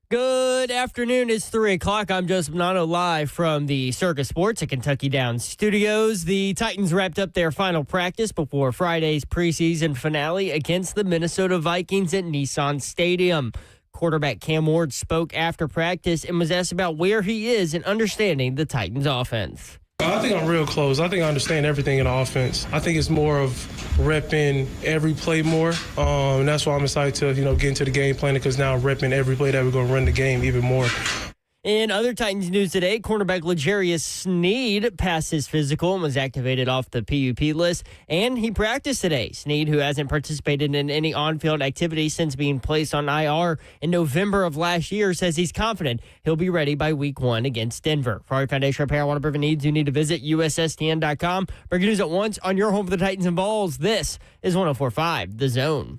Good afternoon. It's 3 o'clock. I'm Joseph Nano live from the Circus Sports at Kentucky Downs Studios. The Titans wrapped up their final practice before Friday's preseason finale against the Minnesota Vikings at Nissan Stadium. Quarterback Cam Ward spoke after practice and was asked about where he is in understanding the Titans offense. I think I'm real close. I think I understand everything in the offense. I think it's more of repping every play more. And that's why I'm excited to, get into the game planning because now I'm repping every play that we're going to run the game even more. In other Titans news today, cornerback L'Jarius Sneed passed his physical and was activated off the PUP list, and he practiced today. Sneed, who hasn't participated in any on-field activity since being placed on IR in November of last year, says he's confident he'll be ready by Week 1 against Denver. For our foundation repair and waterproofing needs, you need to visit USSTN.com. Breaking news at once on your home for the Titans and Balls. This is 104.5 The Zone.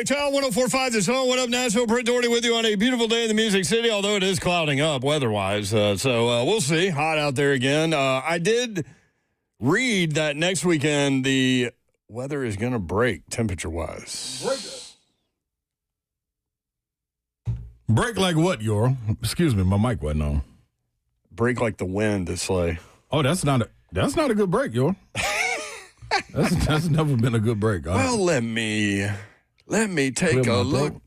Child 104.5 The Zone. What up, Nashville? Britt Doherty with you on a beautiful day in the Music City, although it is clouding up weather-wise. So we'll see. Hot out there again. I did read that next weekend the weather is going to break temperature-wise. Break like what, Euro? Excuse me, my mic wasn't on. Break like the wind, to Slay. Oh, that's not a good break, Euro. That's never been a good break. Well, let me take a look.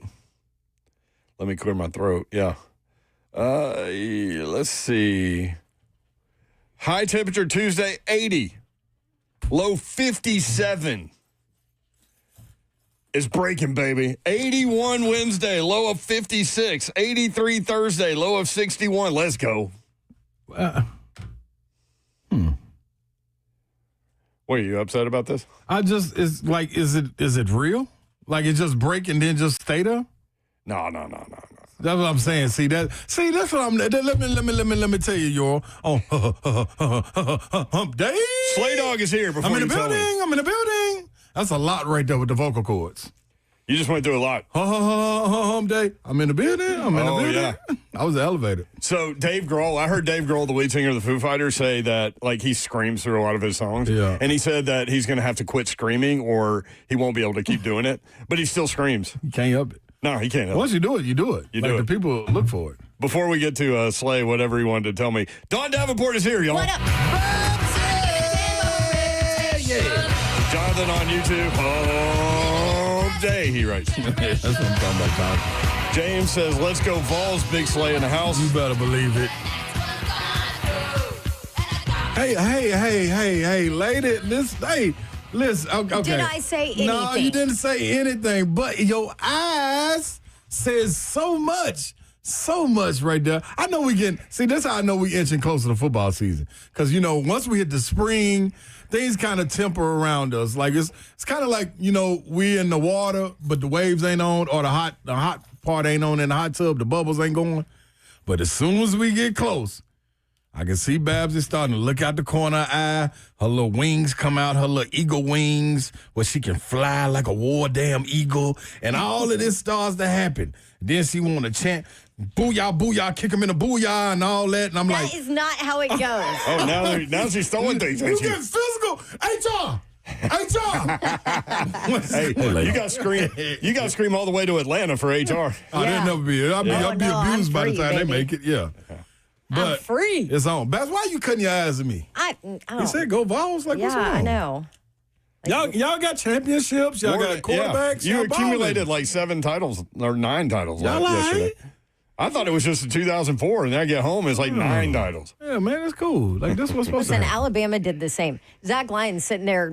Let me clear my throat. Yeah. Let's see. High temperature Tuesday, 80. Low 57. It's breaking, baby. 81 Wednesday, low of 56. 83 Thursday, low of 61. Let's go. What, are you upset about this? It's like, is it real? Like it just break and then just stay there? No. That's what I'm saying. That's what I'm. Let me tell you, Euro. Oh, hump day. Slay Dog is here. I'm in the building. That's a lot right there with the vocal cords. You just went through a lot. Hump day. I'm in the building. Yeah. I was elevated. So Dave Grohl, I heard Dave Grohl, the lead singer of the Foo Fighters, say that like he screams through a lot of his songs. Yeah. And he said that he's going to have to quit screaming or he won't be able to keep doing it. But he still screams. You can't help it. No, he can't help Once you do it, you do it. You do it. The people look for it. Before we get to Slay, whatever he wanted to tell me, Don Davenport is here, y'all. What up? Jonathan on YouTube. Home day, he writes. That's what I'm talking about, Tom. James says, let's go Vols, Big Slay in the house. You better believe it. Hey, lady, listen, okay. Did I say anything? No, you didn't say anything, but your eyes says so much right there. I know that's how I know we inching closer to football season. Because, once we hit the spring, things kind of temper around us. Like, it's kind of like, we in the water, but the waves ain't on, or the hot part ain't on in the hot tub, the bubbles ain't going. But as soon as we get close, I can see Babs is starting to look out the corner of her eye. Her little wings come out, her little eagle wings, where she can fly like a war damn eagle. And all of this starts to happen. Then she want to chant, booyah, booyah, kick him in the booyah and all that. And I'm like, that is not how it goes. Oh, now she's throwing things at you. you. Get physical. HR. Hey, you got to scream all the way to Atlanta for HR. Oh, they'll never be. I'll be abused by the time they make it. Yeah. But I'm free. It's on. Babs, why you cutting your eyes at me? He said go Vols. Like, what's wrong? I know. Y'all got championships. Y'all got quarterbacks. You accumulated like 7 titles or 9 titles yesterday. I thought it was just in 2004, and then I get home, it's like 9 titles. Yeah, man, that's cool. Like, this was supposed to happen. Alabama did the same. Zach Lyon's sitting there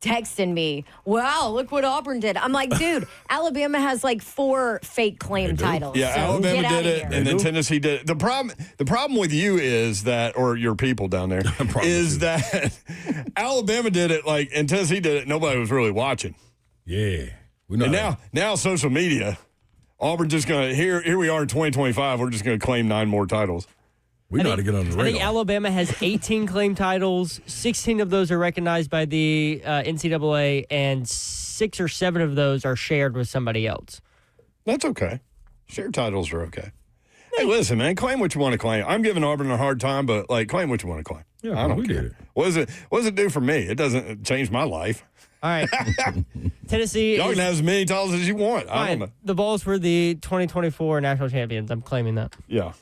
texting me, wow, look what Auburn did. I'm like, dude, Alabama has like 4 fake claim titles. Yeah, so Alabama did it, and then Tennessee did it. The problem with you is that, or your people down there, is that Alabama did it, like, and Tennessee did it, nobody was really watching. Yeah. And now social media, Auburn just going to, here we are in 2025, we're just going to claim 9 more titles. We know how to get on the radar. I think Alabama has 18 claim titles. 16 of those are recognized by the NCAA, and 6 or 7 of those are shared with somebody else. That's okay. Shared titles are okay. Hey, listen, man, claim what you want to claim. I'm giving Auburn a hard time, but, claim what you want to claim. Yeah, I don't we care. did it. What does it do for me? It doesn't change my life. All right. Tennessee Y'all is can have as many titles as you want. I don't fine. know. The Vols were the 2024 national champions. I'm claiming that. Yeah.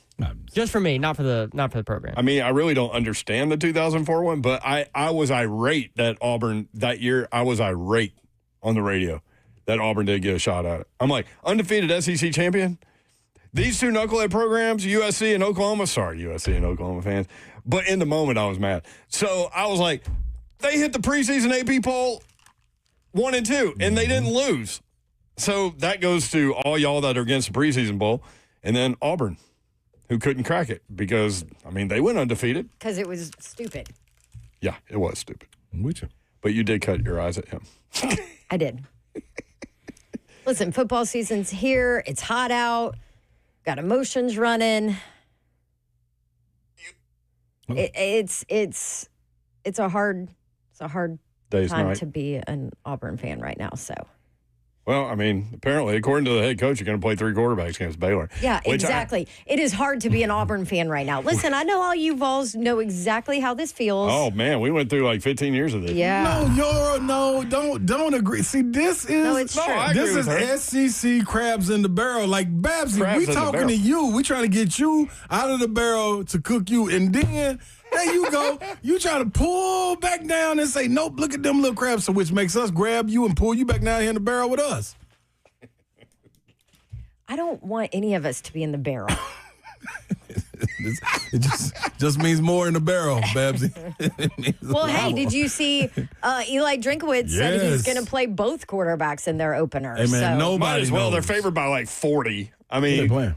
Just for me, not for the program. I mean, I really don't understand the 2004 one, but I was irate that Auburn that year. I was irate on the radio that Auburn did get a shot at it. I'm like, undefeated SEC champion? These two knucklehead programs, USC and Oklahoma, sorry, USC and Oklahoma fans, but in the moment I was mad. So I was like, they hit the preseason AP poll 1 and 2, and they didn't lose. So that goes to all y'all that are against the preseason bowl, and then Auburn, who couldn't crack it because, I mean, they went undefeated. Because it was stupid. Yeah, it was stupid. I'm with you. But you did cut your eyes at him. I did. Listen, football season's here. It's hot out. Got emotions running. It's a hard Day's time night. to be an Auburn fan right now. So Well, I mean, apparently, according to the head coach, you're going to play 3 quarterbacks against Baylor. yeah, Which exactly. It is hard to be an Auburn fan right now. Listen, I know all you Vols know exactly how this feels. Oh, man, we went through like 15 years of this. Yeah. Don't agree. See, this is No, it's true. I agree this with her. is SEC crabs in the barrel. Like Babsy, Crabs we in the talking barrel. to you. We trying to get you out of the barrel to cook you, and then there you go. You try to pull back down and say, nope, look at them little crabs, so which makes us grab you and pull you back down here in the barrel with us. I don't want any of us to be in the barrel. It just means more in the barrel, Babsy. Well, hey, did you see Eli Drinkowitz said he's Yes. going to play both quarterbacks in their opener. Hey, man, so nobody Might as well. knows. They're favored by like 40. I Who they mean, playing?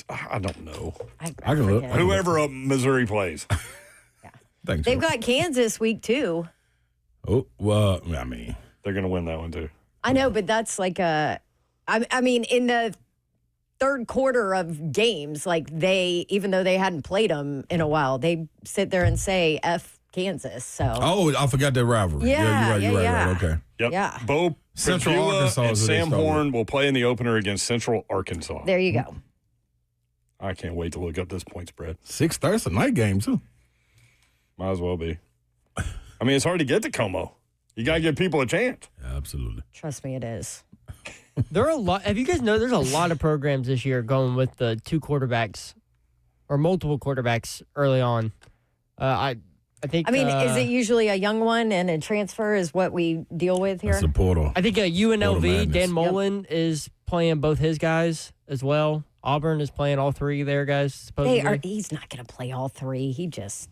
I don't know. I can look. forget. Whoever Missouri plays. Thanks. They've got Kansas week 2. Oh, well, I mean, They're going to win that one, too. I know, but that's like I mean, in the third quarter of games, like even though they hadn't played them in a while, they sit there and say F Kansas. So oh, I forgot that rivalry. Yeah, you're right. yeah. Right. Okay. Yep. Yeah. Bo Central Padula Arkansas and is who they Sam start with. Horn will play in the opener against Central Arkansas. there you go. I can't wait to look up this point spread. 6:30, it's a night game too. Might as well be. I mean, it's hard to get to Como. You got to give people a chance. Absolutely. Trust me, it is. There are a lot. Have you guys know there's a lot of programs this year going with the 2 quarterbacks or multiple quarterbacks early on. I think. I mean, is it usually a young one and a transfer is what we deal with here? That's a portal. I think UNLV, madness. Dan Mullen is playing both his guys as well. Auburn is playing all 3 of their guys, supposedly. He's not going to play all 3. He just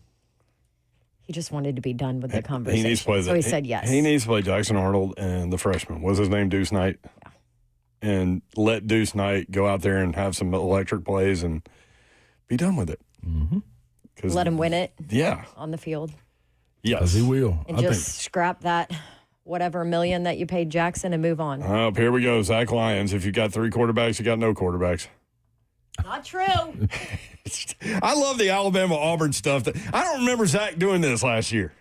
wanted to be done with the conversation. He needs to play so he said yes. He needs to play Jackson Arnold and the freshman. What's his name? Deuce Knight. Yeah. And let Deuce Knight go out there and have some electric plays and be done with it. Mm-hmm. Let him win it Yeah. on the field Yes. Because he will. and just scrap that whatever million that you paid Jackson and move on. Oh, here we go. Zach Lyons. If you got 3 quarterbacks, you got no quarterbacks. Not true. I love the Alabama Auburn stuff. I don't remember Zach doing this last year.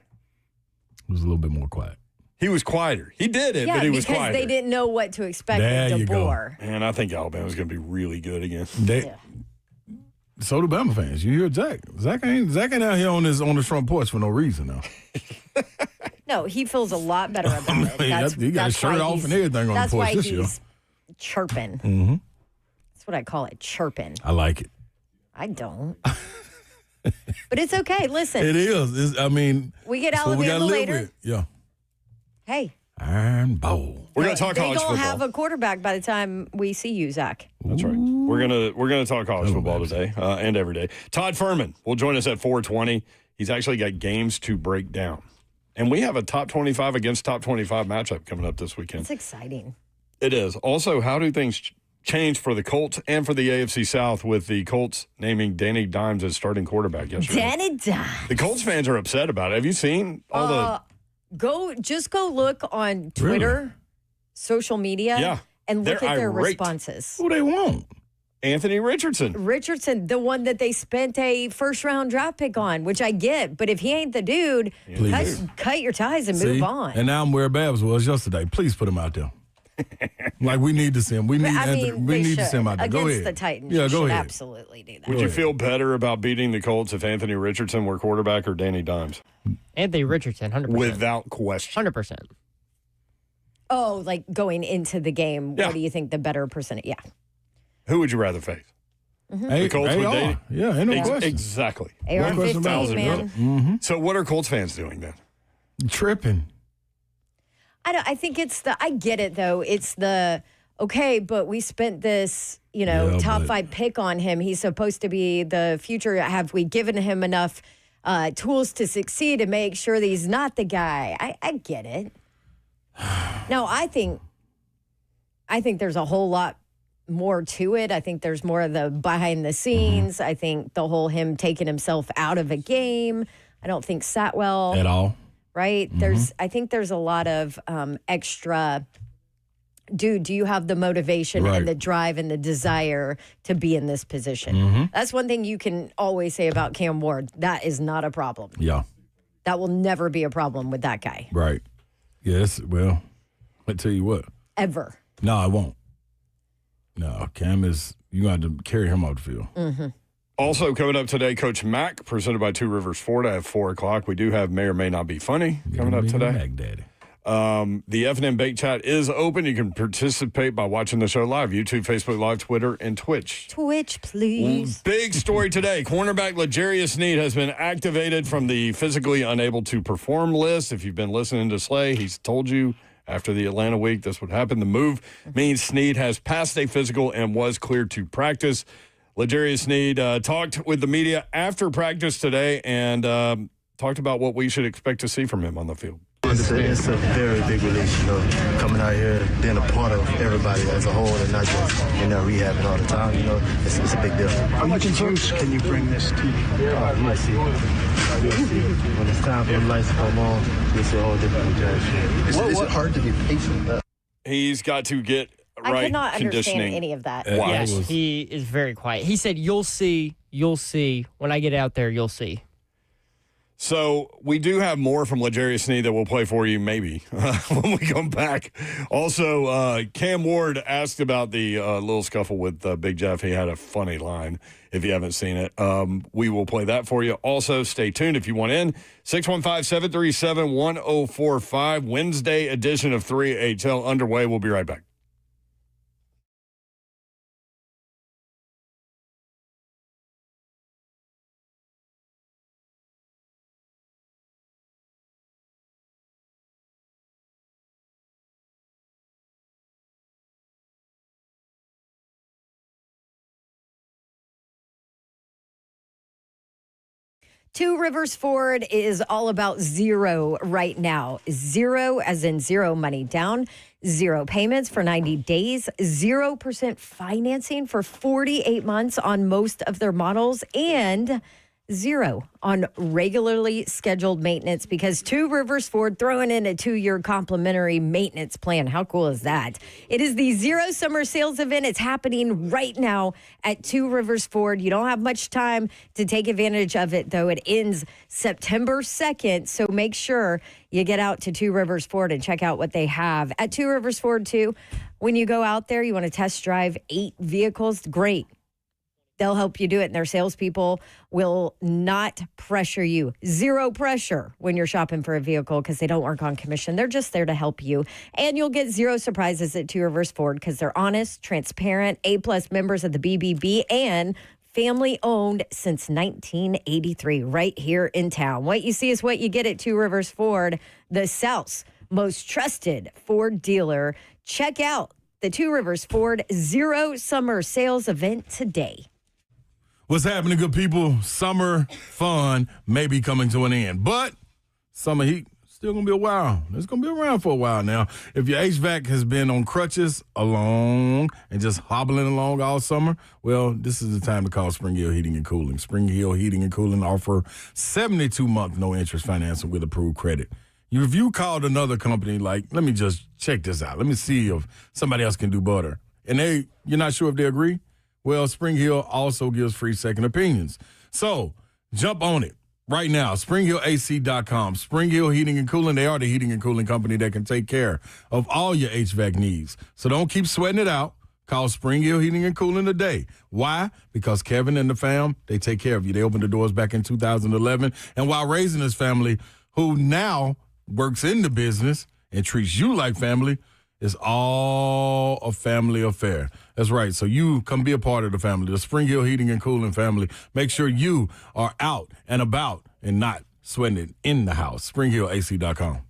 It was a little bit more quiet. He was quieter. He did it, Yeah, but he was because quieter. they didn't know what to expect There with you go. DeBoer. Man, I think Alabama's going to be really good again. So do Bama fans. You hear Zach? Zach ain't out here on his front porch for no reason though. No, he feels a lot better about it. He got his shirt why off he's- and everything on the That's porch why this year. he's chirping. Mm-hmm. That's what I call it, chirping. I like it. I don't. But it's okay. Listen, It is. we get that's what we gotta Alabama live later. with. Yeah. Hey, Iron Bowl. We're going to talk they college don't football. have a quarterback by the time we see you, Zach. That's right. We're gonna talk college football today and every day. Todd Furman will join us at 4:20. He's actually got games to break down, and we have a top 25 against top 25 matchup coming up this weekend. It's exciting. It is. Also, how do things change for the Colts and for the AFC South with the Colts naming Danny Dimes as starting quarterback yesterday? Danny Dimes. The Colts fans are upset about it. Have you seen all the? Go look on Twitter, social media, Yeah. and look They're at their irate. responses. Who they want? Anthony Richardson. Richardson, the one that they spent a first-round draft pick on, which I get, but if he ain't the dude, Please. cut your ties and See? move on. And now I'm where Babs was yesterday. Please put him out there. Like, we need to see him. We need to see him out there. Go Against ahead. the Titans, Yeah, you go should ahead. absolutely do that. Would you feel better about beating the Colts if Anthony Richardson were quarterback or Danny Dimes? Anthony Richardson, 100%. Without question. 100%. Oh, like going into the game, Yeah. what do you think the better percentage? Yeah. Who would you rather face? The Colts with Danny? Yeah, ain't no question. Exactly. AR-15, man. So what are Colts fans doing then? Tripping. I think I get it though. It's okay, but we spent this, top 5 pick on him. He's supposed to be the future. Have we given him enough tools to succeed and make sure that he's not the guy? I get it. No, I think there's a whole lot more to it. I think there's more of the behind the scenes. I think the whole him taking himself out of a game. I don't think sat well At all. right? I think there's a lot of extra. Do you have the motivation and the drive and the desire to be in this position? That's one thing you can always say about Cam Ward. That is not a problem. Yeah. That will never be a problem with that guy. Right. Yes. Well, I tell you what. Ever. No, I won't. No, Cam you got to carry him off the field. Also coming up today, Coach Mack, presented by Two Rivers Ford at 4 o'clock. We do have May or May Not Be Funny coming up today. Mac Daddy. The F&M Bake Chat is open. You can participate by watching the show live, YouTube, Facebook Live, Twitter, and Twitch. Twitch, please. Big story today. Cornerback L'Jarius Sneed has been activated from the physically unable to perform list. If you've been listening to Slay, he's told you after the Atlanta week this would happen. The move means Sneed has passed a physical and was cleared to practice. L'Jarius Sneed talked with the media after practice today and talked about what we should expect to see from him on the field. It's a very big release, coming out here, being a part of everybody as a whole and not just rehabbing all the time, it's a big deal. How much juice can you bring this team? You'll see. When it's time for the lights to come on, you'll see a whole different L'Jarius. Is it hard to be patient? He's got to get I right could not understand conditioning. any of that. Wow. Yes, he is very quiet. He said, you'll see. When I get out there, you'll see. So we do have more from L'Jarius Sneed that we'll play for you maybe when we come back. Also, Cam Ward asked about the little scuffle with Big Jeff. He had a funny line if you haven't seen it. We will play that for you. Also, stay tuned if you want in. 615-737-1045. Wednesday edition of 3HL underway. We'll be right back. Two Rivers Ford is all about zero right now. Zero as in zero money down, zero payments for 90 days, 0% financing for 48 months on most of their models, and zero on regularly scheduled maintenance because Two Rivers Ford throwing in a 2-year complimentary maintenance plan. How cool is that? It is the Zero Summer Sales event. It's happening right now at Two Rivers Ford. You don't have much time to take advantage of it, though. It ends September 2nd, so make sure you get out to Two Rivers Ford and check out what they have. At Two Rivers Ford, too, when you go out there, you want to test drive 8 vehicles, great. They'll help you do it, and their salespeople will not pressure you. Zero pressure when you're shopping for a vehicle because they don't work on commission. They're just there to help you. And you'll get zero surprises at Two Rivers Ford because they're honest, transparent, A-plus members of the BBB, and family-owned since 1983 right here in town. What you see is what you get at Two Rivers Ford, the South's most trusted Ford dealer. Check out the Two Rivers Ford Zero Summer Sales event today. What's happening, good people? Summer fun may be coming to an end, but summer heat still going to be a while. It's going to be around for a while now. If your HVAC has been on crutches along and just hobbling along all summer, well, this is the time to call Spring Hill Heating and Cooling. Spring Hill Heating and Cooling offer 72-month no-interest financing with approved credit. If you called another company, like, let me just check this out. Let me see if somebody else can do better. And you're not sure if they agree? Well, Spring Hill also gives free second opinions. So jump on it. right now, SpringHillAC.com. Spring Hill Heating and Cooling, they are the heating and cooling company that can take care of all your HVAC needs. So don't keep sweating it out. Call Spring Hill Heating and Cooling today. Why? Because Kevin and the fam, they take care of you. They opened the doors back in 2011. And while raising his family, who now works in the business and treats you like family, it's all a family affair. That's right. So you come be a part of the family, the Spring Hill Heating and Cooling family. Make sure you are out and about and not sweating it in the house. SpringHillAC.com.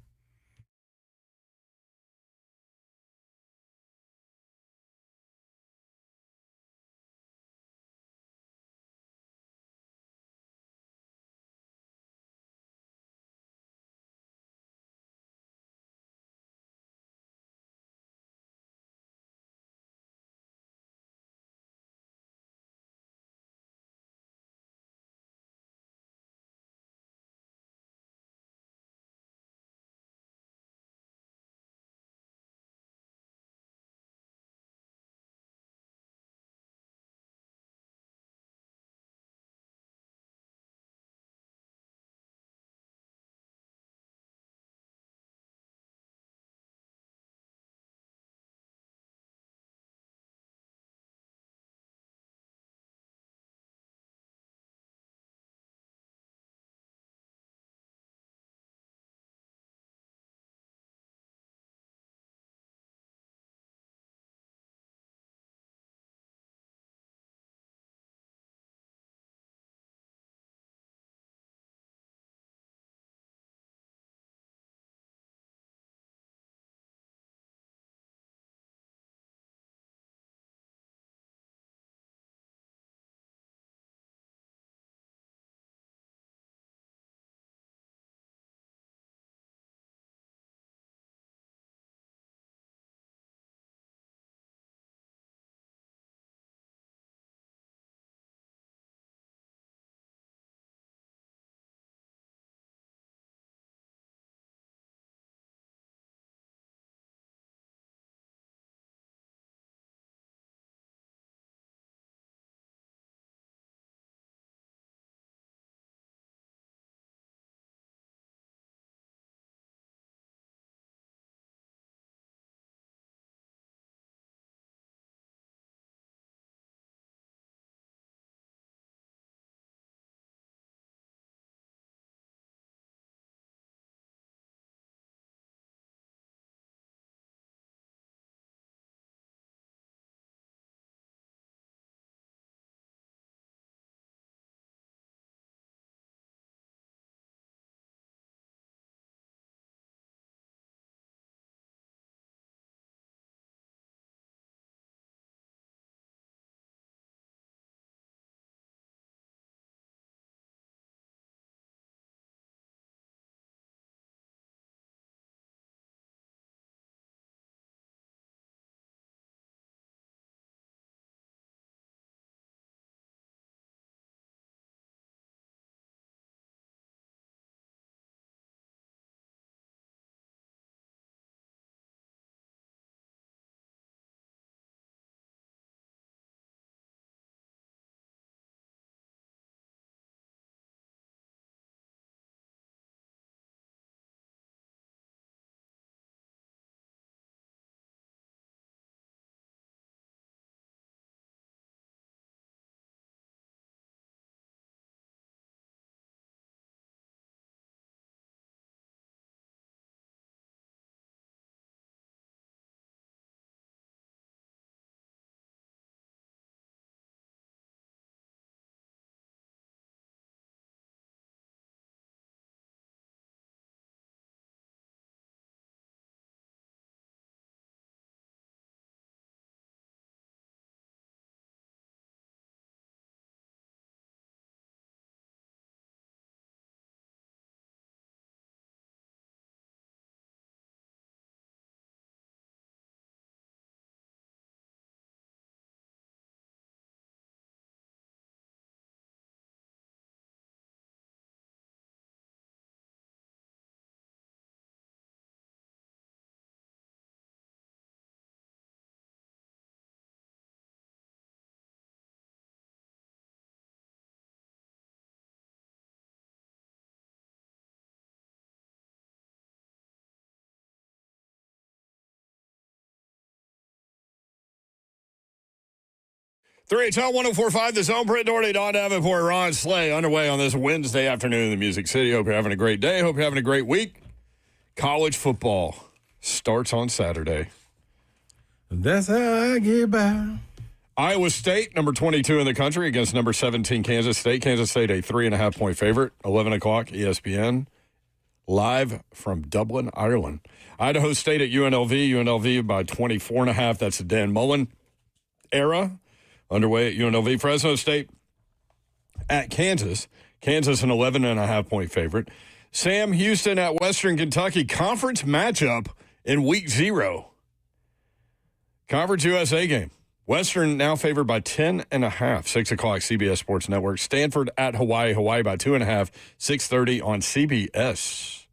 3HL 104.5, the Zone. Brent Doherty, Don Davenport, Ron Slay, underway on this Wednesday afternoon in the Music City. Hope you're having a great day. Hope you're having a great week. College football starts on Saturday. That's how I get by. Iowa State, number 22 in the country, against number 17 Kansas State. Kansas State, a 3.5-point favorite. 11 o'clock, ESPN, live from Dublin, Ireland. Idaho State at UNLV. UNLV by 24.5. That's the Dan Mullen era. Underway at UNLV. Fresno State at Kansas. Kansas, an 11.5-point favorite. Sam Houston at Western Kentucky. Conference matchup in week 0. Conference USA game. Western now favored by 10.5. 6 o'clock, CBS Sports Network. Stanford at Hawaii. Hawaii by 2.5. 6:30 on CBS.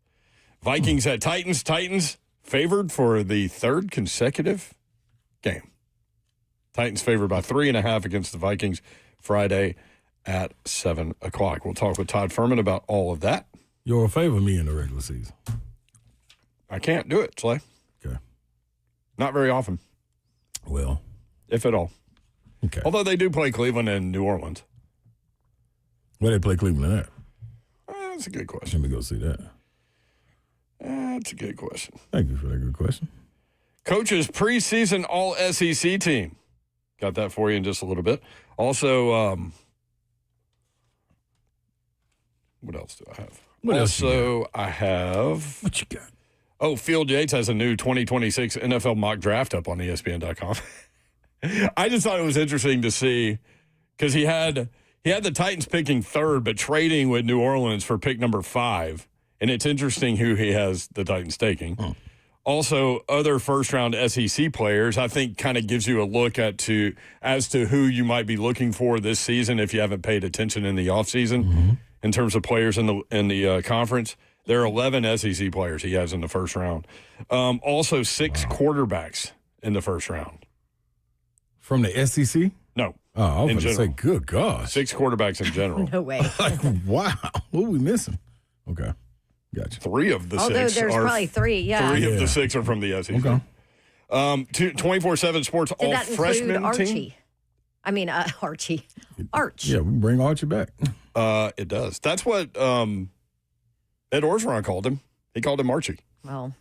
Vikings at Titans. Titans favored for the third consecutive game. Titans favored by 3.5 against the Vikings Friday at 7 o'clock. We'll talk with Todd Furman about all of that. You'll favor me in the regular season. I can't do it, Slay. Okay. Not very often, Well, if at all. okay. Although they do play Cleveland and New Orleans. Where they play Cleveland at? That's a good Let question. me go see that. That's a good question. Thank you for that good question. Coach's preseason all-SEC team. Got that for you in just a little bit. Also, what else do I have? What else you Also, I have... What you got? Oh, Field Yates has a new 2026 NFL mock draft up on ESPN.com. I just thought it was interesting to see because he had the Titans picking 3rd, but trading with New Orleans for pick number 5. And it's interesting who he has the Titans taking. Also, other first-round SEC players, I think, kind of gives you a look as to who you might be looking for this season if you haven't paid attention in the offseason in terms of players in the conference. There are 11 SEC players he has in the first round. Also, 6 quarterbacks in the first round. From the SEC? No. Oh, I was in going to say, general. good gosh. 6 quarterbacks in general. No way. Like, wow. What are we missing? Okay. Gotcha. 3 of the 6 Although there's are probably 3, yeah. 3 of Yeah. the 6 are from the SEC. Okay. 24/7 Sports Did all that include freshman Archie? team. I mean, Archie. Arch. Yeah, we can bring Archie back. It does. That's what Ed Orgeron called him. He called him Archie. Well,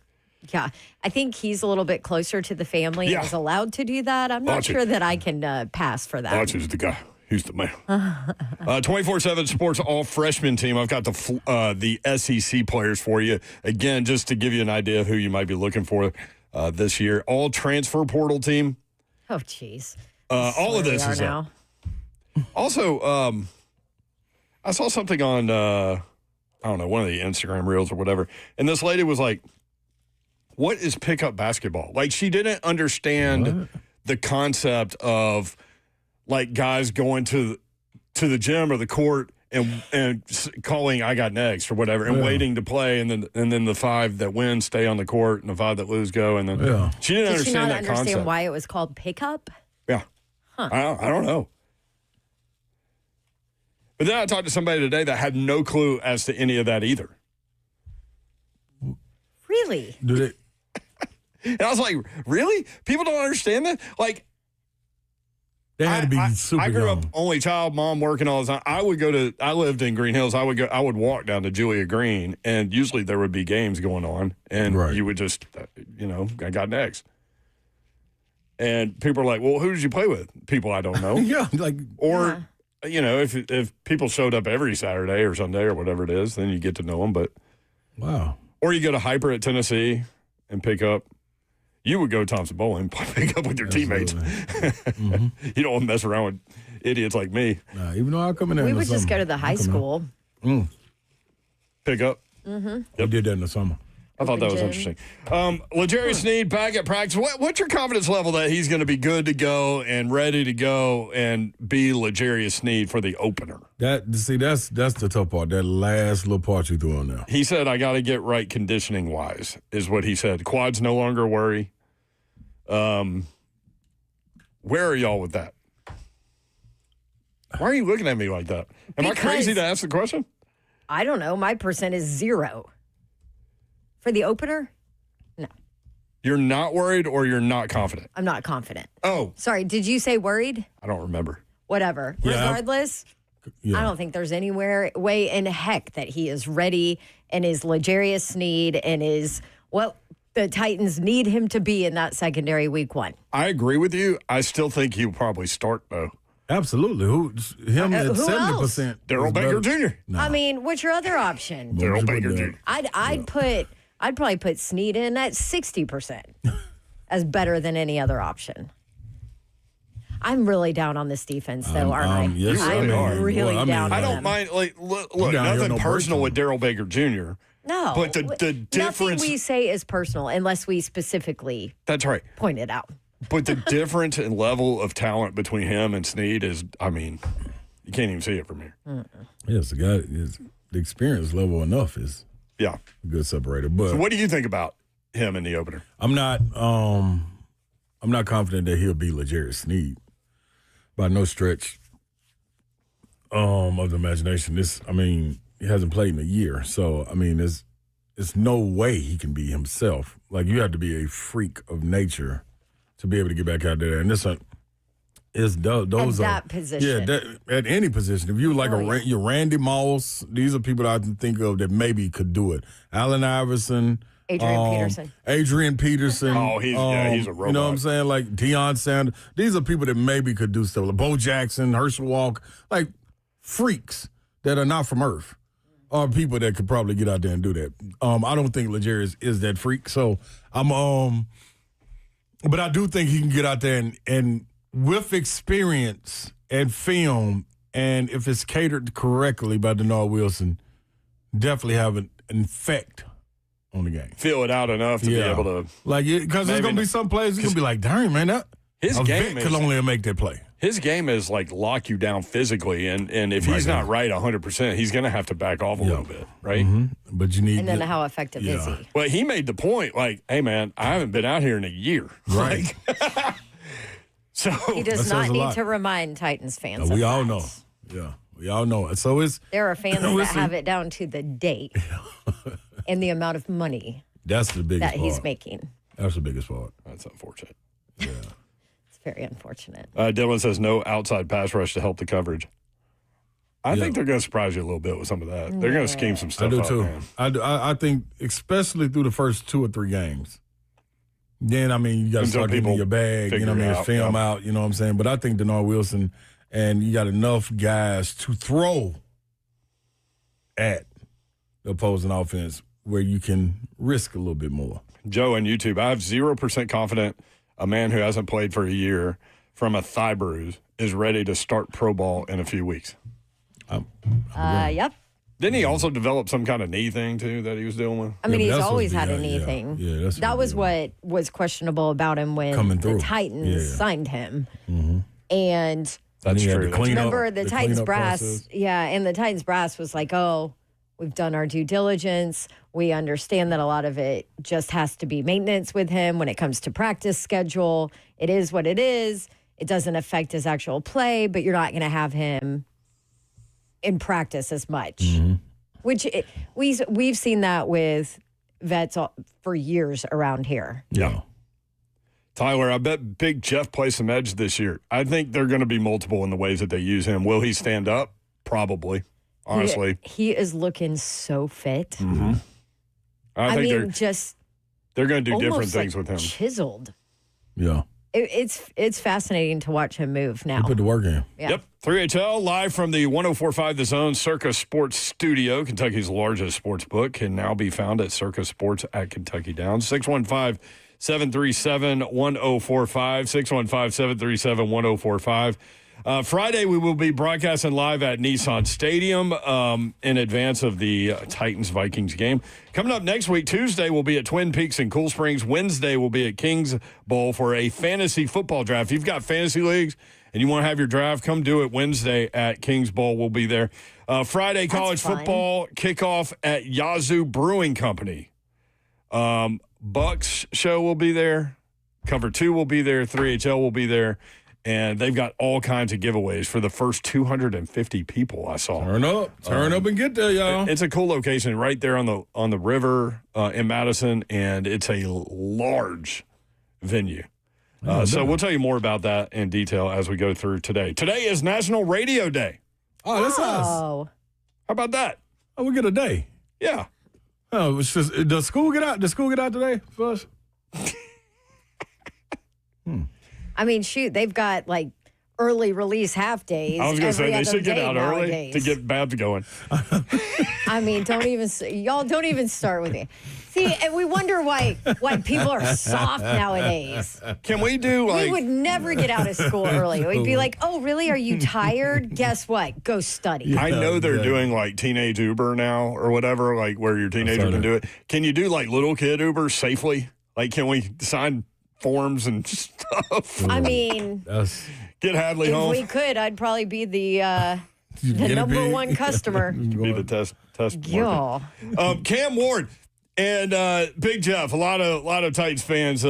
yeah. I think he's a little bit closer to the family Yeah. and is allowed to do that. I'm not Archie. sure that I can pass for that. Archie's the guy. He's the man. 24/7 Sports all freshman team. I've got the SEC players for you. Again, just to give you an idea of who you might be looking for this year. All transfer portal team. Oh, jeez. All of this is now. Also, I saw something on, I don't know, one of the Instagram reels or whatever. And this lady was like, what is pickup basketball? Like, she didn't understand the concept of, like, guys going to the gym or the court and calling I got next or whatever and waiting to play. And then the 5 that win stay on the court and the 5 that lose go. And then she didn't Did she not understand that understand concept. why it was called pickup? Yeah. I don't know. But then I talked to somebody today that had no clue as to any of that either. Really? Do they? And I was like, really? People don't understand that? Like, They had to be super I grew young. up only child, mom working all the time. I lived in Green Hills. I would walk down to Julia Green, and usually there would be games going on, and you would just, I got next. And people are like, well, who did you play with? People I don't know. Yeah, like, Or, if people showed up every Saturday or Sunday or whatever it is, then you get to know them. But wow. or you go to Hyper at Tennessee and pick up. You would go to Thompson Bowling, pick up with your teammates. You don't want to mess around with idiots like me. Nah, even though I come in there We in the would just summer. go to the high school. Pick up. We did that in the summer. I thought that was gym. interesting. Legarius Sneed back at practice. What's your confidence level that he's going to be good to go and ready to go and be Legarius Sneed for the opener? That's the tough part. That last little part you threw on there. He said, I got to get right conditioning wise, is what he said. Quad's no longer a worry. Where are y'all with that? Why are you looking at me like that? Am I crazy to ask the question? I don't know. My percent is 0. For the opener? No. You're not worried or you're not confident? I'm not confident. Oh. Sorry, did you say worried? I don't remember. Whatever. Yeah. Regardless, Yeah. I don't think there's way in heck that he is ready and is L'Jarius Sneed and is what the Titans need him to be in that secondary week 1. I agree with you. I still think he'll probably start, though. Absolutely. Him at who 70%. Darryl Baker Jr. I mean, what's your other option? Darryl Baker Jr. I'd probably put Sneed in at 60% as better than any other option. I'm really down on this defense, though, aren't I? Yes, you I'm really are. really Well, I down. mean, I on don't them. mind. Like, look, down here, nothing no personal break with Darryl Baker Jr. No, But the nothing difference. we say is personal unless we specifically That's right. point it out. But the difference in level of talent between him and Sneed is, I mean, you can't even see it from here. Yes, the experience level enough is Yeah. a good separator. But So what do you think about him in the opener? I'm not confident that he'll be L'Jarius Sneed by no stretch of the imagination. He hasn't played in a year, so there's no way he can be himself. Like, you have to be a freak of nature to be able to get back out there. And this one is those At are that position. Yeah, at any position. If you like your Randy Moss, these are people that I can think of that maybe could do it. Allen Iverson. Adrian Peterson. Oh, he's a robot. You know what I'm saying? Like Deion Sanders. These are people that maybe could do stuff. Like Bo Jackson, Herschel Walker. Like freaks that are not from Earth. Are people that could probably get out there and do that. I don't think L'Jarius is that freak. So but I do think he can get out there and with experience and film, and if it's catered correctly by Denard Wilson, definitely have an effect on the game. Feel it out enough to be able to. Like, because there's going to be some plays, it's going to be like, dang, man, his game could only make that play. His game is like lock you down physically, and if he's not right 100%, he's going to have to back off a little bit, right? Mm-hmm. But you need. And then how effective is he? Well, he made the point, like, hey, man, I haven't been out here in a year. Right. Like, so He does not need to remind Titans fans. We of all that. know. Yeah, we all know it. So There are fans that have it down to the date and the amount of money that's the biggest that he's part. making. That's the biggest part. That's unfortunate. Yeah. It's very unfortunate. Dylan says no outside pass rush to help the coverage. I think they're going to surprise you a little bit with some of that. They're going to scheme some I stuff do up, too. man. I think, especially through the first 2 or 3 games. Then, you got to Until start getting people in your bag, figure it out, film yeah. out, you know what I'm saying? But I think Denard Wilson, and you got enough guys to throw at the opposing offense where you can risk a little bit more. Joe on YouTube, I have 0% confident a man who hasn't played for a year from a thigh bruise is ready to start pro ball in a few weeks. Yep. Didn't he also develop some kind of knee thing, too, that he was dealing with? I mean, but he's that's always supposed had to be- a knee yeah, thing. yeah, that's that was supposed what was questionable about him when Coming the through. Titans Yeah. signed him. Mm-hmm. And That's he had true. to clean up remember the Titans cleanup brass, process. and the Titans brass was like, oh, we've done our due diligence. We understand that a lot of it just has to be maintenance with him when it comes to practice schedule. It is what it is. It doesn't affect his actual play, but you're not going to have him in practice as much. Mm-hmm. Which we've seen that with vets for years around here. Yeah. Tyler, I bet Big Jeff plays some edge this year. I think they're going to be multiple in the ways that they use him. Will he stand up? Probably, honestly. He is looking so fit. Mm-hmm. I think they're going to do different almost things like with him. Chiseled. Yeah. It's fascinating to watch him move now. He put the work in. Yeah. Yep. 3HL, live from the 104.5 The Zone Circa Sports Studio. Kentucky's largest sports book can now be found at Circa Sports at Kentucky Downs. 615-737-1045. 615-737-1045. Friday, we will be broadcasting live at Nissan Stadium in advance of the Titans-Vikings game. Coming up next week, Tuesday, we'll be at Twin Peaks in Cool Springs. Wednesday, we'll be at Kings Bowl for a fantasy football draft. If you've got fantasy leagues and you want to have your draft, come do it Wednesday at Kings Bowl. We'll be there. Friday, college football kickoff at Yazoo Brewing Company. Bucks show will be there. Cover 2 will be there. 3HL will be there. And they've got all kinds of giveaways for the first 250 people I saw. Turn up and get there, y'all. It's a cool location right there on the river in Madison, and it's a large venue. So we'll tell you more about that in detail as we go through today. Today is National Radio Day. Oh, that's us. Oh. How about that? Oh, we get a day. Yeah. Oh, it's just, does school get out? Does school get out today for us? I mean, shoot, they've got like early release half days. I was going to say they should get out early nowadays. to get Babs going. I mean, y'all don't even start with me. See, and we wonder why people are soft nowadays. Can we do We would never get out of school early. We'd be like, oh, really? Are you tired? Guess what? Go study. I know they're doing like teenage Uber now or whatever, like where your teenager can do it. Can you do like little kid Uber safely? Like, can we sign forms and stuff? I mean, Get Hadley if home. we could, I'd probably be the number one customer. Be the test Yeah. market. Cam Ward and Big Jeff, a lot of Titans fans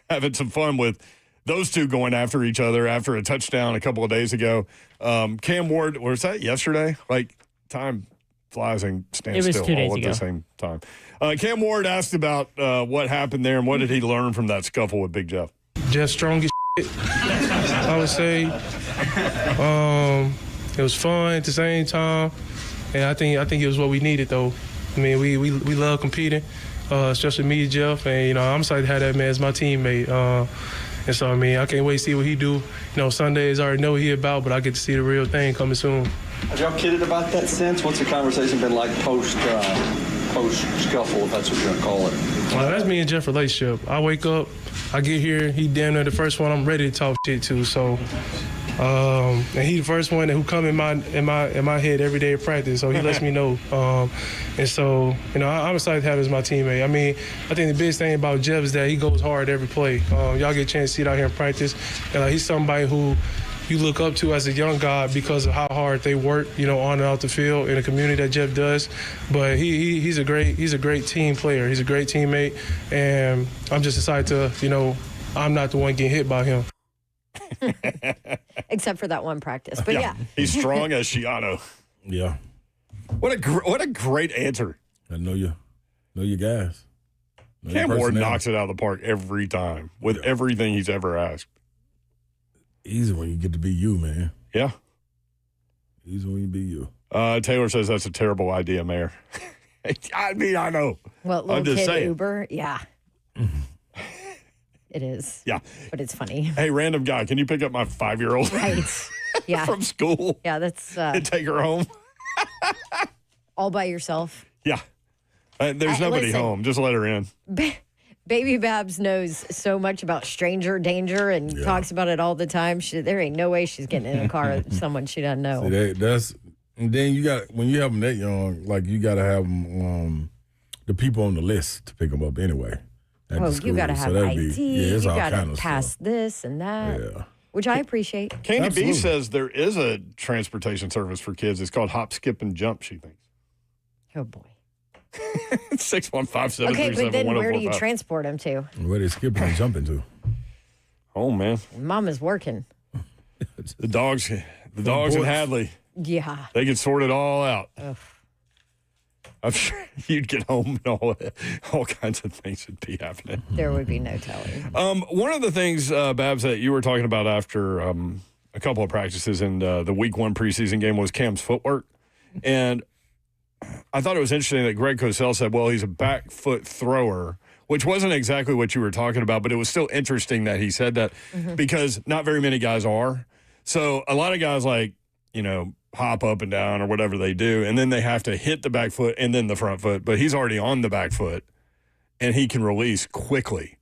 having some fun with those two going after each other after a touchdown a couple of days ago. Cam Ward, was that yesterday? Like, time flies and stands It was still 2 days all at ago. the same time. Cam Ward asked about what happened there and what did he learn from that scuffle with Big Jeff. Just strong as shit, I would say. It was fun at the same time, and I think it was what we needed though. I mean, we love competing, especially me and Jeff, and I'm excited to have that man as my teammate. And so I mean, I can't wait to see what he do. Sundays I already know what he about, but I get to see the real thing coming soon. Have y'all kidded about that since? What's the conversation been like post scuffle, if that's what you're gonna call it? That's me and Jeff relationship. I wake up, I get here, he damn near the first one I'm ready to talk shit to. So, and he the first one who come in my head every day at practice. So he lets me know. And so I'm excited to have him as my teammate. I mean, I think the biggest thing about Jeff is that he goes hard every play. Y'all get a chance to see it out here in practice. And he's somebody who you look up to as a young guy because of how hard they work, on and off the field in the community that Jeff does. But he's a great team player. He's a great teammate, and I'm just excited to, I'm not the one getting hit by him. Except for that one practice. But yeah. He's strong as Shiano. Yeah. What a great answer. I know you guys. Cam Ward knocks it out of the park every time with everything he's ever asked. Easy when you get to be you, man. Yeah. Easy when you be you. Taylor says that's a terrible idea, Mayor. I mean, I know. What, little I'm just kid saying. Uber? Yeah. It is. Yeah. But it's funny. Hey, random guy, can you pick up my 5-year-old Right. Yeah. from school Yeah, that's and take her home? all by yourself. Yeah. There's nobody listen. home. Just let her in. Baby Babs knows so much about stranger danger and talks about it all the time. There ain't no way she's getting in a car with someone she doesn't know. See, and then you got, when you have them that young, like you got to have them, the people on the list to pick them up anyway. Well, you got to have ID. It's You all got kind to of pass stuff. this and that, Yeah. which I appreciate. Candy B Absolutely. says there is a transportation service for kids. It's called Hop, Skip, and Jump, she thinks. Oh, boy. 615-737-1045. Okay, but then where do you transport them to? Where they skipping and jumping to? Oh, man. Mama's working. The dogs in Hadley, Yeah. they get sorted all out. I'm sure you'd get home and all kinds of things would be happening. There would be no telling. One of the things, Babs, that you were talking about after a couple of practices in the week 1 preseason game was Cam's footwork. And I thought it was interesting that Greg Cosell said, well, he's a back foot thrower, which wasn't exactly what you were talking about, but it was still interesting that he said that because not very many guys are. So a lot of guys hop up and down or whatever they do, and then they have to hit the back foot and then the front foot. But he's already on the back foot, and he can release quickly.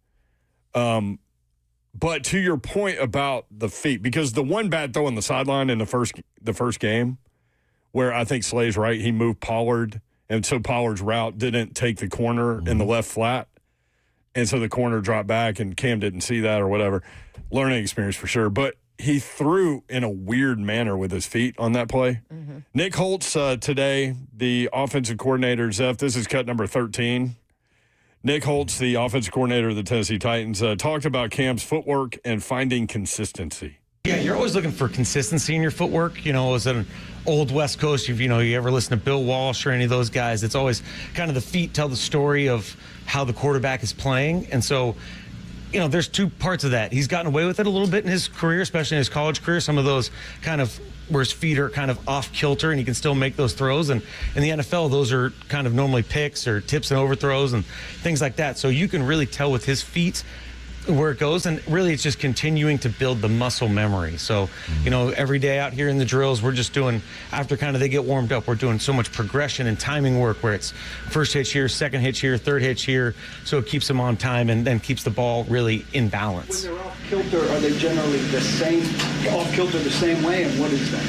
But to your point about the feet, because the one bad throw on the sideline in the first game, where I think Slay's right, he moved Pollard, and so Pollard's route didn't take the corner in the left flat, and so the corner dropped back, and Cam didn't see that or whatever. Learning experience for sure, but he threw in a weird manner with his feet on that play. Nick Holtz today, the offensive coordinator, Zeph, this is cut number 13. Nick Holtz, the offensive coordinator of the Tennessee Titans, talked about Cam's footwork and finding consistency. Yeah, you're always looking for consistency in your footwork. As an old West Coast, you ever listen to Bill Walsh or any of those guys, it's always kind of the feet tell the story of how the quarterback is playing. And so, there's two parts of that. He's gotten away with it a little bit in his career, especially in his college career. Some of those kind of where his feet are kind of off kilter and he can still make those throws. And in the NFL, those are kind of normally picks or tips and overthrows and things like that. So you can really tell with his feet where it goes, and really it's just continuing to build the muscle memory. So, every day out here in the drills, we're just doing, after kind of they get warmed up, we're doing so much progression and timing work where it's first hitch here, second hitch here, third hitch here, so it keeps them on time and then keeps the ball really in balance. When they're off kilter, are they generally off kilter the same way, and what is that?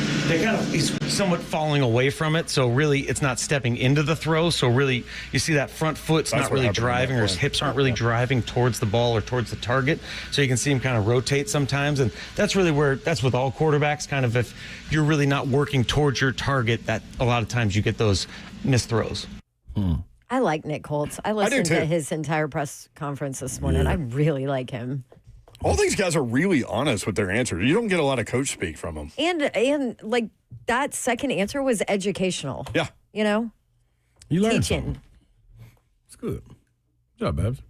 He's somewhat falling away from it, so really it's not stepping into the throw, so really you see that front foot's not really driving, or his hips aren't really driving towards the ball or towards the target, so you can see him kind of rotate sometimes, and that's really that's with all quarterbacks, kind of if you're really not working towards your target, that a lot of times you get those missed throws. I like Nick Holtz. I listened to his entire press conference this morning. Yeah. I really like him. All these guys are really honest with their answers. You don't get a lot of coach speak from them. And like that second answer was educational. Yeah. You learn teaching. Something. It's good. Good job, Babs.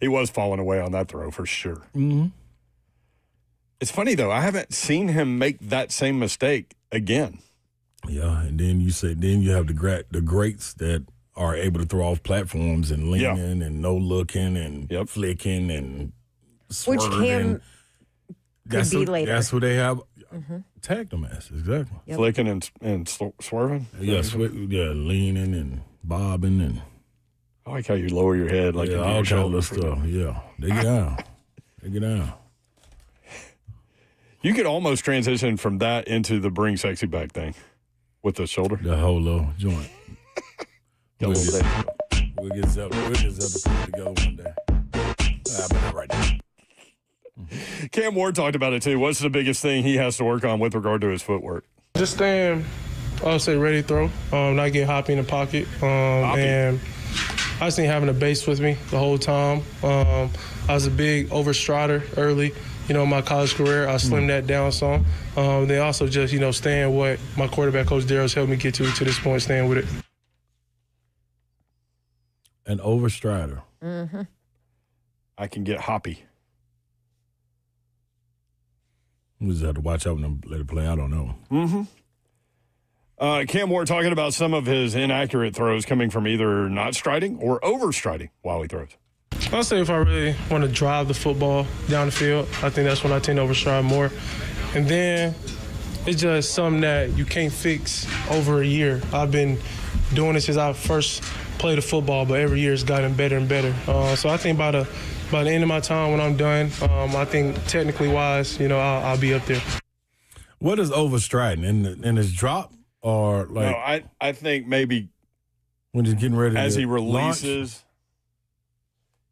He was falling away on that throw for sure. Mm-hmm. It's funny, though. I haven't seen him make that same mistake again. Yeah, and then you have the greats that are able to throw off platforms and leaning and no looking and flicking and swerving. Which Cam could be later. That's what they have tagged them as, exactly. Yep. Flicking and swerving? Yeah, leaning and bobbing and... I like how you lower your head like you do all your kind of shoulders. stuff. Yeah, they get down. They get down. You could almost transition from that into the bring sexy back thing with the shoulder. The whole little joint. We'll get Zep to put it together one day. But not right now. Cam Ward talked about it too. What's the biggest thing he has to work on with regard to his footwork? Just staying, I'll say, ready to throw, not get hoppy in the pocket, and I just think having a base with me the whole time. I was a big overstrider early, in my college career. I slimmed that down some. Then also just, staying what my quarterback coach Daryl's helped me get to this point, staying with it. An overstrider. Mm-hmm. I can get hoppy. We just have to watch out and let it play. I don't know. Mm-hmm. Cam Ward talking about some of his inaccurate throws coming from either not striding or overstriding while he throws. I'll say if I really want to drive the football down the field, I think that's when I tend to overstride more. And then it's just something that you can't fix over a year. I've been doing this since I first played the football, but every year it's gotten better and better. So I think by the end of my time when I'm done, I think technically wise, I'll be up there. What is overstriding? In his drop or like? No, I think maybe when he's getting ready as to he releases,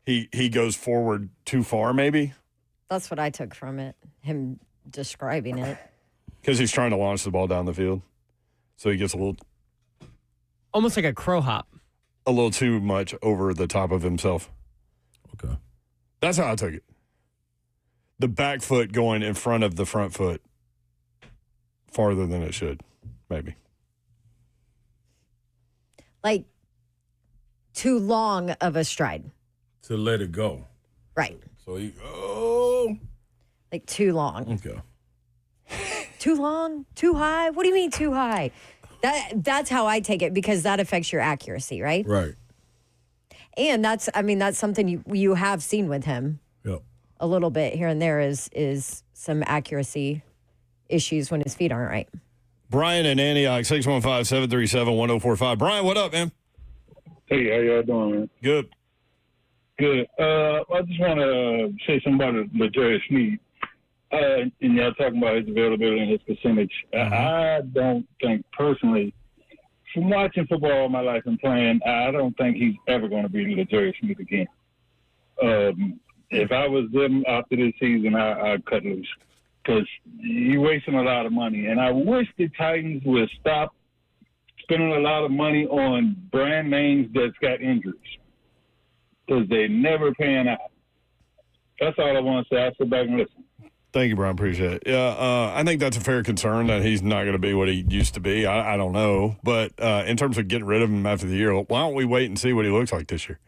he goes forward too far, maybe. That's what I took from it, him describing it. Because he's trying to launch the ball down the field. So he gets a little... Almost like a crow hop. A little too much over the top of himself. Okay. That's how I took it. The back foot going in front of the front foot farther than it should, maybe. Like too long of a stride. To let it go. Right. So like too long. Okay. Too long? Too high? What do you mean too high? That's how I take it, because that affects your accuracy, right? Right. And that's something you have seen with him. Yep. A little bit here and there is some accuracy issues when his feet aren't right. Brian in Antioch, 615-737-1045. Brian, what up, man? Hey, how y'all doing, man? Good. Good. I just want to say something about L'Jarius Sneed. And y'all talking about his availability and his percentage. I don't think personally, from watching football all my life and playing, I don't think he's ever going to be L'Jarius Sneed again. If I was them after this season, I'd cut loose, because you're wasting a lot of money. And I wish the Titans would stop spending a lot of money on brand names that's got injuries, because they're never paying out. That's all I want to say. I'll sit back and listen. Thank you, Brian. Appreciate it. Yeah, I think that's a fair concern that he's not going to be what he used to be. I don't know. But in terms of getting rid of him after the year, why don't we wait and see what he looks like this year?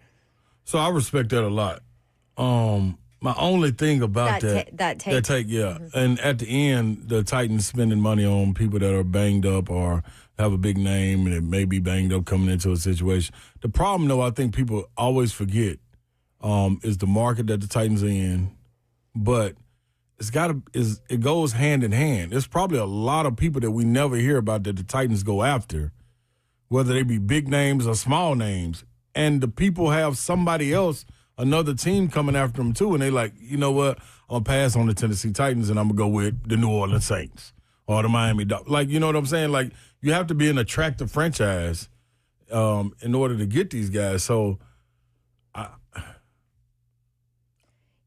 So I respect that a lot. My only thing about that take, yeah. Mm-hmm. And at the end, the Titans spending money on people that are banged up or have a big name and it may be banged up coming into a situation. The problem, though, I think people always forget is the market that the Titans are in. But it goes hand in hand. There's probably a lot of people that we never hear about that the Titans go after, whether they be big names or small names. And the people have somebody else, another team coming after them too, and they like, you know what, I'm going to pass on the Tennessee Titans and I'm going to go with the New Orleans Saints or the Miami Dolphins. Like, you know what I'm saying? Like, you have to be an attractive franchise in order to get these guys. So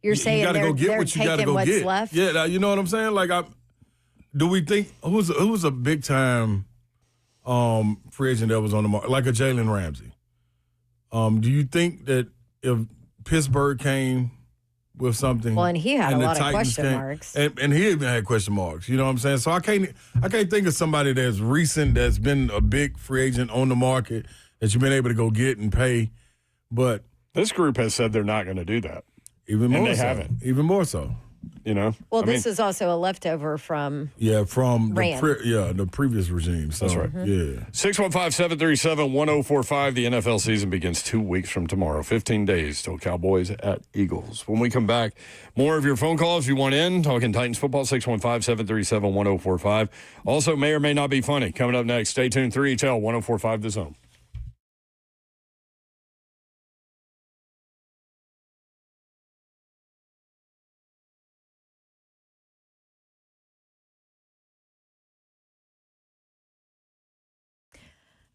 you're saying you got to go get what you got to go get. Left? Yeah, you know what I'm saying? Like, do we think who's a big time free agent that was on the market, like a Jalen Ramsey? Do you think that if Pittsburgh came with something, well, and he had a lot of question marks, and he even had question marks. You know what I'm saying? So I can't think of somebody that's recent that's been a big free agent on the market that you've been able to go get and pay. But this group has said they're not going to do that. Even more and they so. haven't. Even more so. You know? Well, this is also a leftover from the previous regime. So, that's right. Yeah. 615-737-1045. The NFL season begins 2 weeks from tomorrow. 15 days till Cowboys at Eagles. When we come back, more of your phone calls you want in. Talking Titans football, 615-737-1045. Also, may or may not be funny. Coming up next, stay tuned. 3HL 1045 The Zone.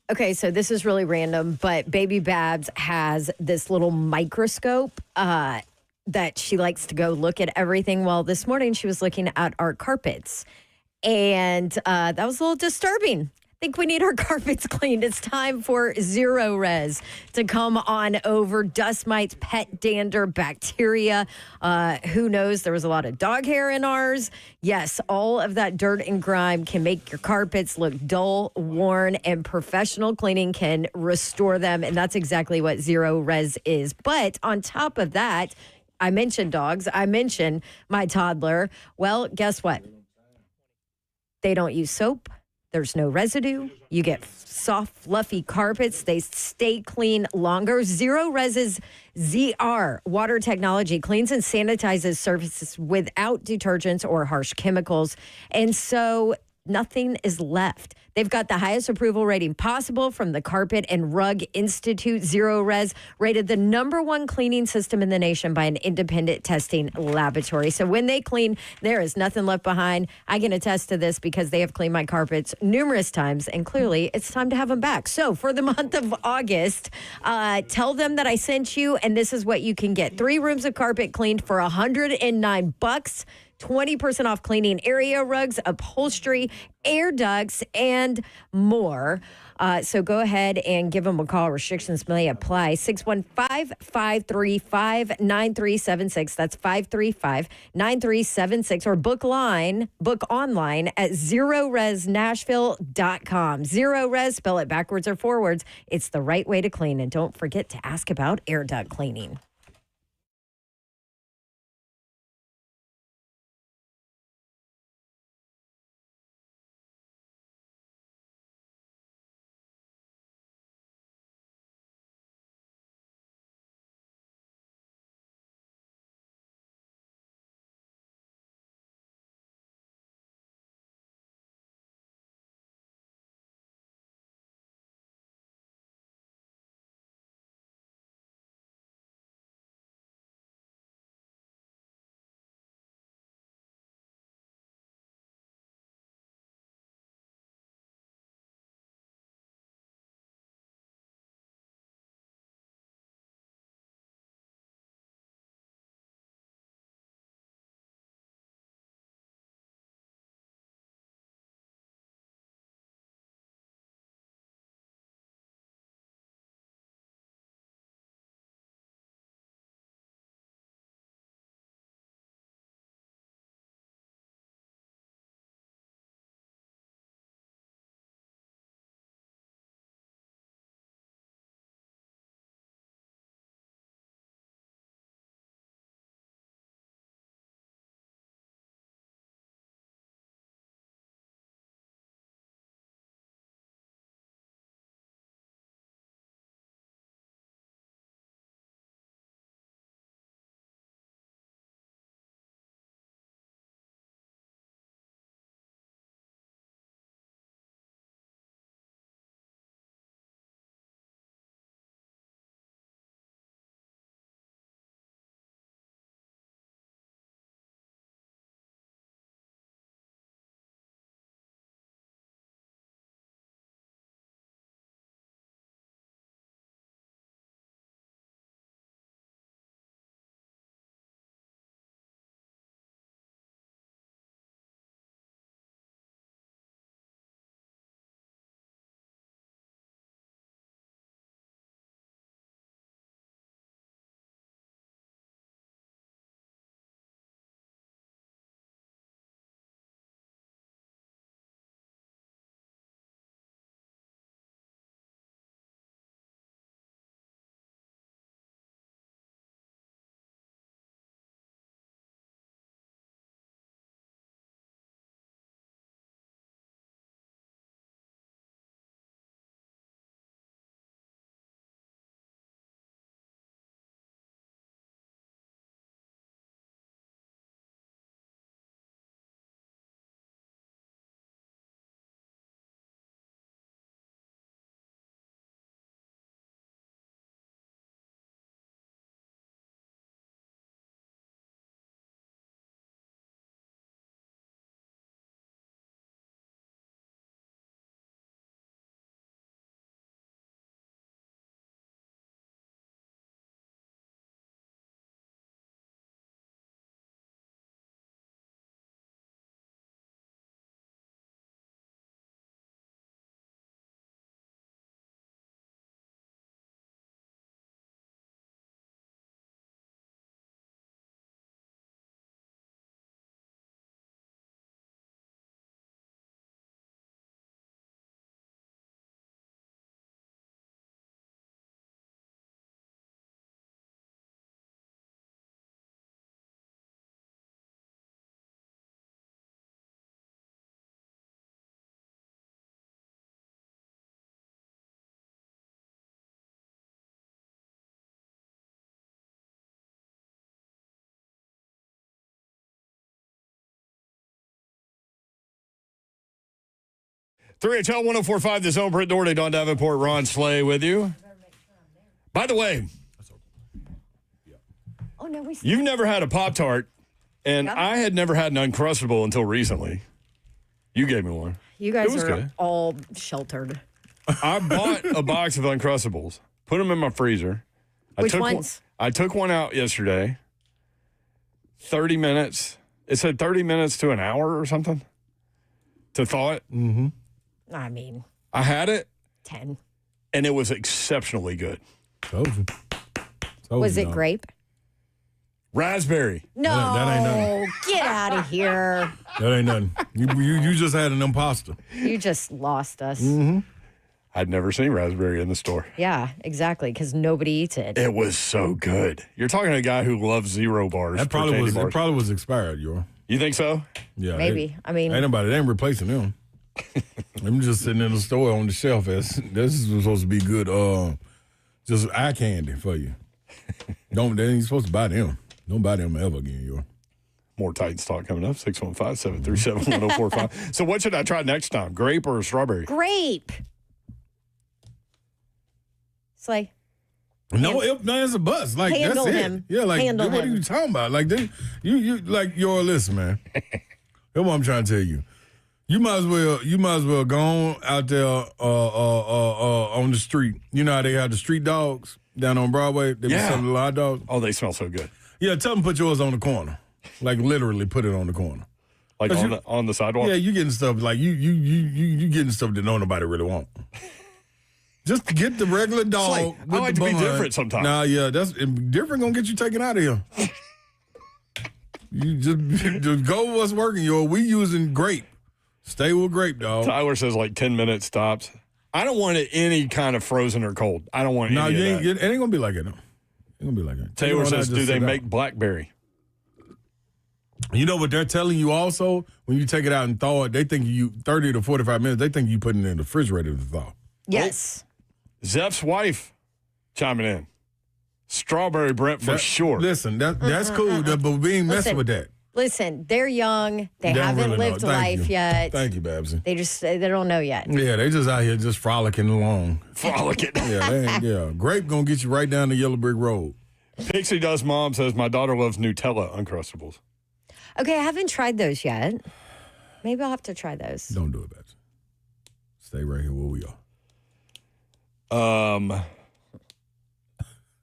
Okay, so this is really random, but Baby Babs has this little microscope that she likes to go look at everything. Well, this morning she was looking at our carpets, and that was a little disturbing. I think we need our carpets cleaned. It's time for Zero Res to come on over. Dust mites, pet dander, bacteria. Who knows? There was a lot of dog hair in ours. Yes, all of that dirt and grime can make your carpets look dull, worn, and professional cleaning can restore them. And that's exactly what Zero Res is. But on top of that, I mentioned dogs. I mentioned my toddler. Well, guess what? They don't use soap. There's no residue. You get soft, fluffy carpets. They stay clean longer. Zero Res's ZR water technology cleans and sanitizes surfaces without detergents or harsh chemicals. And so nothing is left. They've got the highest approval rating possible from the Carpet and Rug Institute. Zero Res rated the #1 cleaning system in the nation by an independent testing laboratory. So when they clean, there is nothing left behind. I can attest to this because they have cleaned my carpets numerous times, and clearly it's time to have them back. So for the month of August, tell them that I sent you, and this is what you can get. 3 rooms of carpet cleaned for $109. 20% off cleaning area rugs, upholstery, air ducts, and more. So go ahead and give them a call. Restrictions may apply. 615-535-9376. That's 535-9376. Or book online at ZeroResNashville.com. Zero Res, spell it backwards or forwards. It's the right way to clean. And don't forget to ask about air duct cleaning. 3HL 1045, The Zone. Britt Doherty, Don Davenport, Ron Slay with you. By the way, Oh, no, you've never had a Pop-Tart, and I had never had an Uncrustable until recently. You gave me one. You guys was are good. all sheltered. I bought a box of Uncrustables, put them in my freezer. Which ones? I took one out yesterday. 30 minutes. It said 30 minutes to an hour or something to thaw it. Mm-hmm. I mean, I had it. 10. And it was exceptionally good. Was it grape? Raspberry. No, that ain't nothing. Get out of here. That ain't nothing. You just had an imposter. You just lost us. Mm-hmm. I'd never seen raspberry in the store. Yeah, exactly, because nobody eats it. It was so good. You're talking to a guy who loves zero bars. That probably was expired, yo. You think so? Yeah. Maybe. I mean, ain't ain't replacing them. I'm just sitting in the store on the shelf. This is supposed to be good. Just eye candy for you. They ain't supposed to buy them. Don't buy them ever again, yo. More Titans talk coming up. 615-737-1045. So what should I try next time? Grape or strawberry? grape. Slay. No, it's a bust. Like Handle that's him. it. Yeah, like Handle what are him. you talking about? Like you like yo, listen, man. That's what I'm trying to tell you. You might as well go on out there on the street. You know how they have the street dogs down on Broadway? They be selling the live dogs. Oh, they smell so good. Yeah, tell them put yours on the corner. Like literally put it on the corner. Like on the sidewalk? Yeah, you getting stuff like you getting stuff that no nobody really want. Just get the regular dog. Like, I like to be different sometimes. Nah, yeah, that's different. Gonna get you taken out of here. You just go with what's working. We using grape. Stay with grape, dog. Tyler says like 10 minutes tops. I don't want it any kind of frozen or cold. I don't want any of that. It ain't gonna be like it. No. It ain't gonna be like it. Taylor says, do they make blackberry? You know what they're telling you also? When you take it out and thaw it, they think you 30 to 45 minutes, they think you putting it in the refrigerator to thaw. Yes. Zeph's wife chiming in. Strawberry Brent for sure. Listen, that's cool, but we ain't messing with that. Listen, they're young. They don't haven't really lived know. Thank life you. yet. Thank you, Babsy. They don't know yet. Yeah, they just out here just frolicking along. Frolicking. Yeah. Grape gonna get you right down the yellow brick road. Pixie Dust Mom says, my daughter loves Nutella Uncrustables. Okay, I haven't tried those yet. Maybe I'll have to try those. Don't do it, Babsy. Stay right here where we are.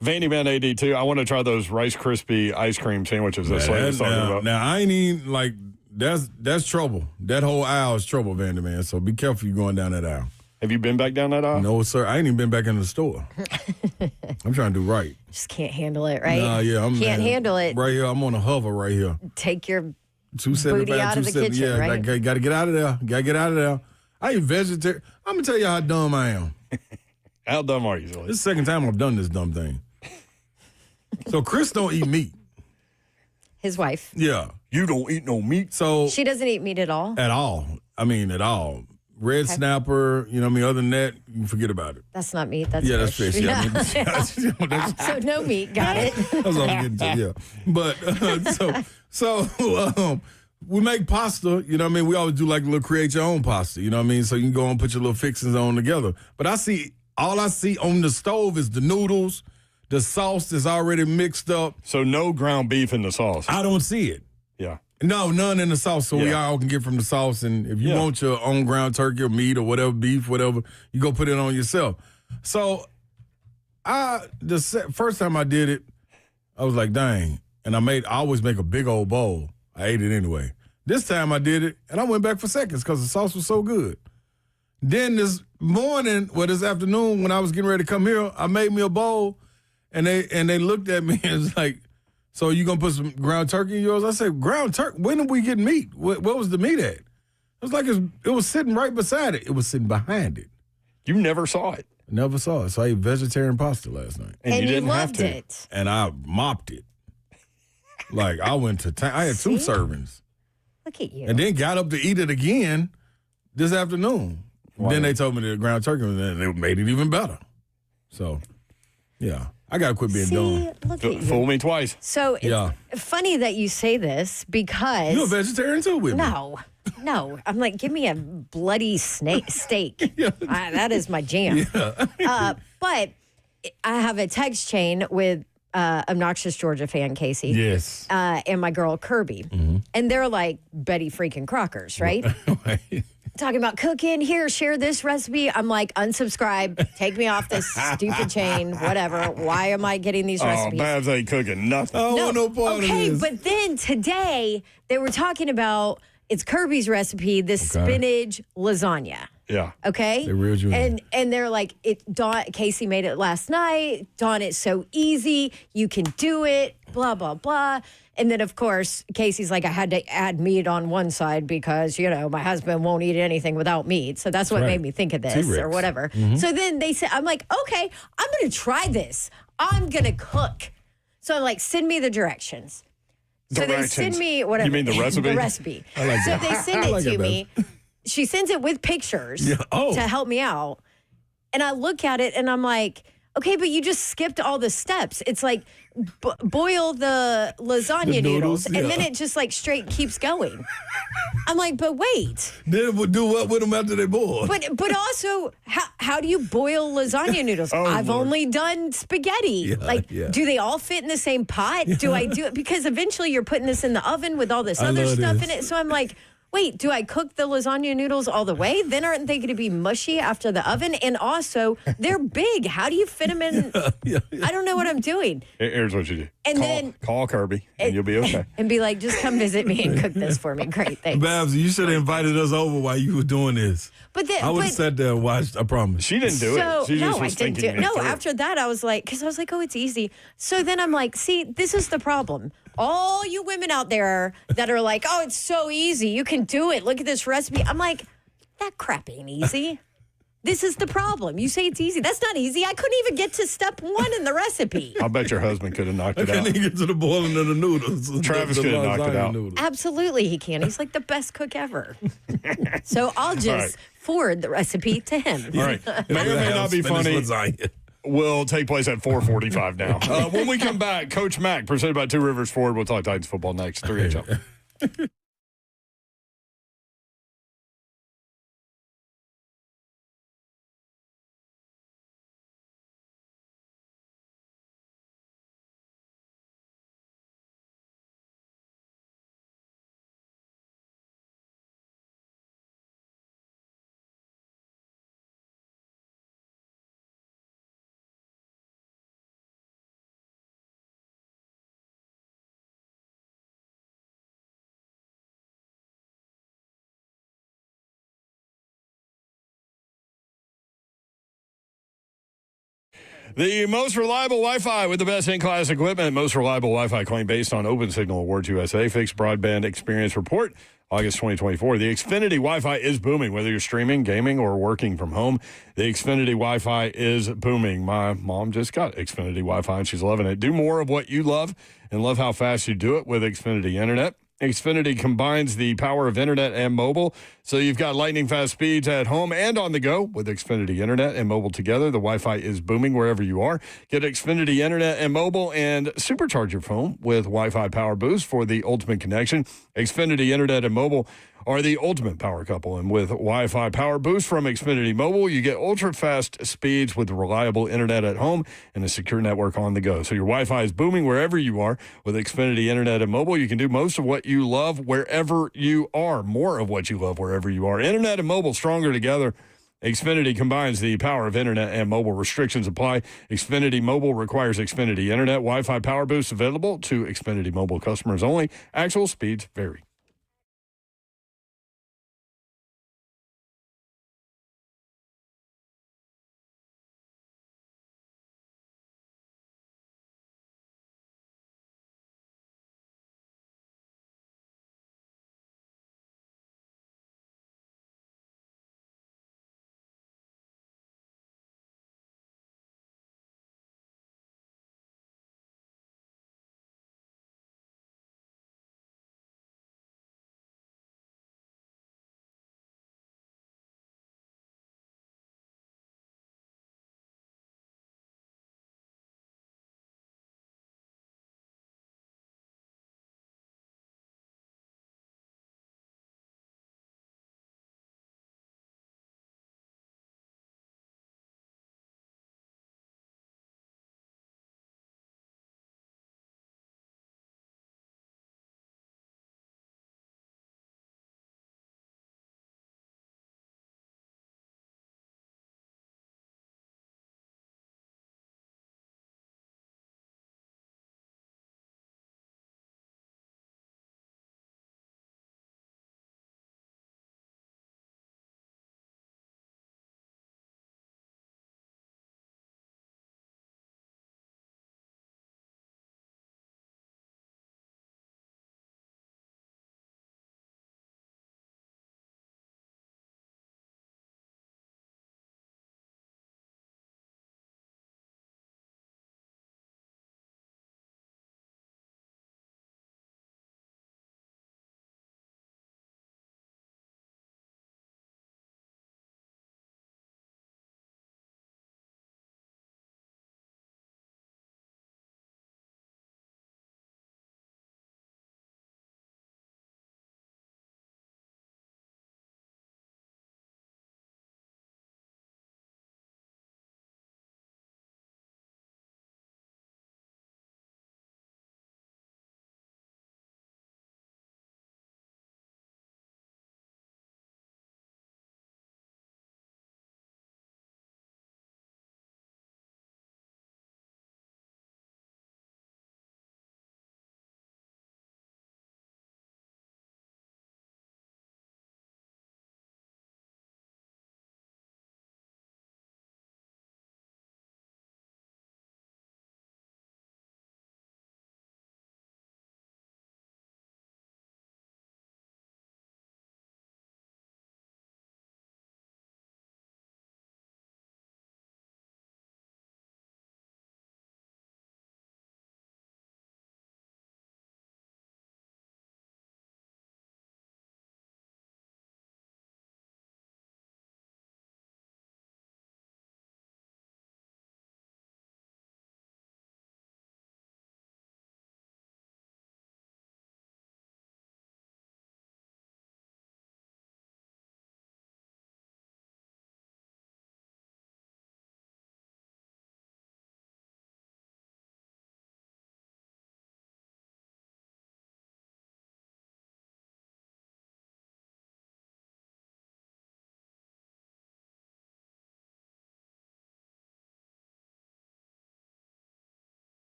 Vandy Man AD2, I want to try those Rice Krispie ice cream sandwiches that Slade was talking about. Now, I ain't even, like, that's trouble. That whole aisle is trouble, Vandy Man, so be careful you going down that aisle. Have you been back down that aisle? No, sir. I ain't even been back in the store. I'm trying to do right. Just can't handle it, right? Nah, yeah. Can't handle it. Right here. I'm on a hover right here. Take your 275, booty out of the 270. kitchen, Yeah, right? like, got to get out of there. Got to get out of there. I ain't vegetarian. I'm going to tell you how dumb I am. How dumb are you, Slade? This is the second time I've done this dumb thing. So Chris don't eat meat. His wife. Yeah. You don't eat no meat? So She doesn't eat meat at all. at all. I mean, at all. Red snapper, you know what I mean? Other than that, you can forget about it. That's not meat. That's Yeah, that's fish. Yeah, I mean, that's, So no meat. Got it. that's all I'm getting to, yeah. But so we make pasta, you know what I mean? We always do like a little create your own pasta, you know what I mean? So you can go and put your little fixings on together. But all I see on the stove is the noodles, the sauce is already mixed up. So no ground beef in the sauce. I don't see it. Yeah. No, none in the sauce. So we all can get from the sauce. And if you want your own ground turkey or meat or whatever, beef, whatever, you go put it on yourself. So first time I did it, I was like, dang. And I always make a big old bowl. I ate it anyway. This time I did it, and I went back for seconds because the sauce was so good. Then this afternoon, when I was getting ready to come here, I made me a bowl, and they looked at me and was like, so you gonna put some ground turkey in yours? I said, ground turkey? When did we get meat? What was the meat at? It was like it was sitting right beside it. It was sitting behind it. You never saw it. Never saw it. So I ate vegetarian pasta last night. And you didn't loved have to. it. And I mopped it. Like I went to town. I had 2 servings. Look at you. And then got up to eat it again this afternoon. Wow. Then they told me the ground turkey was in, and it made it even better. So, yeah. I got to quit being dumb. Look at you. Fool me twice. So it's Yeah. funny that you say this because You a vegetarian too with me? No. I'm like, give me a bloody steak. That is my jam. But I have a text chain with obnoxious Georgia fan Casey. Yes. And my girl Kirby. And they're like Betty freaking Crockers, right? Talking about cooking. Here, share this recipe. I'm like, unsubscribe. Take me off this stupid chain. Whatever. Why am I getting these recipes? Oh, Babs ain't cooking nothing. I don't want no part of this. But then today they were talking about it's Kirby's recipe, the spinach lasagna. Yeah. Okay. They reeled you in. And they're like, Casey made it last night. Dawn, it's so easy. You can do it. Blah, blah, blah. And then, of course, Casey's like, I had to add meat on one side because, my husband won't eat anything without meat. So that's what made me think of this T-Rex. or whatever. So then they said, I'm like, okay, I'm going to try this. I'm going to cook. So I'm like, send me the directions. So they send me whatever. You mean the recipe? The recipe. I like so that. they send it to that, me. She sends it with pictures to help me out. And I look at it and I'm like, okay, but you just skipped all the steps. It's like boil the lasagna noodles and then it just like straight keeps going. I'm like, but wait. Then we'll do what with them after they boil? But also, how do you boil lasagna noodles? I've only done spaghetti. Do they all fit in the same pot? Do I do it? Because eventually you're putting this in the oven with all this other stuff in it. So I'm like, wait, do I cook the lasagna noodles all the way? Then aren't they going to be mushy after the oven? And also, they're big. How do you fit them in? I don't know what I'm doing. Here's what you do. And call Kirby, and you'll be okay. And be like, just come visit me and cook this for me. Great, thanks. Babs, you should have invited us over while you were doing this. I would have sat there and watched, I promise. She didn't do it. She just was thinking it through. After that, I was like, oh, it's easy. So then I'm like, see, this is the problem. All you women out there that are like, oh, it's so easy. You can do it. Look at this recipe. I'm like, that crap ain't easy. This is the problem. You say it's easy. That's not easy. I couldn't even get to step 1 in the recipe. I bet your husband could have knocked it out. I couldn't even get to the boiling of the noodles. Travis could have knocked it out. Noodles. Absolutely, he can. He's like the best cook ever. So I'll just forward the recipe to him. All right. May or may not be funny. Will take place at 4:45 now. When we come back, Coach Mack, presented by Two Rivers Ford. We'll talk Titans football next. 3HL. The most reliable Wi-Fi with the best in-class equipment. Most reliable Wi-Fi claim based on Open Signal Awards USA. Fixed Broadband Experience Report, August 2024. The Xfinity Wi-Fi is booming. Whether you're streaming, gaming, or working from home, the Xfinity Wi-Fi is booming. My mom just got Xfinity Wi-Fi, and she's loving it. Do more of what you love and love how fast you do it with Xfinity Internet. Xfinity combines the power of internet and mobile, so you've got lightning fast speeds at home and on the go with Xfinity Internet and mobile together. The Wi-Fi is booming wherever you are. Get Xfinity Internet and mobile and supercharge your phone with Wi-Fi Power Boost for the ultimate connection. Xfinity Internet and mobile are the ultimate power couple, and with Wi-Fi Power Boost from Xfinity Mobile, you get ultra-fast speeds with reliable internet at home and a secure network on the go. So your Wi-Fi is booming wherever you are. With Xfinity Internet and mobile, you can do most of what you love wherever you are, more of what you love wherever you are. Internet and mobile stronger together. Xfinity combines the power of internet and mobile. Restrictions apply. Xfinity Mobile requires Xfinity Internet. Wi-Fi Power Boost available to Xfinity Mobile customers only. Actual speeds vary.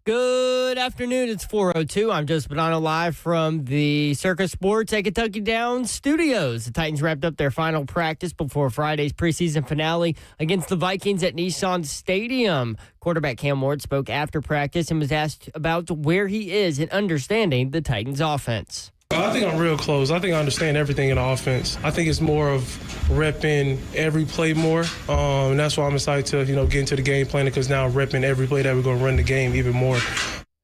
Good afternoon. It's 4:02. I'm Joseph Bonanno live from the Circus Sports at Kentucky Downs studios. The Titans wrapped up their final practice before Friday's preseason finale against the Vikings at Nissan Stadium. Quarterback Cam Ward spoke after practice and was asked about where he is in understanding the Titans' offense. I think I'm real close. I think I understand everything in the offense. I think it's more of repping every play more. And that's why I'm excited to, get into the game plan, because now I'm repping every play that we're going to run the game even more.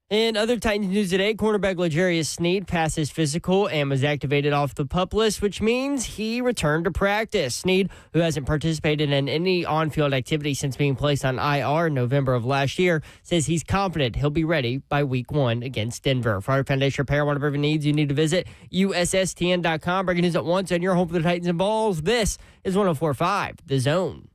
In other Titans news today, cornerback Sneed passed his physical and was activated off the PUP list, which means he returned to practice. Sneed, who hasn't participated in any on-field activity since being placed on IR in November of last year, says he's confident he'll be ready by Week 1 against Denver. For our Foundation Repair, whatever needs you need to visit USSTN.com. Breaking news at once on your home for the Titans and Balls. This is 104.5 The Zone.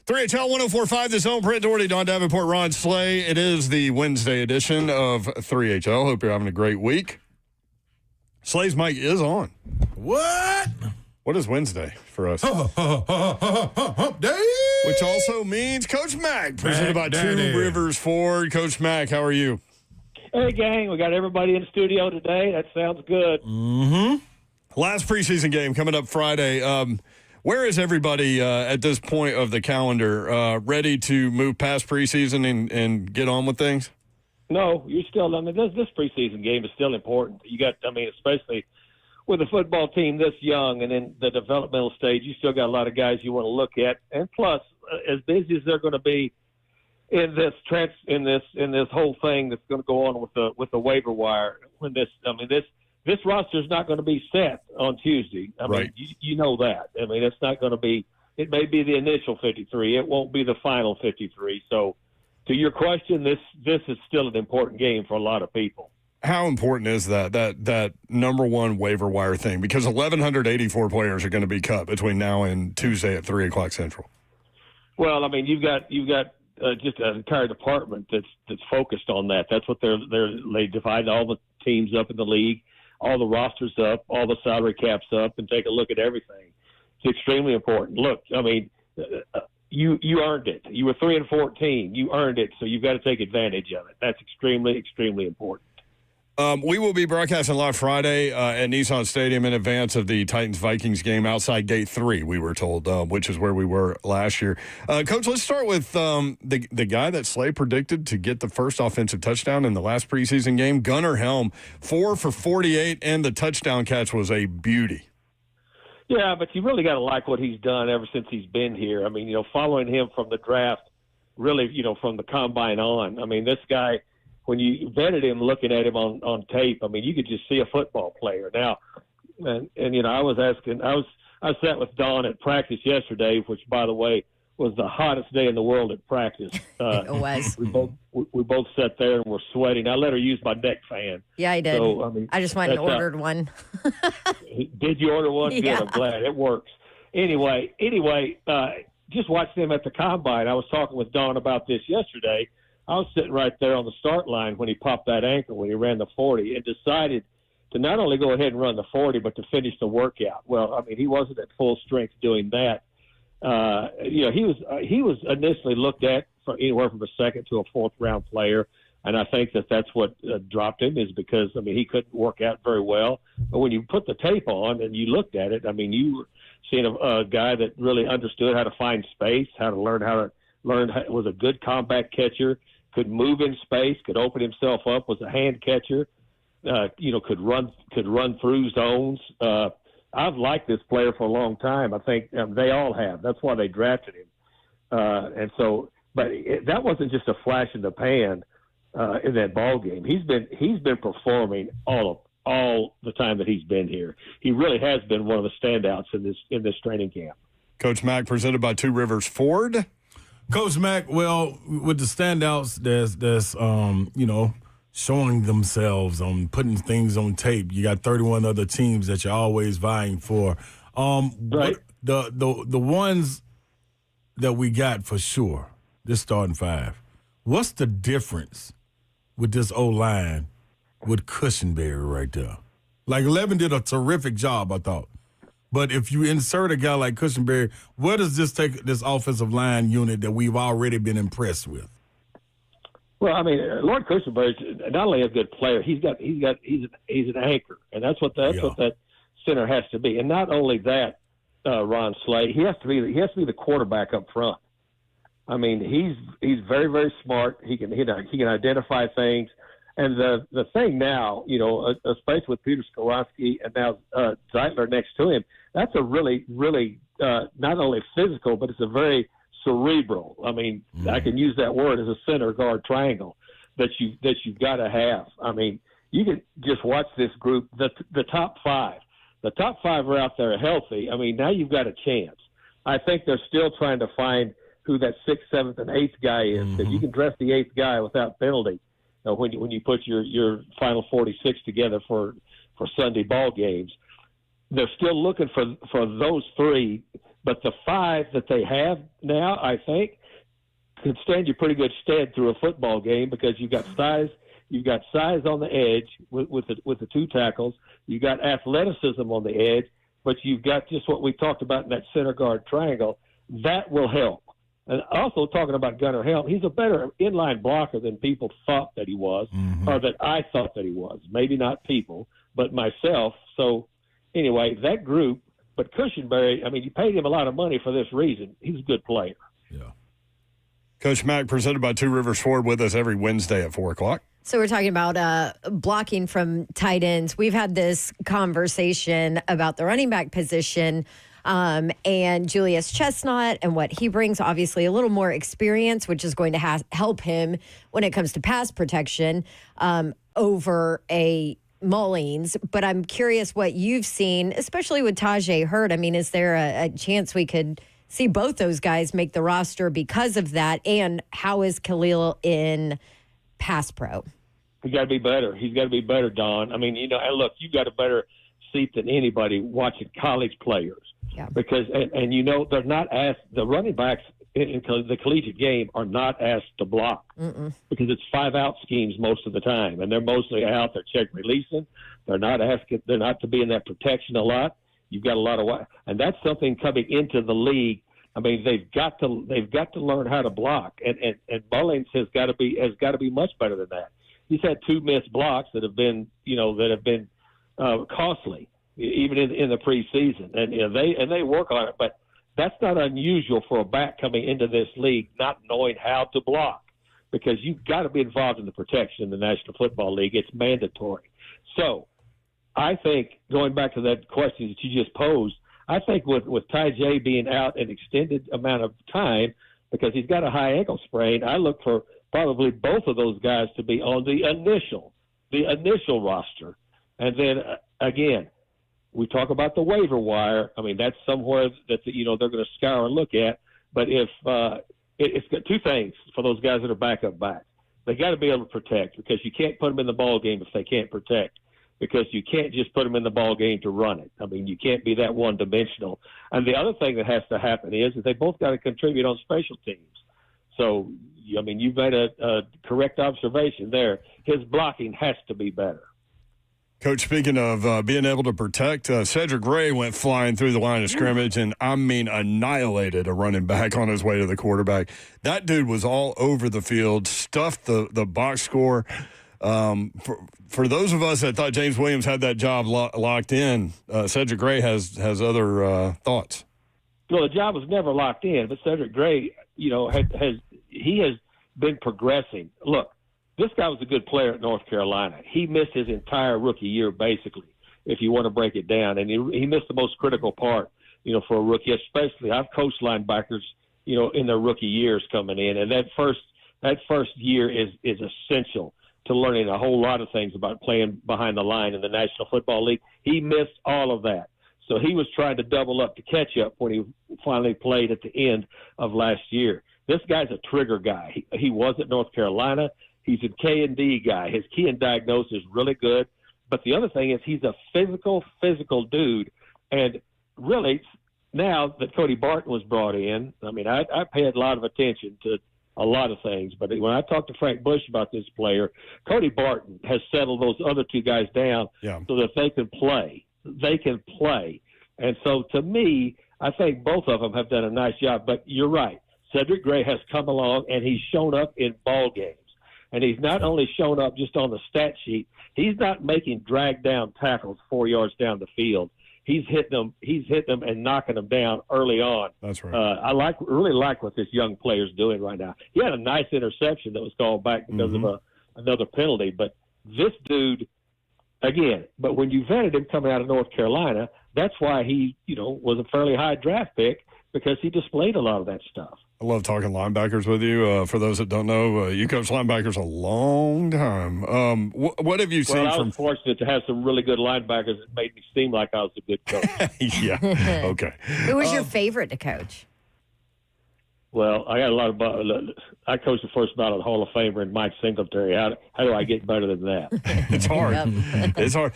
Three HL 104.5, The Zone. Brent Doherty, Don Davenport, Ron Slay. It is the Wednesday edition of 3HL. Hope you're having a great week. Slay's mic is on. What? What is Wednesday for us? Hump day. Which also means Coach Mack, presented by Two Rivers Ford. Coach Mack, how are you? Hey, gang. We got everybody in the studio today. That sounds good. Mm-hmm. Last preseason game coming up Friday. Where is everybody at this point of the calendar? Ready to move past preseason and get on with things? No, you're still. I mean, this preseason game is still important. You got, especially with a football team this young and in the developmental stage, you still got a lot of guys you want to look at. And plus, as busy as they're going to be in this whole thing that's going to go on with the waiver wire, this roster is not going to be set on Tuesday. Right. You know that. It's not going to be – it may be the initial 53. It won't be the final 53. So, to your question, this is still an important game for a lot of people. How important is that number one waiver wire thing? Because 1,184 players are going to be cut between now and Tuesday at 3 o'clock Central. Well, you've got just an entire department that's focused on that. That's what they divide all the teams up in the league, all the rosters up, all the salary caps up, and take a look at everything. It's extremely important. Look, you earned it. You were 3-14. You earned it, so you've got to take advantage of it. That's extremely, extremely important. We will be broadcasting live Friday at Nissan Stadium in advance of the Titans-Vikings game outside Gate 3, we were told, which is where we were last year. Coach, let's start with the guy that Slay predicted to get the first offensive touchdown in the last preseason game, Gunnar Helm, 4 for 48, and the touchdown catch was a beauty. Yeah, but you really got to like what he's done ever since he's been here. Following him from the draft, really, from the combine on. This guy, when you vetted him, looking at him on tape, you could just see a football player. Now, and I sat with Don at practice yesterday, which, by the way, was the hottest day in the world at practice. It was. We both sat there and were sweating. I let her use my neck fan. Yeah, I did. So, I just went and ordered one. Did you order one? Yeah. Good. I'm glad. It works. Anyway, just watching him at the combine. I was talking with Don about this yesterday. I was sitting right there on the start line when he popped that ankle, when he ran the 40, and decided to not only go ahead and run the 40, but to finish the workout. Well, he wasn't at full strength doing that. He was initially looked at for anywhere from a second to a fourth round player, and I think that's what dropped him, is because he couldn't work out very well. But when you put the tape on and you looked at it, you were seeing a guy that really understood how to find space, was a good combat catcher, could move in space, could open himself up, was a hand catcher, could run through zones. I've liked this player for a long time. I think they all have. That's why they drafted him. That wasn't just a flash in the pan in that ball game. He's been performing all the time that he's been here. He really has been one of the standouts in this training camp. Coach Mack, presented by Two Rivers Ford. Coach Mack, well, with the standouts, there's showing themselves, putting things on tape. You got 31 other teams that you're always vying for. Right. The ones that we got for sure, this starting five, What's the difference with this O-line with Cushenberry right there? Like, Levin did a terrific job, I thought. But if you insert a guy like Cushenberry, where does this take this offensive line unit that we've already been impressed with? Well, I mean, Lord Cushenberry's not only a good player, he's an anchor, and that's what that center has to be. And not only that, Ron Slay, he has to be the quarterback up front. I mean, he's very, very smart. He can identify things. And the thing now, especially with Peter Skoronski and now Zeitler next to him, that's a really, really not only physical, but it's a very cerebral. I mean, I can use that word as a center guard triangle that you've got to have. I mean, you can just watch this group. The top five. The top five are out there healthy. I mean, now you've got a chance. I think they're still trying to find who that 6th, 7th, and 8th guy is, because you can dress the 8th guy without penalty when you put your final 46 together for Sunday ball games. They're still looking for those three, but the five that they have now, I think, could stand you pretty good stead through a football game, because you've got size. You've got size on the edge with the two tackles. You've got athleticism on the edge, but you've got just what we talked about in that center guard triangle. That will help. And also, talking about Gunnar Helm, he's a better inline blocker than people thought that he was, or that I thought that he was. Maybe not people, but myself. So anyway, that group, but Cushenberry, I mean, you paid him a lot of money for this reason. He's a good player. Yeah. Coach Mack, presented by Two Rivers Ford, with us every Wednesday at 4 o'clock. So we're talking about blocking from tight ends. We've had this conversation about the running back position and Julius Chestnut and what he brings. Obviously, a little more experience, which is going to help him when it comes to pass protection over a Mullings. But I'm curious what you've seen, especially with Tajay Hurt. I mean, is there a chance we could see both those guys make the roster because of that? And how is Khalil in pass pro? He's got to be better. He's got to be better, Don. I mean, and look, you've got a better seat than anybody watching college players. Yeah. Because, and they're not asked, the running backs in the collegiate game are not asked to block because it's 5-out schemes most of the time. And they're mostly out there check releasing. They're not to be in that protection a lot. You've got a lot of, and that's something coming into the league. I mean, they've got to learn how to block, and Mullings has got to be much better than that. He's had 2 missed blocks that have been costly, even in the preseason, and they work on it. But that's not unusual for a back coming into this league not knowing how to block, because you've got to be involved in the protection in the National Football League. It's mandatory. So I think, going back to that question that you just posed, I think with Tajay being out an extended amount of time because he's got a high ankle sprain, I look for probably both of those guys to be on the initial roster. And then, again, we talk about the waiver wire. I mean, that's somewhere that they're going to scour and look at. But if it's got 2 things for those guys that are backup backs. They got to be able to protect, because you can't put them in the ball game if they can't protect, because you can't just put them in the ball game to run it. I mean, you can't be that one-dimensional. And the other thing that has to happen is that they both got to contribute on special teams. So, I mean, you've made a correct observation there. His blocking has to be better. Coach, speaking of being able to protect, Cedric Gray went flying through the line of scrimmage and, annihilated a running back on his way to the quarterback. That dude was all over the field, stuffed the box score. For those of us that thought James Williams had that job locked in, Cedric Gray has other thoughts. Well, the job was never locked in, but Cedric Gray, has been progressing. Look, this guy was a good player at North Carolina. He missed his entire rookie year, basically, if you want to break it down. And he missed the most critical part, for a rookie, especially. I've coached linebackers, in their rookie years coming in. And that first year is essential to learning a whole lot of things about playing behind the line in the National Football League. He missed all of that. So he was trying to double up to catch up when he finally played at the end of last year. This guy's a trigger guy. He was at North Carolina. He's a K&D guy. His key and diagnosis is really good. But the other thing is he's a physical dude. And really, now that Cody Barton was brought in, I mean, I paid a lot of attention to a lot of things. But when I talked to Frank Bush about this player, Cody Barton has settled those other two guys down so that they can play. They can play. And so to me, I think both of them have done a nice job. But you're right. Cedric Gray has come along, and he's shown up in ball games. And he's not only shown up just on the stat sheet, he's not making drag down tackles 4 yards down the field. He's hitting them and knocking them down early on. That's right. I really like what this young player's doing right now. He had a nice interception that was called back because of another penalty. But this dude, again, but when you vetted him coming out of North Carolina, that's why he, was a fairly high draft pick, because he displayed a lot of that stuff. I love talking linebackers with you. For those that don't know, you coached linebackers a long time. What have you seen I was fortunate to have some really good linebackers that made me seem like I was a good coach. Yeah. Okay. Who was your favorite to coach? Well, I got a lot of. I coached the first ballot Hall of Famer in Mike Singletary. How do I get better than that? It's hard. It's hard.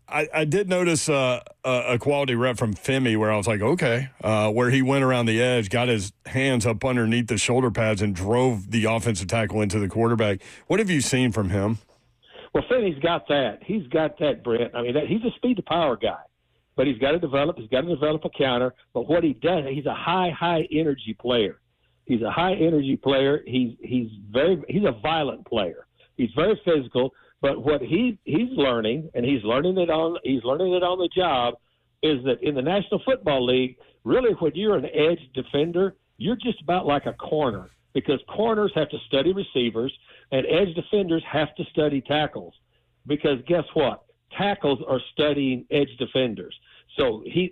I did notice a quality rep from Femi where I was like, okay, where he went around the edge, got his hands up underneath the shoulder pads, and drove the offensive tackle into the quarterback. What have you seen from him? Well, Femi's got that. He's got that, Brent. I mean, he's a speed to power guy. But he's got to develop a counter. But what he does, he's a high energy player. He's a high energy player. He's a violent player. He's very physical. But what he's learning, and he's learning it on the job, is that in the National Football League, really when you're an edge defender, you're just about like a corner, because corners have to study receivers and edge defenders have to study tackles. Because guess what? Tackles are studying edge defenders. So he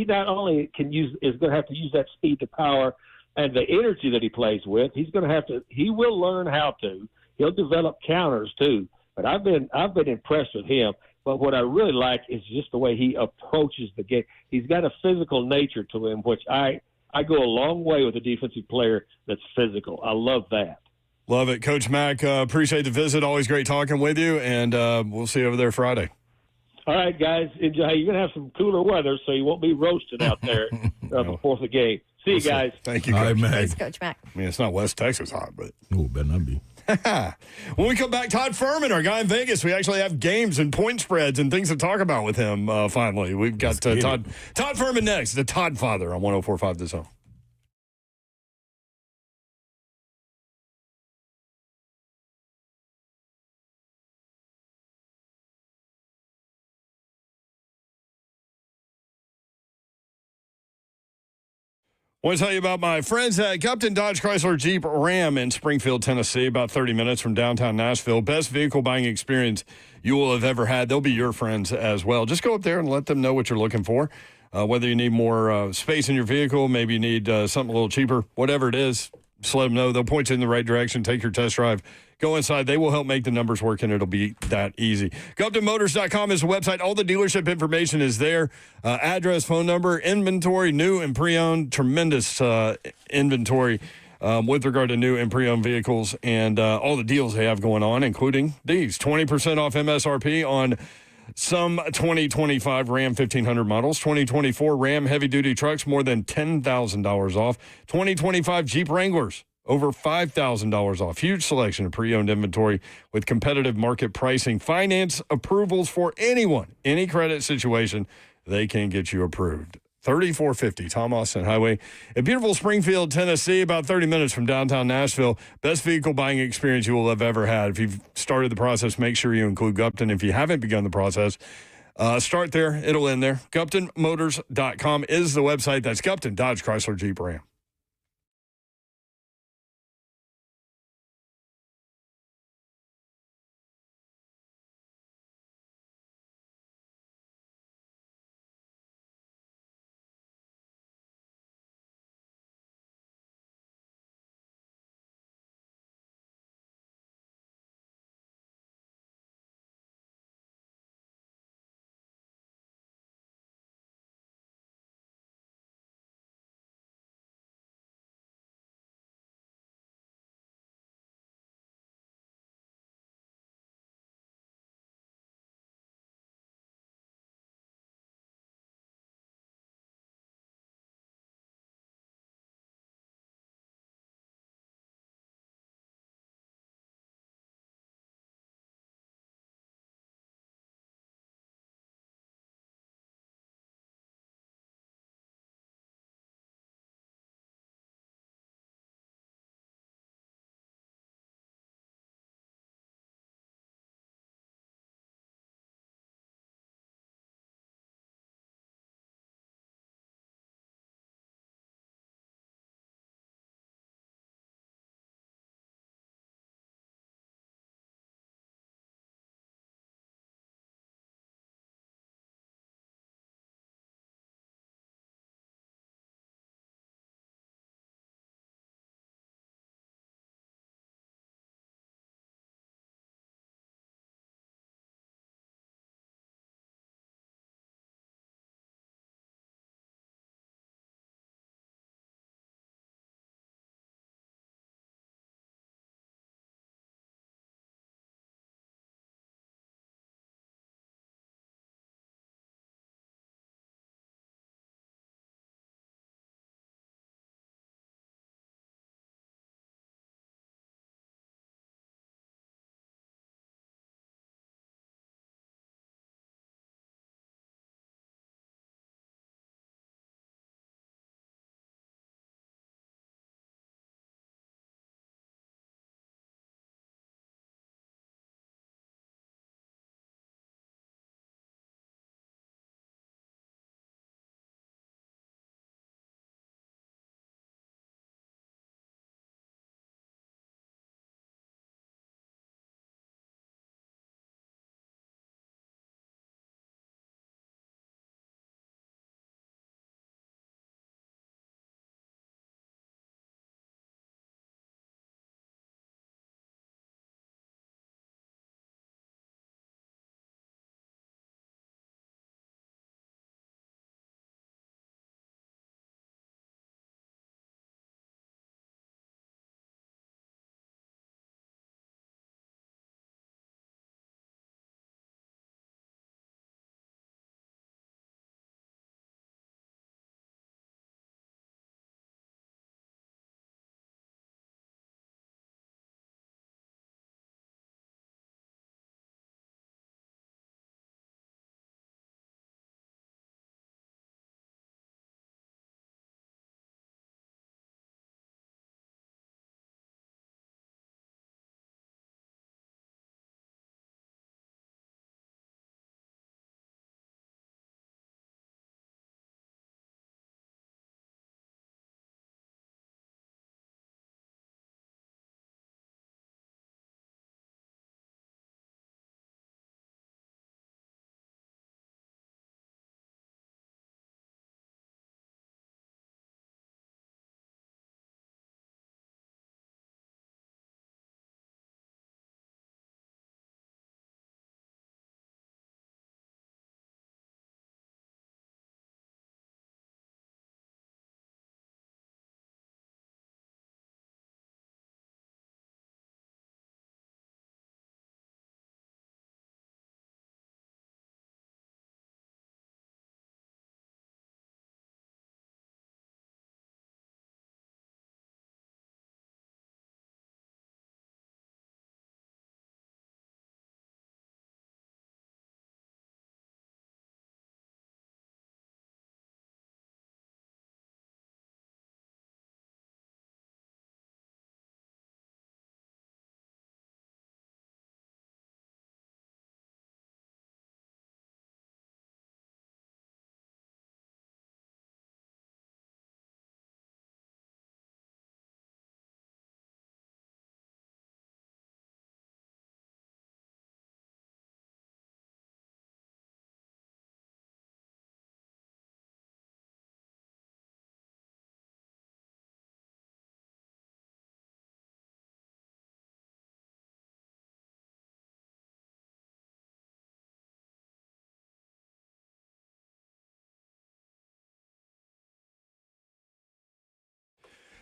not only is going to have to use that speed to power and the energy that he plays with, he will learn how to. He'll develop counters too. But I've been impressed with him. But what I really like is just the way he approaches the game. He's got a physical nature to him, which I go a long way with a defensive player that's physical. I love that. Love it. Coach Mack, appreciate the visit. Always great talking with you, and we'll see you over there Friday. All right, guys. Enjoy. You're going to have some cooler weather, so you won't be roasting out there before the game. See you guys. Thank you, All Coach. right, Mack. Thanks, Coach Mack. I mean, it's not West Texas hot, but. Oh, better not be. When we come back, Todd Furman, our guy in Vegas, we actually have games and point spreads and things to talk about with him finally. We've got Todd Furman next, the Todd Father on 104.5 The Zone. I want to tell you about my friends at Gupton Dodge Chrysler Jeep Ram in Springfield, Tennessee, about 30 minutes from downtown Nashville. Best vehicle buying experience you will have ever had. They'll be your friends as well. Just go up there and let them know what you're looking for. Whether you need more space in your vehicle, maybe you need something a little cheaper, whatever it is, just let them know. They'll point you in the right direction, take your test drive. Go inside. They will help make the numbers work, and it'll be that easy. GuptonMotors.com is the website. All the dealership information is there. Address, phone number, inventory, new and pre-owned. Tremendous inventory with regard to new and pre-owned vehicles and all the deals they have going on, including these. 20% off MSRP on some 2025 Ram 1500 models. 2024 Ram heavy-duty trucks, more than $10,000 off. 2025 Jeep Wranglers, over $5,000 off. Huge selection of pre-owned inventory with competitive market pricing. Finance approvals for anyone, any credit situation, they can get you approved. 3450 Tom Austin Highway in beautiful Springfield, Tennessee, about 30 minutes from downtown Nashville. Best vehicle buying experience you will have ever had. If you've started the process, make sure you include Gupton. If you haven't begun the process, start there. It'll end there. GuptonMotors.com is the website. That's Gupton Dodge Chrysler Jeep Ram.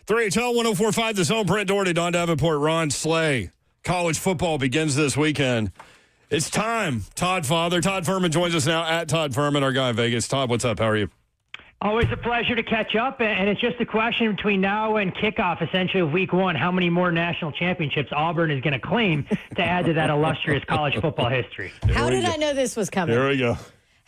3HL 1045, the Zone. Brent Doherty, Don Davenport, Ron Slay. College football begins this weekend. It's time. Todd Furman joins us now at Todd Furman, our guy in Vegas. Todd, what's up? How are you? Always a pleasure to catch up, and it's just a question between now and kickoff, essentially, of week one, how many more national championships Auburn is going to claim to add to that illustrious college football history. How did I know this was coming? Here we go.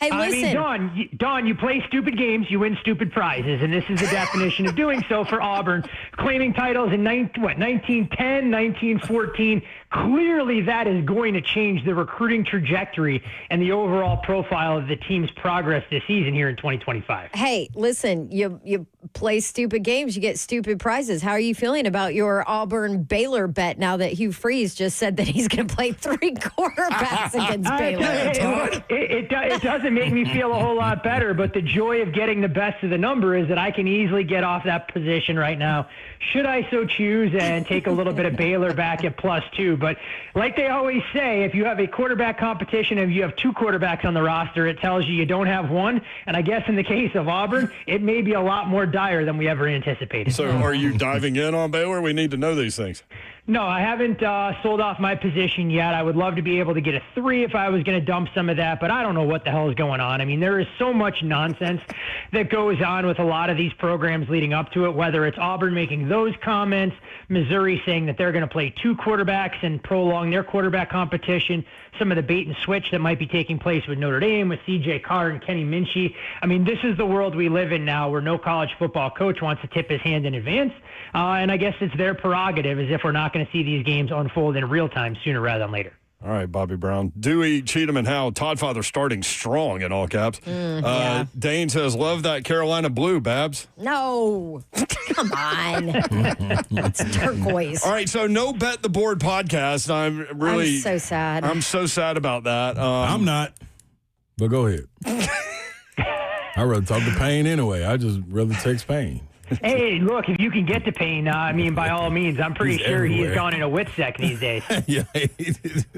Hey, listen. I mean, Don, you play stupid games, you win stupid prizes, and this is the definition of doing so for Auburn. Claiming titles in 1910, 1914. Clearly, that is going to change the recruiting trajectory and the overall profile of the team's progress this season here in 2025. Hey, listen, you play stupid games, you get stupid prizes. How are you feeling about your Auburn-Baylor bet now that Hugh Freeze just said that he's going to play 3 quarterbacks against Baylor? It doesn't make me feel a whole lot better, but the joy of getting the best of the number is that I can easily get off that position right now, should I so choose, and take a little bit of Baylor back at +2. But like they always say, if you have a quarterback competition and you have 2 quarterbacks on the roster, it tells you don't have one. And I guess in the case of Auburn, it may be a lot more dire than we ever anticipated. So are you diving in on Baylor? We need to know these things. No, I haven't sold off my position yet. I would love to be able to get a 3 if I was going to dump some of that, but I don't know what the hell is going on. I mean, there is so much nonsense that goes on with a lot of these programs leading up to it, whether it's Auburn making those comments, Missouri saying that they're going to play 2 quarterbacks and prolong their quarterback competition, some of the bait and switch that might be taking place with Notre Dame, with C.J. Carr and Kenny Minchie. I mean, this is the world we live in now where no college football coach wants to tip his hand in advance, and I guess it's their prerogative as if we're not going to see these games unfold in real time sooner rather than later. All right, Bobby Brown. Dewey, Cheatham, and Howe. Todd Father starting strong in all caps. Yeah. Dane says, love that Carolina blue, Babs. No. Come on. It's turquoise. All right, so no Bet the Board podcast. I'm so sad. I'm so sad about that. I'm not. But go ahead. I'd rather talk to Payne anyway. I just rather text Payne. Hey, look, if you can get to Payne, I mean, by all means, I'm pretty sure he's gone into WITSEC these days. Yeah.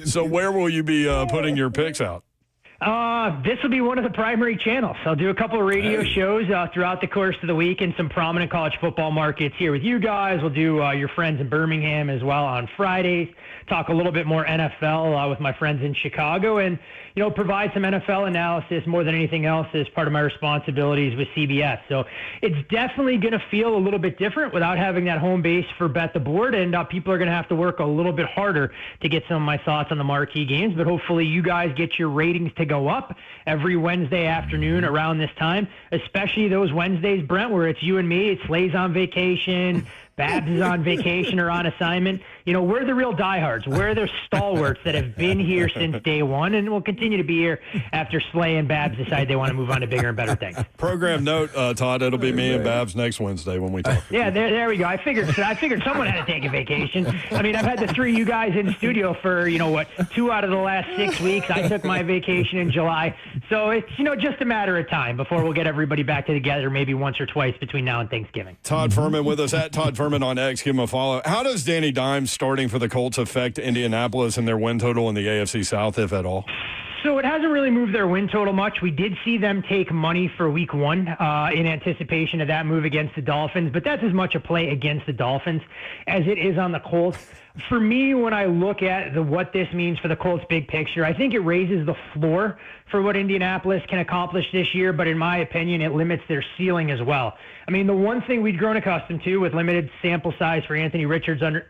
So where will you be putting your picks out? This will be one of the primary channels. I'll do a couple of radio shows throughout the course of the week in some prominent college football markets here with you guys. We'll do your friends in Birmingham as well on Fridays. Talk a little bit more NFL with my friends in Chicago, and provide some NFL analysis more than anything else as part of my responsibilities with CBS. So it's definitely going to feel a little bit different without having that home base for Bet the Board, and people are going to have to work a little bit harder to get some of my thoughts on the marquee games. But hopefully you guys get your ratings to go up every Wednesday afternoon around this time, especially those Wednesdays, Brent, where it's you and me. It's Slay's on vacation, Babs is on vacation or on assignment. We're the real diehards. We're the stalwarts that have been here since day one and will continue to be here after Slay and Babs decide they want to move on to bigger and better things. Program note, Todd, it'll be me and Babs next Wednesday when we talk. Yeah, there we go. I figured someone had to take a vacation. I mean, I've had the 3 of you guys in the studio for, 2 out of the last 6 weeks. I took my vacation in July. So it's, just a matter of time before we'll get everybody back together maybe once or twice between now and Thanksgiving. Todd Furman with us at Todd Furman on X. Give him a follow. How does Danny Dimes starting for the Colts affect Indianapolis and their win total in the AFC South, if at all? So it hasn't really moved their win total much. We did see them take money for week 1 in anticipation of that move against the Dolphins, but that's as much a play against the Dolphins as it is on the Colts. For me, when I look at what this means for the Colts big picture, I think it raises the floor for what Indianapolis can accomplish this year, but in my opinion, it limits their ceiling as well. I mean, the one thing we'd grown accustomed to with limited sample size for Anthony Richardson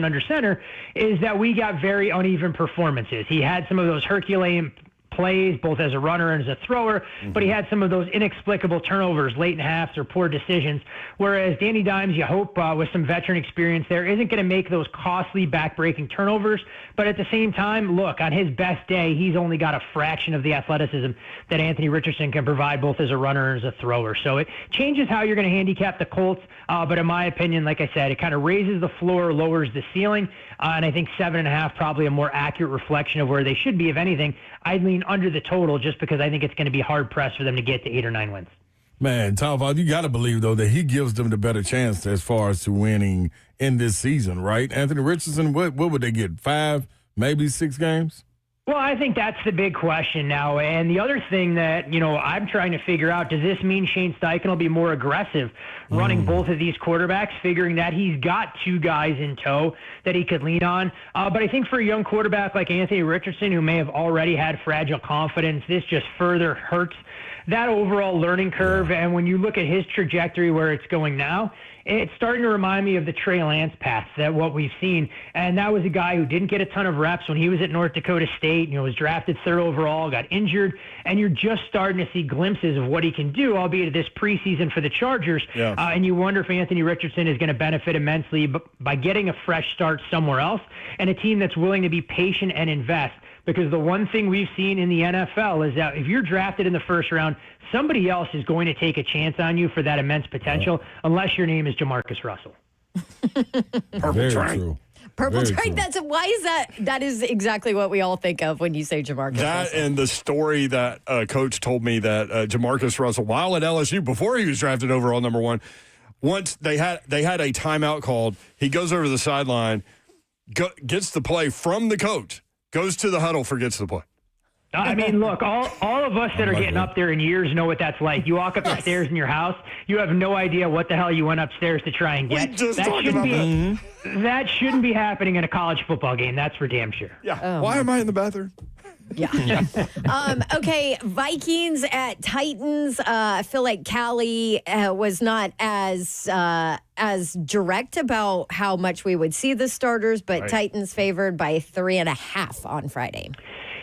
under center is that we got very uneven performances. He had some of those Herculean plays, both as a runner and as a thrower, but he had some of those inexplicable turnovers late in halves or poor decisions, whereas Danny Dimes, you hope, with some veteran experience there, isn't going to make those costly back-breaking turnovers, but at the same time, look, on his best day, he's only got a fraction of the athleticism that Anthony Richardson can provide both as a runner and as a thrower. So it changes how you're going to handicap the Colts, but in my opinion, like I said, it kind of raises the floor, lowers the ceiling, and I think 7.5 probably a more accurate reflection of where they should be. If anything, I'd lean under the total just because I think it's going to be hard-pressed for them to get to 8 or 9 wins. Man, Tom, you got to believe, though, that he gives them the better chance as far as to winning in this season, right? Anthony Richardson, what would they get, 5, maybe 6 games? Well, I think that's the big question now. And the other thing that, I'm trying to figure out, does this mean Shane Steichen will be more aggressive running both of these quarterbacks, figuring that he's got two guys in tow that he could lean on? But I think for a young quarterback like Anthony Richardson, who may have already had fragile confidence, this just further hurts that overall learning curve. And when you look at his trajectory where it's going now, it's starting to remind me of the Trey Lance path, that what we've seen. And that was a guy who didn't get a ton of reps when he was at North Dakota State, was drafted third overall, got injured, and you're just starting to see glimpses of what he can do, albeit this preseason for the Chargers. Yeah. And you wonder if Anthony Richardson is going to benefit immensely by getting a fresh start somewhere else and a team that's willing to be patient and invest. Because the one thing we've seen in the NFL is that if you're drafted in the first round, somebody else is going to take a chance on you for that immense potential, unless your name is Jamarcus Russell. Purple train. Purple train. Why is that? That is exactly what we all think of when you say Jamarcus Russell. And the story that coach told me that Jamarcus Russell, while at LSU, before he was drafted overall number 1, once they had a timeout called, he goes over to the sideline, gets the play from the coach, goes to the huddle, forgets the play. I mean, look, all of us that are getting up there in years know what that's like. You walk up the stairs in your house, you have no idea what the hell you went upstairs to try and get. That shouldn't be happening in a college football game. That's for damn sure. Yeah. Why am I in the bathroom? Yeah. Okay, Vikings at Titans. I feel like Callie was not as direct about how much we would see the starters, but Titans favored by 3.5 on Friday.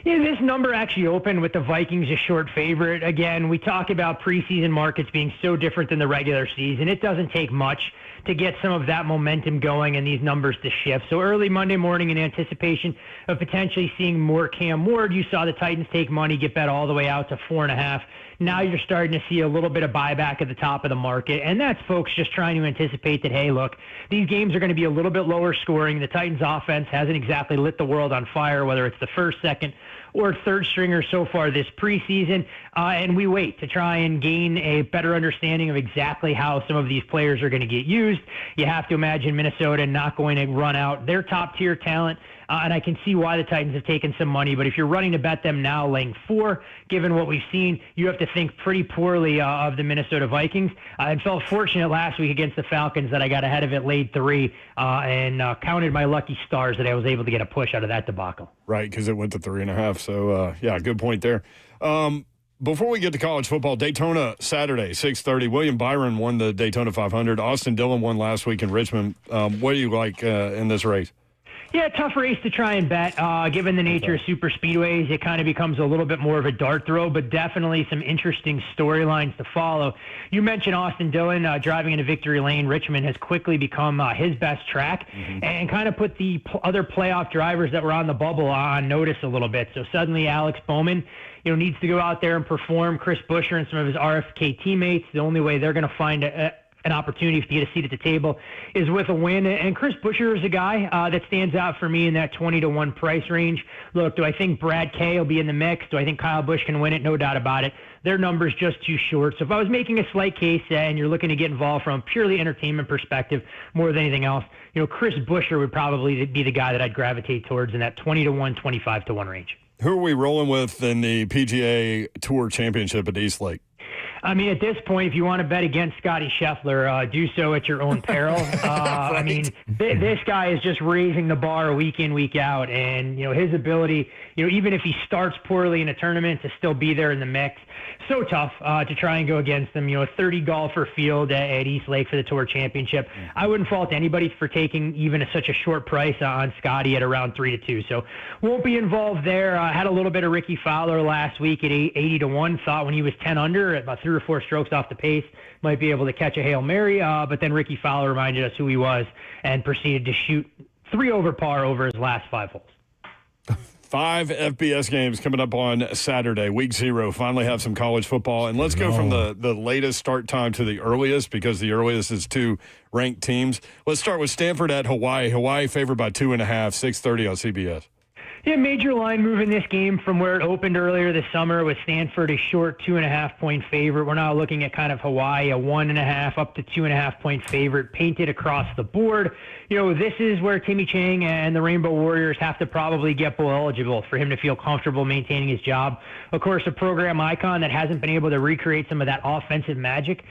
Yeah, this number actually opened with the Vikings a short favorite. Again, we talk about preseason markets being so different than the regular season. It doesn't take much to get some of that momentum going and these numbers to shift. So early Monday morning, in anticipation of potentially seeing more Cam Ward, you saw the Titans take money, get bet all the way out to 4.5. Now you're starting to see a little bit of buyback at the top of the market, and that's folks just trying to anticipate that, hey, look, these games are going to be a little bit lower scoring. The Titans offense hasn't exactly lit the world on fire, whether it's the first, second, or third stringer so far this preseason, and we wait to try and gain a better understanding of exactly how some of these players are going to get used. You have to imagine Minnesota not going to run out their top-tier talent, and I can see why the Titans have taken some money, but if you're running to bet them now laying 4, given what we've seen, you have to think pretty poorly of the Minnesota Vikings. I felt fortunate last week against the Falcons that I got ahead of it, laid 3, and counted my lucky stars that I was able to get a push out of that debacle. Right, because it went to 3.5. So, good point there. Before we get to college football, Daytona Saturday, 6:30. William Byron won the Daytona 500. Austin Dillon won last week in Richmond. What do you like in this race? Yeah, tough race to try and bet. Given the nature of super speedways, it kind of becomes a little bit more of a dart throw, but definitely some interesting storylines to follow. You mentioned Austin Dillon driving into victory lane. Richmond has quickly become his best track and kind of put the other playoff drivers that were on the bubble on notice a little bit. So suddenly Alex Bowman, needs to go out there and perform. Chris Buescher and some of his RFK teammates, the only way they're going to find an opportunity to get a seat at the table is with a win. And Chris Buescher is a guy that stands out for me in that 20-1 price range. Look, do I think Brad Kay will be in the mix? Do I think Kyle Busch can win it? No doubt about it. Their number's just too short. So if I was making a slight case and you're looking to get involved from a purely entertainment perspective more than anything else, Chris Buescher would probably be the guy that I'd gravitate towards in that 20-1, 25-1 range. Who are we rolling with in the PGA Tour Championship at East Lake? I mean, at this point, if you want to bet against Scotty Scheffler, do so at your own peril. Right. I mean, this guy is just raising the bar week in, week out. And, his ability, even if he starts poorly in a tournament, to still be there in the mix. So tough to try and go against them. A 30 golfer field at East Lake for the Tour Championship. I wouldn't fault anybody for taking even such a short price on Scotty at around 3-2. So won't be involved there. Had a little bit of Ricky Fowler last week at 80-1. Thought when he was 10 under at about 3 or 4 strokes off the pace, might be able to catch a Hail Mary. But then Ricky Fowler reminded us who he was and proceeded to shoot 3 over par over his last 5 holes. 5 FBS games coming up on Saturday, week 0. Finally have some college football. And let's go from the latest start time to the earliest, because the earliest is 2 ranked teams. Let's start with Stanford at Hawaii. Hawaii favored by 2.5, 6:30 on CBS. Yeah, major line move in this game from where it opened earlier this summer with Stanford a short 2.5-point favorite. We're now looking at kind of Hawaii, a 1.5 up to 2.5-point favorite, painted across the board. This is where Timmy Chang and the Rainbow Warriors have to probably get bowl eligible for him to feel comfortable maintaining his job. Of course, a program icon that hasn't been able to recreate some of that offensive magic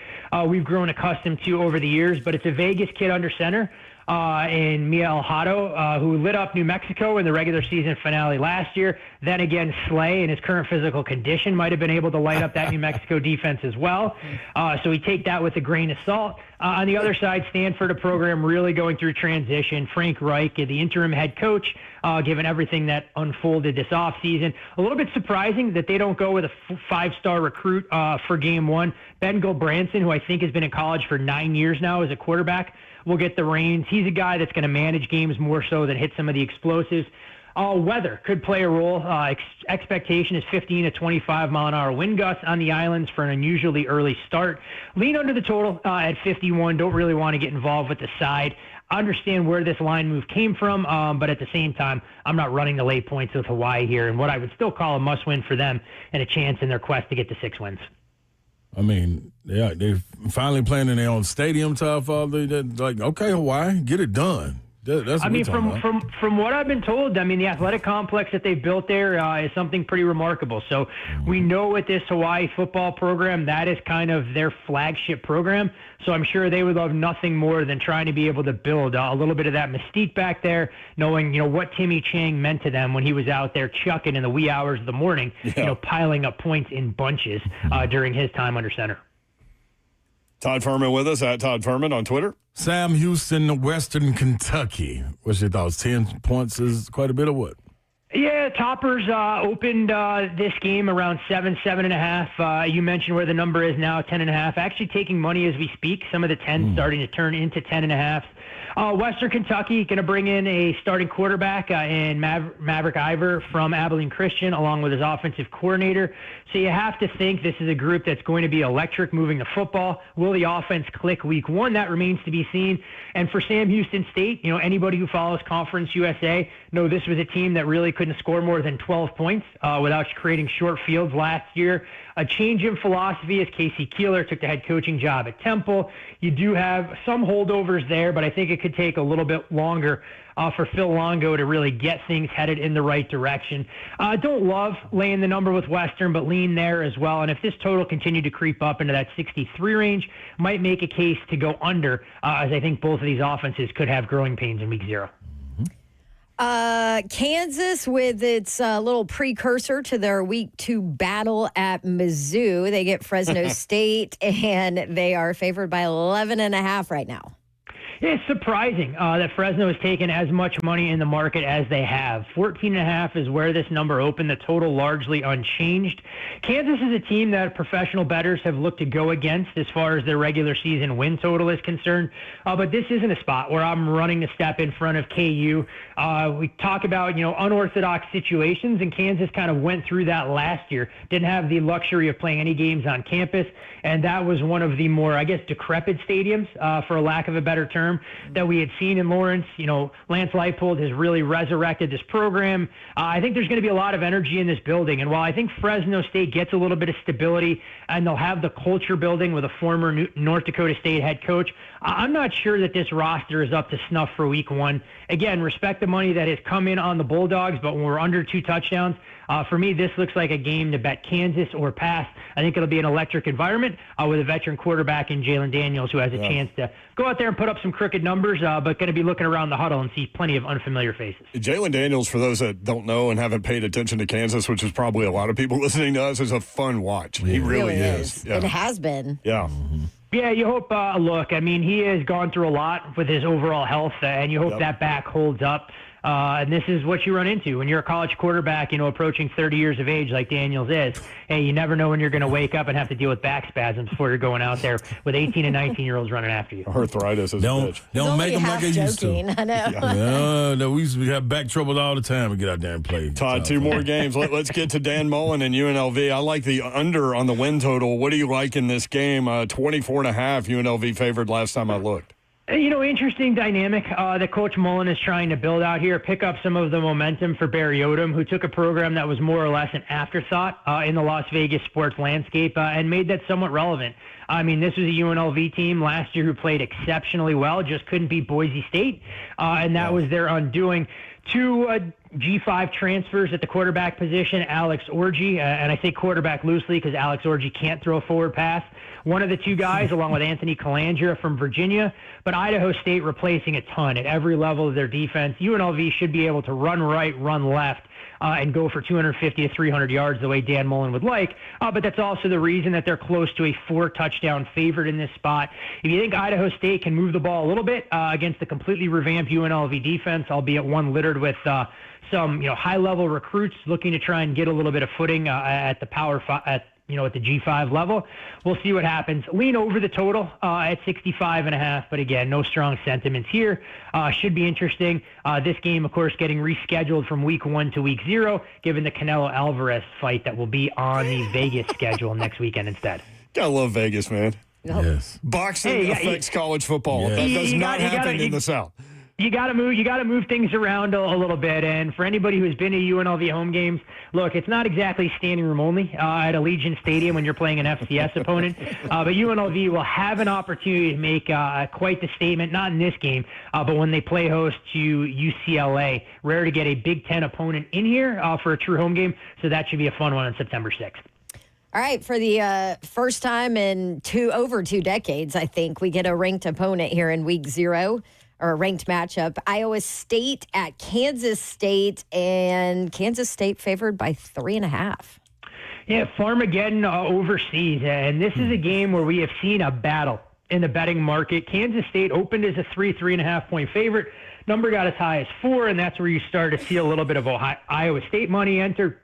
we've grown accustomed to over the years, but it's a Vegas kid under center. In Mia Alhado, who lit up New Mexico in the regular season finale last year. Then again, Slay, in his current physical condition, might have been able to light up that New Mexico defense as well. So we take that with a grain of salt. On the other side, Stanford, a program really going through transition. Frank Reich, the interim head coach, given everything that unfolded this offseason. A little bit surprising that they don't go with a 5-star recruit for game one. Ben Gulbranson, who I think has been in college for 9 years now as a quarterback, will get the reins. He's a guy that's going to manage games more so than hit some of the explosives. Weather could play a role. Expectation is 15 to 25 mile an hour wind gusts on the islands for an unusually early start. Lean under the total at 51. Don't really want to get involved with the side. Understand where this line move came from, but at the same time, I'm not running the late points with Hawaii here, and what I would still call a must-win for them and a chance in their quest to get to 6 wins. I mean, yeah, they're finally playing in their own stadium. Like, okay, Hawaii, get it done. That's what from what I've been told, the athletic complex that they've built there is something pretty remarkable. So we know with this Hawaii football program, that is kind of their flagship program. So I'm sure they would love nothing more than trying to be able to build a little bit of that mystique back there, knowing, what Timmy Chang meant to them when he was out there chucking in the wee hours of the morning, piling up points in bunches during his time under center. Todd Furman with us, at Todd Furman on Twitter. Sam Houston, Western Kentucky. What's your thoughts? 10 points is quite a bit of what? Yeah, Toppers opened this game around 7.5. You mentioned where the number is now, 10.5. Actually taking money as we speak. Some of the 10s starting to turn into 10.5. Western Kentucky going to bring in a starting quarterback in Maverick Ivor from Abilene Christian, along with his offensive coordinator. So you have to think this is a group that's going to be electric moving the football. Will the offense click week one? That remains to be seen. And for Sam Houston State, anybody who follows Conference USA know this was a team that really couldn't score more than 12 points without creating short fields last year. A change in philosophy as Casey Keeler took the head coaching job at Temple. You do have some holdovers there, but I think it could take a little bit longer for Phil Longo to really get things headed in the right direction. Don't love laying the number with Western, but lean there as well. And if this total continued to creep up into that 63 range, might make a case to go under, as I think both of these offenses could have growing pains in week 0. Kansas with its little precursor to their week 2 battle at Mizzou. They get Fresno State, and they are favored by 11.5 right now. It's surprising that Fresno has taken as much money in the market as they have. 14.5 is where this number opened, the total largely unchanged. Kansas is a team that professional bettors have looked to go against as far as their regular season win total is concerned. But this isn't a spot where I'm running a step in front of KU. We talk about, unorthodox situations, and Kansas kind of went through that last year. Didn't have the luxury of playing any games on campus, and that was one of the more, decrepit stadiums, for a lack of a better term, that we had seen in Lawrence. Lance Leipold has really resurrected this program. I think there's going to be a lot of energy in this building, and while I think Fresno State gets a little bit of stability and they'll have the culture building with a former North Dakota State head coach, I'm not sure that this roster is up to snuff for week 1. Again, respect the money that has come in on the Bulldogs, but when we're under 2 touchdowns, for me, this looks like a game to bet Kansas or pass. I think it'll be an electric environment with a veteran quarterback in Jalen Daniels, who has a chance to go out there and put up some crooked numbers, but going to be looking around the huddle and see plenty of unfamiliar faces. Jalen Daniels, for those that don't know and haven't paid attention to Kansas, which is probably a lot of people listening to us, is a fun watch. Yeah. He really is. Yeah. It has been. Yeah. Mm-hmm. Yeah, you hope, he has gone through a lot with his overall health, and you hope that back holds up. And this is what you run into when you're a college quarterback, approaching 30 years of age like Daniels is. Hey, you never know when you're going to wake up and have to deal with back spasms before you're going out there with 18 and 19-year-olds running after you. Arthritis is a bitch. Don't make them like they used to. I know. No, we used to have back trouble all the time and get out there and play. Todd, 2 more games. Let's get to Dan Mullen and UNLV. I like the under on the win total. What do you like in this game? 24.5 UNLV favored last time I looked. Interesting dynamic that Coach Mullen is trying to build out here, pick up some of the momentum for Barry Odom, who took a program that was more or less an afterthought in the Las Vegas sports landscape and made that somewhat relevant. I mean, this was a UNLV team last year who played exceptionally well, just couldn't beat Boise State, and that was their undoing. Two G5 transfers at the quarterback position, Alex Orji, and I say quarterback loosely because Alex Orji can't throw a forward pass. One of the two guys, along with Anthony Calandra from Virginia, but Idaho State replacing a ton at every level of their defense. UNLV should be able to run right, run left, and go for 250 to 300 yards the way Dan Mullen would like. But that's also the reason that they're close to a 4-touchdown favorite in this spot. If you think Idaho State can move the ball a little bit against the completely revamped UNLV defense, albeit one littered with some high-level recruits looking to try and get a little bit of footing at the at the G5 level. We'll see what happens. Lean over the total at 65.5, but again, no strong sentiments here. Should be interesting. This game, of course, getting rescheduled from week 1 to week 0, given the Canelo Alvarez fight that will be on the Vegas schedule next weekend instead. Gotta love Vegas, man. Yes. Boxing affects college football. That does not happen in the South. You got to move things around a little bit. And for anybody who's been to UNLV home games, look, it's not exactly standing room only at Allegiant Stadium when you're playing an FCS opponent. But UNLV will have an opportunity to make quite the statement, not in this game, but when they play host to UCLA. Rare to get a Big Ten opponent in here for a true home game, so that should be a fun one on September 6th. All right, for the first time in over 2 decades, I think, we get a ranked opponent here in week 0. Or a ranked matchup. Iowa State at Kansas State, and Kansas State favored by 3.5. Yeah, Farmageddon overseas, and this is a game where we have seen a battle in the betting market. Kansas State opened as a 3.5 point favorite. Number got as high as 4, and that's where you start to see a little bit of Iowa State money enter.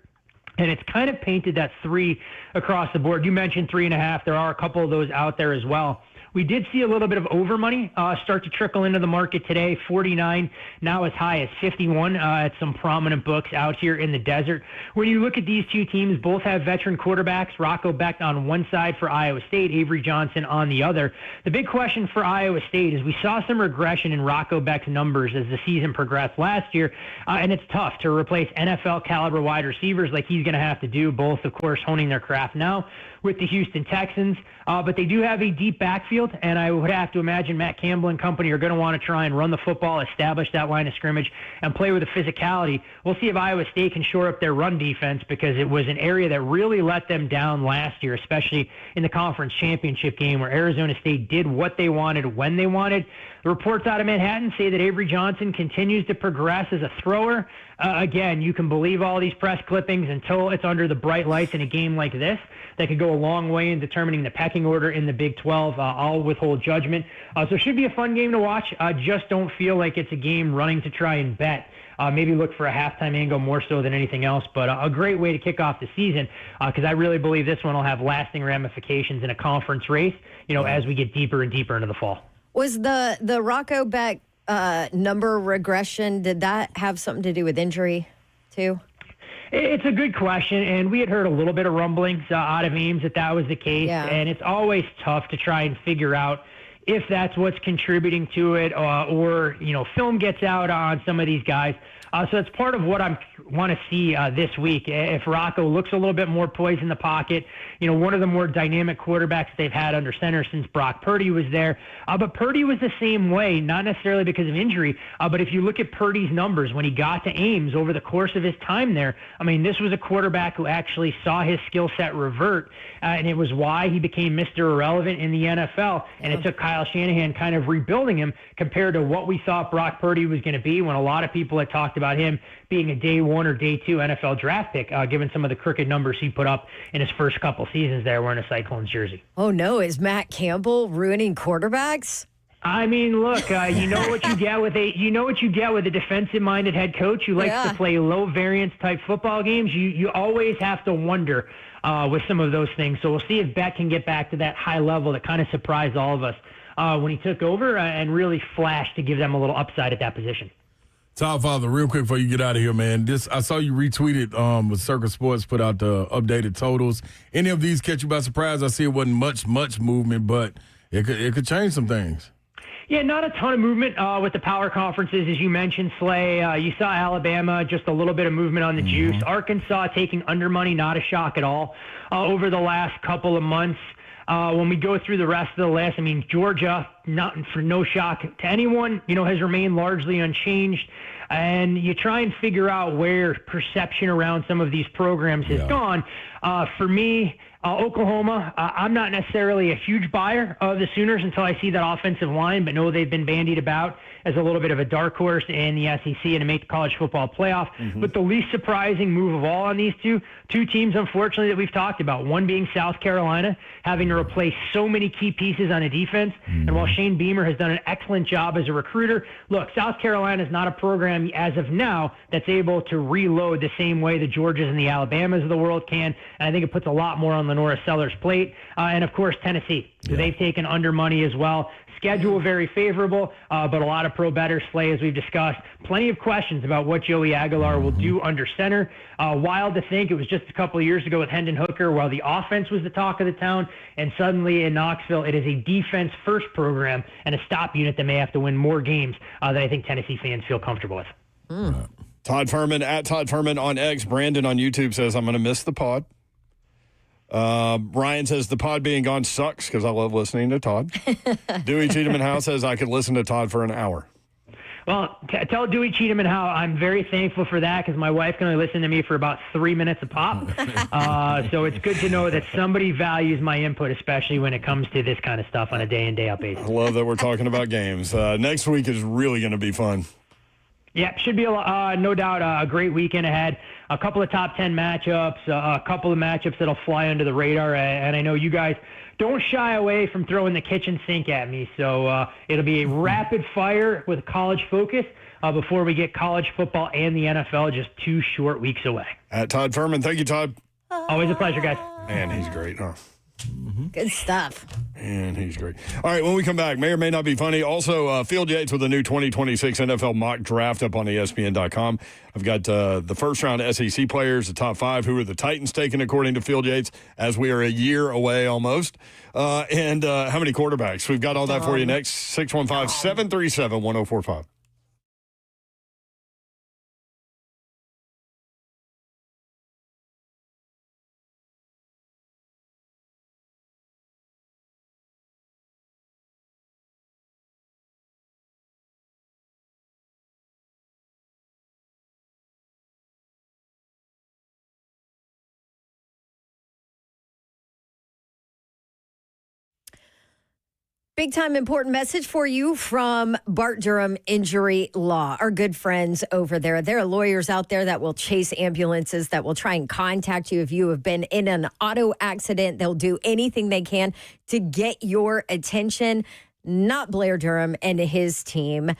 And it's kind of painted that 3 across the board. You mentioned 3.5. There are a couple of those out there as well. We did see a little bit of over money start to trickle into the market today, 49, now as high as 51 at some prominent books out here in the desert. When you look at these two teams, both have veteran quarterbacks, Rocco Becht on one side for Iowa State, Avery Johnson on the other. The big question for Iowa State is we saw some regression in Rocco Becht's numbers as the season progressed last year, and it's tough to replace NFL-caliber wide receivers like he's going to have to do, both, of course, honing their craft now with the Houston Texans. But they do have a deep backfield, and I would have to imagine Matt Campbell and company are going to want to try and run the football, establish that line of scrimmage, and play with a physicality. We'll see if Iowa State can shore up their run defense, because it was an area that really let them down last year, especially in the conference championship game where Arizona State did what they wanted when they wanted. The reports out of Manhattan say that Avery Johnson continues to progress as a thrower. Again, you can believe all these press clippings until it's under the bright lights in a game like this. That could go a long way in determining the pecking order in the Big 12. I'll withhold judgment. So it should be a fun game to watch. Just don't feel like it's a game running to try and bet. Maybe look for a halftime angle more so than anything else. But a great way to kick off the season, because I really believe this one will have lasting ramifications in a conference race, as we get deeper and deeper into the fall. Was the Rocco Becht number regression, did that have something to do with injury too? It's a good question, and we had heard a little bit of rumblings out of Ames that was the case, and it's always tough to try and figure out if that's what's contributing to it, or film gets out on some of these guys. So it's part of what I want to see this week. If Rocco looks a little bit more poised in the pocket, one of the more dynamic quarterbacks they've had under center since Brock Purdy was there. But Purdy was the same way, not necessarily because of injury, but if you look at Purdy's numbers when he got to Ames over the course of his time there, I mean, this was a quarterback who actually saw his skill set revert, and it was why he became Mr. Irrelevant in the NFL. And it took Kyle Shanahan kind of rebuilding him compared to what we thought Brock Purdy was going to be, when a lot of people had talked about him being a day 1 or day 2 NFL draft pick, given some of the crooked numbers he put up in his first couple seasons there wearing a Cyclones jersey. Oh no, is Matt Campbell ruining quarterbacks? I mean, look, you know what you get with a defensive-minded head coach who likes to play low variance type football games. You always have to wonder with some of those things. So we'll see if Beck can get back to that high level that kind of surprised all of us when he took over and really flashed to give them a little upside at that position. Top Father, real quick before you get out of here, man. I saw you retweeted with Circus Sports put out the updated totals. Any of these catch you by surprise? I see it wasn't much movement, but it could change some things. Yeah, not a ton of movement with the power conferences, as you mentioned, Slay. You saw Alabama, just a little bit of movement on the juice. Arkansas taking under money, not a shock at all over the last couple of months. When we go through the rest of the list, I mean, Georgia, not for no shock to anyone, has remained largely unchanged. And you try and figure out where perception around some of these programs has gone. For me, Oklahoma, I'm not necessarily a huge buyer of the Sooners until I see that offensive line, but know they've been bandied about as a little bit of a dark horse in the SEC and to make the college football playoff. But the least surprising move of all on these two teams, unfortunately, that we've talked about, one being South Carolina, having to replace so many key pieces on a defense. And while Shane Beamer has done an excellent job as a recruiter, look, South Carolina is not a program as of now that's able to reload the same way the Georgias and the Alabamas of the world can. And I think it puts a lot more on Lenora Sellers' plate. And, of course, Tennessee. They've taken under money as well. Schedule very favorable, but a lot of pro bettors, Slay, as we've discussed. Plenty of questions about what Joey Aguilar will do under center. Wild to think it was just a couple of years ago with Hendon Hooker while the offense was the talk of the town, and suddenly in Knoxville it is a defense-first program and a stop unit that may have to win more games that I think Tennessee fans feel comfortable with. Todd Furman, at Todd Furman on X. Brandon on YouTube says, I'm going to miss the pod. Ryan says the pod being gone sucks because I love listening to Todd. Dewey Cheatham Howe says I could listen to Todd for an hour. Well, tell Dewey Cheatham how I'm very thankful for that because my wife can only listen to me for about 3 minutes a pop. So it's good to know that somebody values my input, especially when it comes to this kind of stuff on a day in, day out basis. I love that we're talking about games. Next week is really going to be fun. Yeah, should be no doubt a great weekend ahead. A couple of top 10 matchups, a couple of matchups that'll fly under the radar, and I know you guys don't shy away from throwing the kitchen sink at me. So it'll be a rapid fire with college focus before we get college football and the NFL just 2 short weeks away. At Todd Furman, thank you, Todd. Always a pleasure, guys. Man, he's great, huh? Good stuff. And he's great. All right, when we come back, may or may not be funny. Also, Field Yates with the new 2026 NFL mock draft up on ESPN.com. I've got the first round SEC players, the top 5. Who are the Titans taking according to Field Yates, as we are a year away almost. And how many quarterbacks? We've got all that for you next. 615-737-1045. Big time important message for you from Bart Durham Injury Law. Our good friends over there. There are lawyers out there that will chase ambulances, that will try and contact you if you have been in an auto accident. They'll do anything they can to get your attention. Not Blair Durham and his team.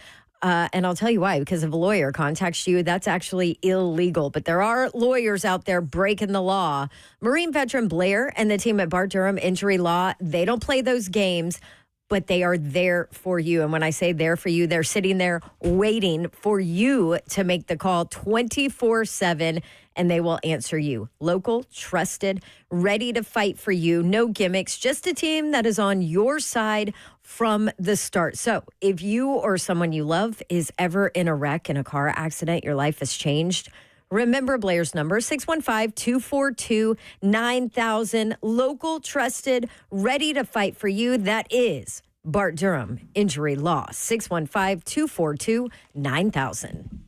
And I'll tell you why, because if a lawyer contacts you, that's actually illegal. But there are lawyers out there breaking the law. Marine veteran Blair and the team at Bart Durham Injury Law, they don't play those games, but they are there for you. And when I say there for you, they're sitting there waiting for you to make the call 24/7, and they will answer you. Local, trusted, ready to fight for you. No gimmicks, just a team that is on your side from the start. So if you or someone you love is ever in a wreck, in a car accident, your life has changed, remember Blair's number, 615-242-9000. Local, trusted, ready to fight for you. That is Bart Durham Injury Law, 615-242-9000.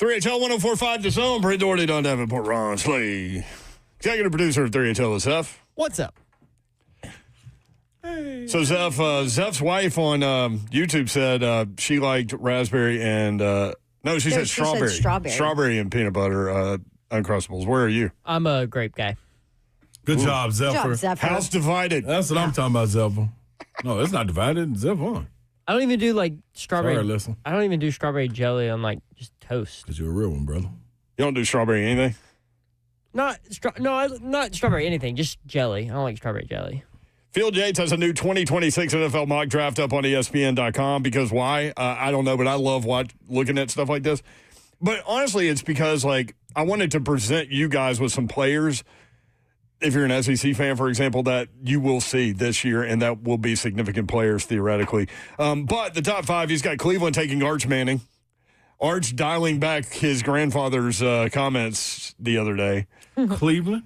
3HL 104.5 The Zone. Brent Doherty, Don Davenport, Ron Slay. Executive producer of 3HL is Zeph. What's up? So Zeph's wife on YouTube said she liked raspberry and she said strawberry. Strawberry and peanut butter Uncrustables. Where are you? I'm a grape guy. Good job, Zephyr. House divided. That's what I'm talking about, Zephyr. No, it's not divided. Zephyr. I don't even do like strawberry. Sorry, listen. I don't even do strawberry jelly on like just toast. Because you're a real one, brother. You don't do strawberry anything? Not strawberry anything. Just jelly. I don't like strawberry jelly. Field Yates has a new 2026 NFL mock draft up on ESPN.com because why? I don't know, but I love looking at stuff like this. But honestly, it's because like I wanted to present you guys with some players, if you're an SEC fan, for example, that you will see this year, and that will be significant players theoretically. But the top 5, he's got Cleveland taking Arch Manning. Arch dialing back his grandfather's comments the other day. Cleveland,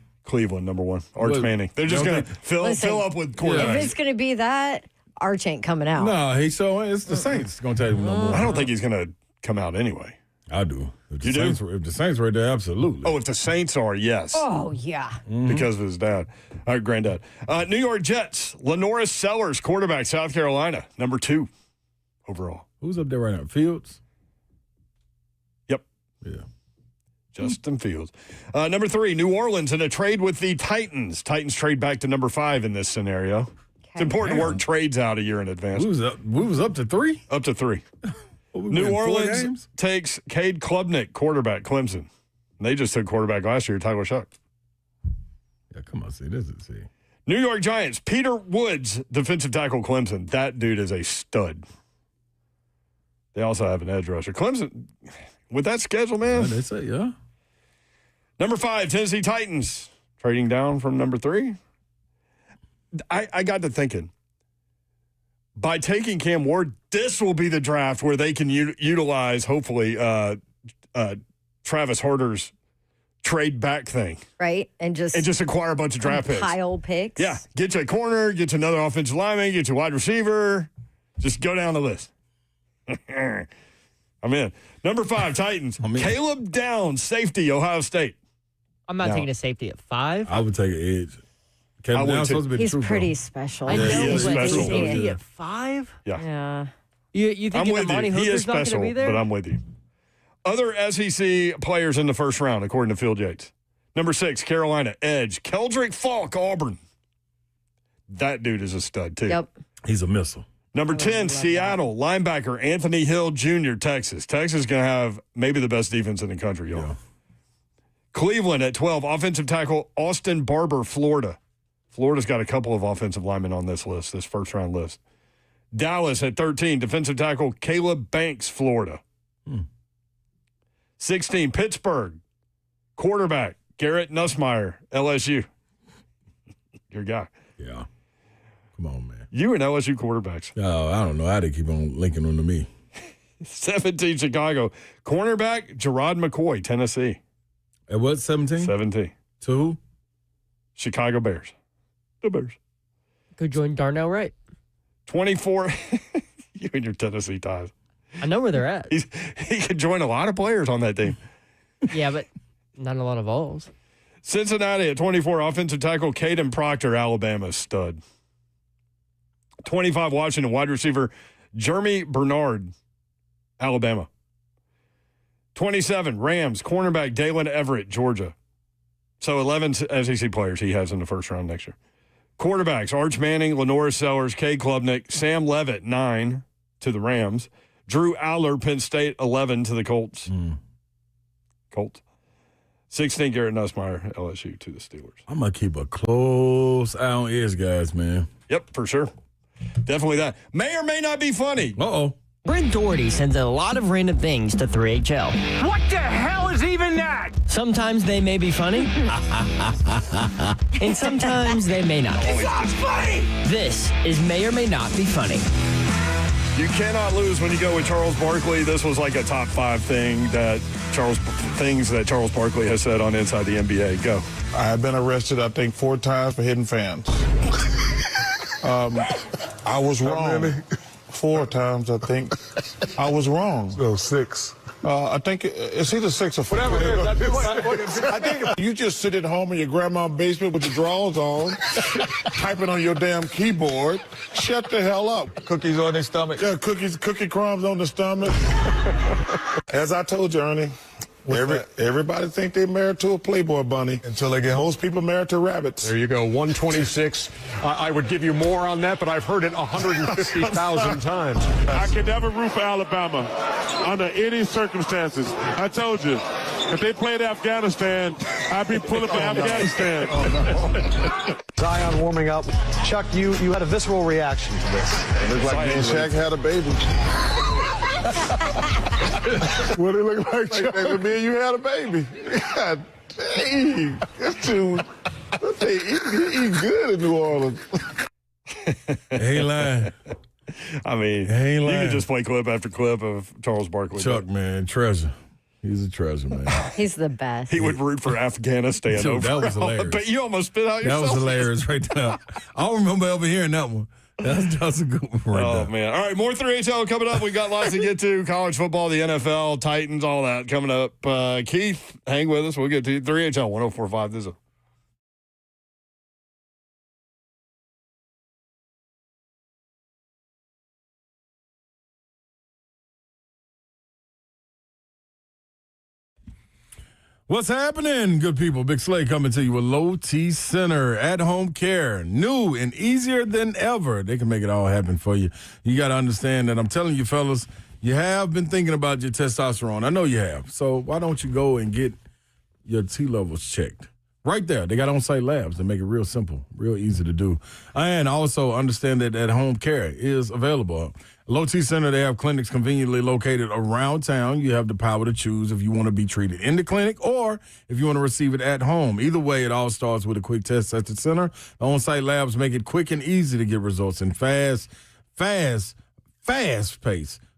number 1. Arch Manning. They're just going to fill up with quarterbacks. If it's going to be that, Arch ain't coming out. No, it's the Saints going to take him no more. I don't think he's going to come out anyway. I do. If the You Saints, do? If the Saints were there, absolutely. Oh, if the Saints are, yes. Oh, yeah. Because of his dad, granddad. New York Jets, Lenoris Sellers, quarterback, South Carolina, number 2 overall. Who's up there right now? Fields? Yep. Yeah. Justin Fields. Number 3, New Orleans in a trade with the Titans. Titans trade back to number 5 in this scenario. Okay. It's important to work trades out a year in advance. We was up to 3? Up to 3. New Orleans takes Cade Klubnik, quarterback, Clemson. And they just took quarterback last year, Tyler Shucks. Yeah, come on, see. New York Giants, Peter Woods, defensive tackle, Clemson. That dude is a stud. They also have an edge rusher. Clemson, with that schedule, man. Yeah, they say, yeah. Number 5, Tennessee Titans, trading down from number 3. I got to thinking, by taking Cam Ward, this will be the draft where they can utilize, hopefully, Travis Harder's trade back thing. Right? And just acquire a bunch of draft picks. Pile picks. Yeah. Get you a corner, get you another offensive lineman, get you a wide receiver. Just go down the list. I'm in. Number 5, Titans. Caleb Downs, safety, Ohio State. I'm not taking a safety at 5. I would take an edge. Caleb Downs supposed to be He's the truth, pretty though. special. I know, he is but special. safety at 5? Yeah. You think I'm with Amani you. He is Hooker's not going special, to be there? but I'm with you. Other SEC players in the first round, according to Field Yates. Number 6, Carolina, edge. Keldrick Falk, Auburn. That dude is a stud, too. Yep. He's a missile. Number 10, Seattle, linebacker Anthony Hill Jr., Texas. Texas is going to have maybe the best defense in the country, y'all. Yeah. Cleveland at 12, offensive tackle Austin Barber, Florida. Florida's got a couple of offensive linemen on this list, this first-round list. Dallas at 13, defensive tackle Caleb Banks, Florida. 16, Pittsburgh, quarterback Garrett Nussmeier, LSU. Your guy. Yeah. Come on, man. You and LSU quarterbacks. Oh, I don't know how they keep on linking them to me. 17, Chicago, cornerback Gerard McCoy, Tennessee. At what, 17? 17. To who? Chicago Bears. The Bears. Could join Darnell Wright. 24. You and your Tennessee ties. I know where they're at. He could join a lot of players on that team. Yeah, but not a lot of Vols. Cincinnati at 24, offensive tackle Caden Proctor, Alabama stud. 25, Washington, wide receiver Jeremy Bernard, Alabama. 27, Rams, cornerback Dalen Everett, Georgia. So 11 SEC players he has in the first round next year. Quarterbacks, Arch Manning, Lenoris Sellers, Cade Klubnik, Sam Levitt, 9 to the Rams. Drew Aller, Penn State, 11 to the Colts. Colts. 16, Garrett Nussmeier, LSU to the Steelers. I'm going to keep a close eye on edge guys, man. Yep, for sure. Definitely that. May or may not be funny. Uh-oh. Brent Doherty sends a lot of random things to 3HL. What the hell is even that? Sometimes they may be funny, and sometimes they may not. It's not funny! This is May or May Not Be Funny. You cannot lose when you go with Charles Barkley. This was like a top 5 things that Charles Barkley has said on Inside the NBA. Go. I have been arrested, I think, 4 times for hitting fans. I was wrong. 4 times, I think. I was wrong. No, 6. I think it's either 6 or 4. Whatever it is. I think if you just sit at home in your grandma's basement with your drawers on, typing on your damn keyboard, shut the hell up. Cookies on their stomach. Yeah, cookie crumbs on the stomach. As I told you, Ernie, everybody think they're married to a Playboy bunny until they get most people married to rabbits. There you go, 126. I would give you more on that, but I've heard it 150,000 times. I could never root for Alabama under any circumstances. I told you, if they played Afghanistan, I'd be pulling for Afghanistan. Zion warming up. Chuck, you had a visceral reaction to this. It looks like me and Shaq had a baby. What it look like, Chuck? Like me and you had a baby. God dang. That's too... They eat good in New Orleans. Ain't lying. I mean, Ain't you lying. could just play clip after clip of Charles Barkley. Chuck, man, treasure. He's a treasure, man. He's the best. He would root for Afghanistan Dude, over. that was hilarious. But you almost spit out That yourself. was hilarious right there. I don't remember ever hearing that one. That's a good one right there. Man. All right, more 3HL coming up. We got lots to get to. College football, the NFL, Titans, all that coming up. Keith, hang with us. We'll get to you. 3HL 104.5. This is What's happening, good people? Big Slay coming to you with Low T Center at-home care. New and easier than ever. They can make it all happen for you. You got to understand that I'm telling you, fellas, you have been thinking about your testosterone. I know you have. So why don't you go and get your T levels checked? Right there. They got on-site labs that make it real simple, real easy to do. And also understand that at-home care is available. Low T Center, they have clinics conveniently located around town. You have the power to choose if you want to be treated in the clinic or if you want to receive it at home. Either way, it all starts with a quick test at the center. The on-site labs make it quick and easy to get results in fast pace.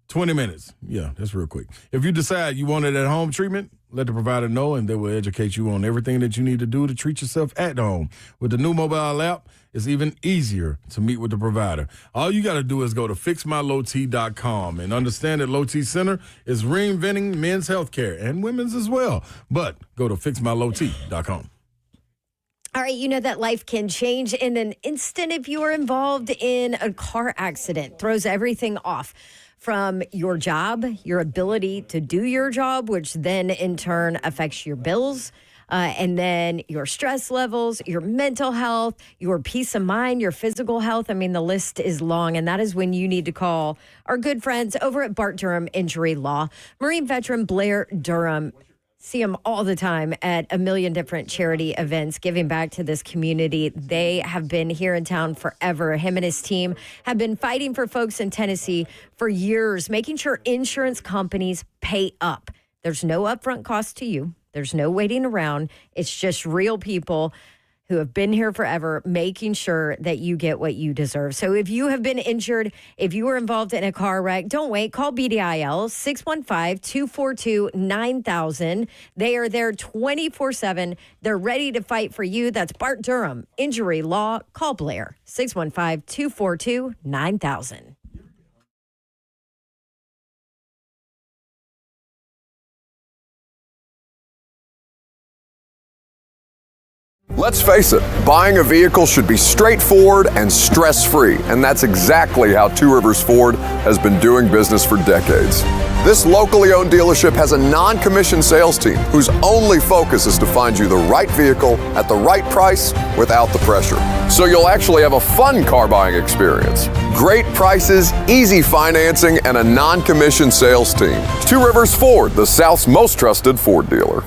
20 minutes. Yeah, that's real quick. If you decide you want it at home treatment, let the provider know, and they will educate you on everything that you need to do to treat yourself at home. With the new mobile app, it's even easier to meet with the provider. All you got to do is go to fixmylowt.com and understand that Low T Center is reinventing men's health care and women's as well. But go to fixmylowt.com. All right, you know that life can change in an instant if you are involved in a car accident. Throws everything off. From your job, your ability to do your job, which then in turn affects your bills, and then your stress levels, your mental health, your peace of mind, your physical health. I mean, the list is long, and that is when you need to call our good friends over at Bart Durham Injury Law. Marine veteran Blair Durham. See him all the time at a million different charity events, giving back to this community. They have been here in town forever. Him and his team have been fighting for folks in Tennessee for years, making sure insurance companies pay up. There's no upfront cost to you. There's no waiting around. It's just real people who have been here forever, making sure that you get what you deserve. So if you have been injured, if you were involved in a car wreck, don't wait. Call BDIL 615-242-9000. They are there 24/7. They're ready to fight for you. That's Bart Durham Injury Law. Call Blair 615-242-9000. Let's face it, buying a vehicle should be straightforward and stress-free, and that's exactly how Two Rivers Ford has been doing business for decades. This locally owned dealership has a non-commissioned sales team whose only focus is to find you the right vehicle at the right price without the pressure. So you'll actually have a fun car buying experience. Great prices, easy financing, and a non-commissioned sales team. Two Rivers Ford, the South's most trusted Ford dealer.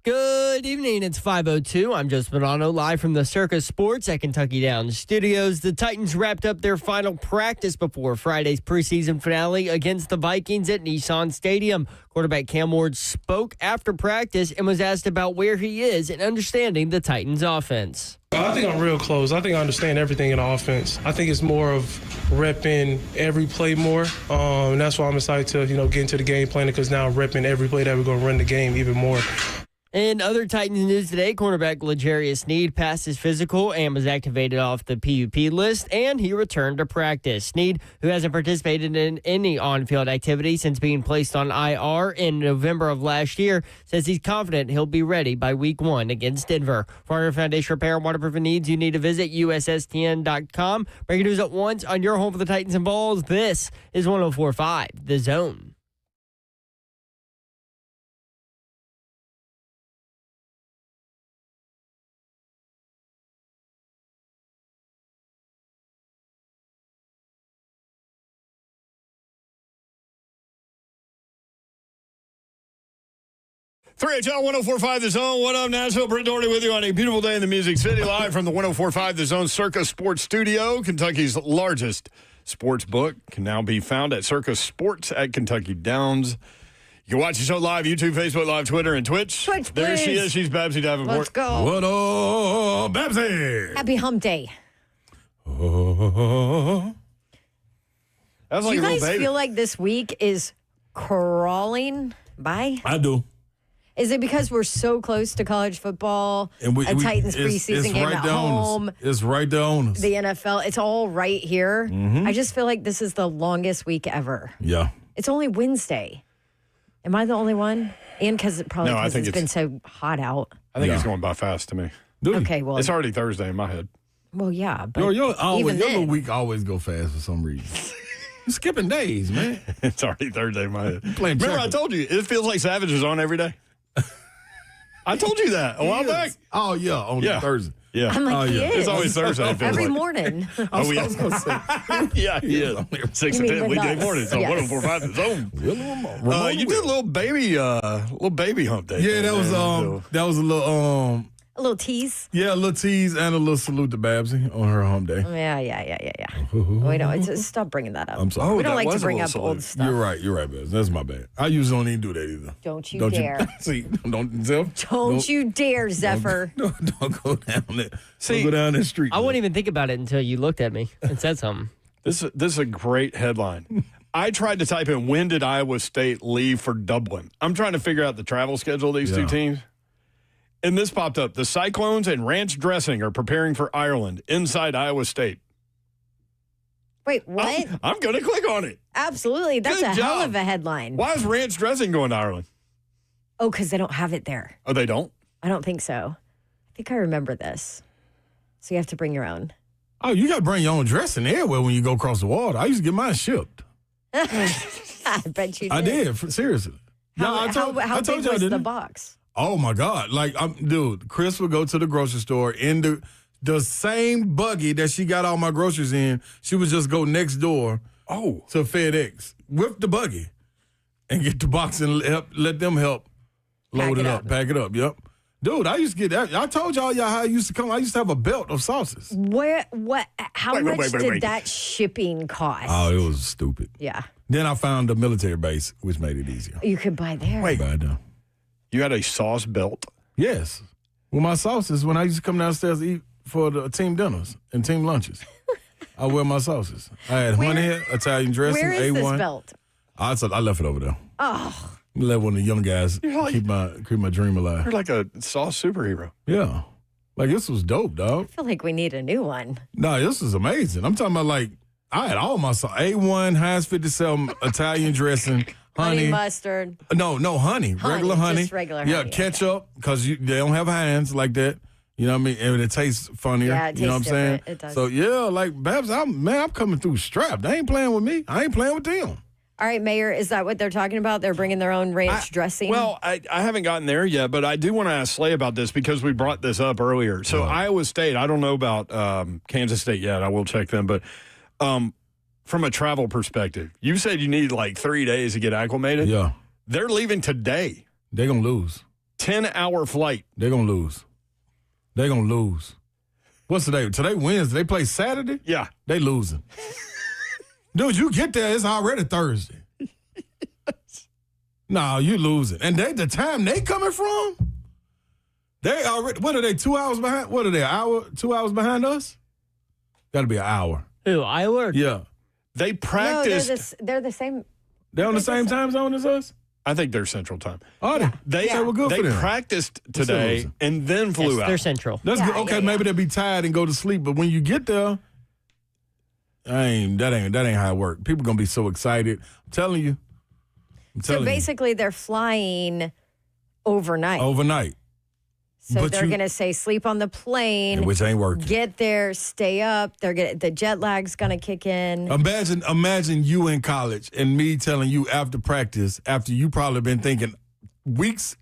Good evening. It's 5:02. I'm Joe Spadano, live from the Circus Sports at Kentucky Downs Studios. The Titans wrapped up their final practice before Friday's preseason finale against the Vikings at Nissan Stadium. Quarterback Cam Ward spoke after practice and was asked about where he is in understanding the Titans' offense. I think I'm real close. I think I understand everything in the offense. I think it's more of repping every play more. And that's why I'm excited to, get into the game plan, because now I'm repping every play that we're going to run the game even more. In other Titans news today, cornerback Sneed passed his physical and was activated off the PUP list, and he returned to practice. Sneed, who hasn't participated in any on-field activity since being placed on IR in November of last year, says he's confident he'll be ready by Week 1 against Denver. For your foundation repair and waterproofing needs, you need to visit USSTN.com. Breaking news at once on your home for the Titans and Balls. This is 104.5 The Zone. HL 104.5 The Zone. What up, Nashville? Brent Doherty with you on a beautiful day in the Music City, live from the 104.5 The Zone Circus Sports Studio. Kentucky's largest sports book can now be found at Circus Sports at Kentucky Downs. You can watch the show live, YouTube, Facebook Live, Twitter, and Twitch. There she is. She's Babsy Davenport. Let's go. What up, Babsy? Happy hump day. Oh. That's Do like you a little guys baby. feel like this week is crawling by? I do. Is it because we're so close to college football, And a Titans preseason game at home, It's right there on us. the NFL? It's all right here. Mhm. I just feel like this is the longest week ever. Yeah. It's only Wednesday. Am I the only one? And because No, I because think it's been so hot out. I think it's going by fast to me. Okay, well, It's already Thursday in my head. well, yeah, but Your even little then, week always go fast for some reason. You're skipping days, man. It's already Thursday in my head. playing Remember, I checkers. told you, it feels like Savage is on every day. I told you that a while back. Oh, yeah, on Thursday. Yeah. I'm like, he is. It's always Thursday. It feels every like. morning. Oh, yeah. Yeah, he is. 6 You to mean 10 with weekday us. mornings on Yes. 104.5 The Zone. Ramona You did a little baby hump day. Yeah, that was a little A little tease. a little tease and a little salute to Babsy on her home day. Yeah. We don't. Just stop bringing that up. I'm sorry. We don't like to bring up old stuff. You're right, Babs. That's my bad. I usually don't even do that either. Don't you dare. See, don't Don't you dare, Zephyr. Don't go down there. Don't go down the street. I wouldn't even think about it until you looked at me and said something. This is a great headline. I tried to type in, when did Iowa State leave for Dublin? I'm trying to figure out the travel schedule of these two teams. And this popped up. The Cyclones and ranch dressing are preparing for Ireland inside Iowa State. Wait, what? I'm going to click on it. Absolutely. That's Good a hell job. of a headline. Why is ranch dressing going to Ireland? Oh, because they don't have it there. Oh, they don't? I don't think so. I think I remember this. So you have to bring your own. Oh, you got to bring your own dressing everywhere when you go across the water. I used to get mine shipped. I bet you did. I did, seriously. How I big told y'all, was the didn't I? box? Oh my God! Like, dude, Chris would go to the grocery store in the same buggy that she got all my groceries in. She would just go next door, to FedEx with the buggy, and get the box and let them help load it up, pack it up. Yep, dude, I used to get that. I told y'all how I used to come. I used to have a belt of sauces. How much did that shipping cost? Oh, it was stupid. Yeah. Then I found the military base, which made it easier. You could buy there. Wait. Buy them. You had a sauce belt? Yes. Well, my sauces, when I used to come downstairs to eat for the team dinners and team lunches, I wear my sauces. I had honey, Italian dressing, Where is A1. this belt? I left it over there. Oh. Let one of the young guys keep my dream alive. You're like a sauce superhero. Yeah. Like, this was dope, dog. I feel like we need a new one. No, this is amazing. I'm talking about, like, I had all my sauce. A1, Heinz 57, Italian dressing, honey. Mustard. No, honey. Regular honey. Just regular yeah, honey. ketchup, because they don't have Heinz like that. You know what I mean? And it tastes funnier. Yeah, it you know what I'm tastes saying? different. It does. So, yeah, like, Babs, I'm coming through strapped. They ain't playing with me. I ain't playing with them. All right, Mayor, is that what they're talking about? They're bringing their own ranch dressing? Well, I haven't gotten there yet, but I do want to ask Slay about this because we brought this up earlier. So Iowa State, I don't know about Kansas State yet. I will check them. But from a travel perspective, you said you need like 3 days to get acclimated. Yeah. They're leaving today. They're going to lose. 10-hour flight. They're going to lose. They're going to lose. What's today? Today Wednesday. They play Saturday? Yeah. They losing. Dude, you get there, it's already Thursday. No, you losing. And the time they coming from, they already, what are they, 2 hours behind? What are they, 2 hours behind us? Got to be an hour. Who, Iowa? Yeah. They practiced. No, they're the same. They're on the same time zone as us? I think they're Central Time. Oh, They were good they for them. practiced today and then flew out. They're Central. That's good. Okay, maybe they'll be tired and go to sleep, but when you get there, that ain't how it works. People gonna be so excited. I'm telling you. So basically, they're flying overnight. Overnight. So But they're you- going to say sleep on the plane. Which ain't working. Get there, stay up. The jet lag's going to kick in. Imagine you in college and me telling you after practice, after you probably been thinking weeks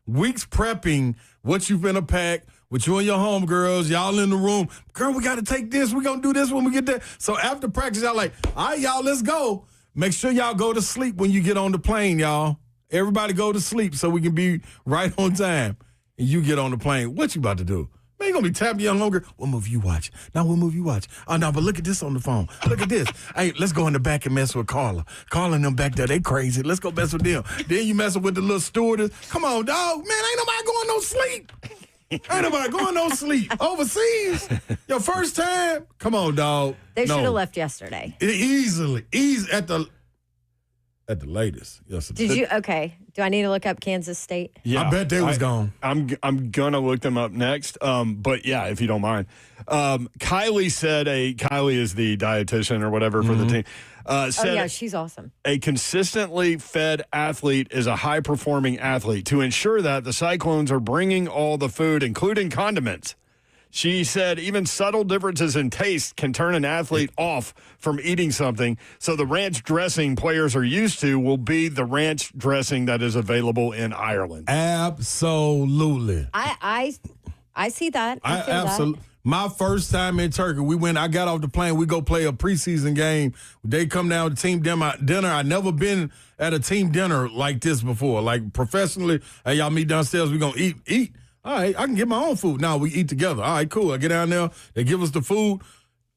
prepping what you've been a pack with you and your homegirls, y'all in the room. Girl, we got to take this. We're going to do this when we get there. So after practice, y'all like, all right, y'all, let's go. Make sure y'all go to sleep when you get on the plane, y'all. Everybody go to sleep so we can be right on time. And you get on the plane. What you about to do? Man, you going to be tapping your homegirl. What movie you watch? Now, what movie you watch? Oh, no, but look at this on the phone. Look at this. Hey, let's go in the back and mess with Carla. Carla and them back there, they crazy. Let's go mess with them. Then you messing with the little stewardess. Come on, dog. Man, ain't nobody going no sleep. Ain't nobody going no sleep. Overseas? Your first time? Come on, dog. They No. should have left yesterday. Easily at the latest. Yesterday. Did you? Okay. Do I need to look up Kansas State? Yeah, I bet they was gone. I'm gonna look them up next. But yeah, if you don't mind, Kylie said Kylie is the dietitian or whatever for the team. Said yeah, she's awesome. A consistently fed athlete is a high performing athlete. To ensure that, the Cyclones are bringing all the food, including condiments. She said even subtle differences in taste can turn an athlete off from eating something. So the ranch dressing players are used to will be the ranch dressing that is available in Ireland. Absolutely. I see that. I feel absolutely. My first time in Turkey, I got off the plane. We go play a preseason game. They come down to team dinner. I never been at a team dinner like this before. Like professionally, hey, y'all meet downstairs. We gonna eat. All right, I can get my own food. Now we eat together. All right, cool. I get down there. They give us the food.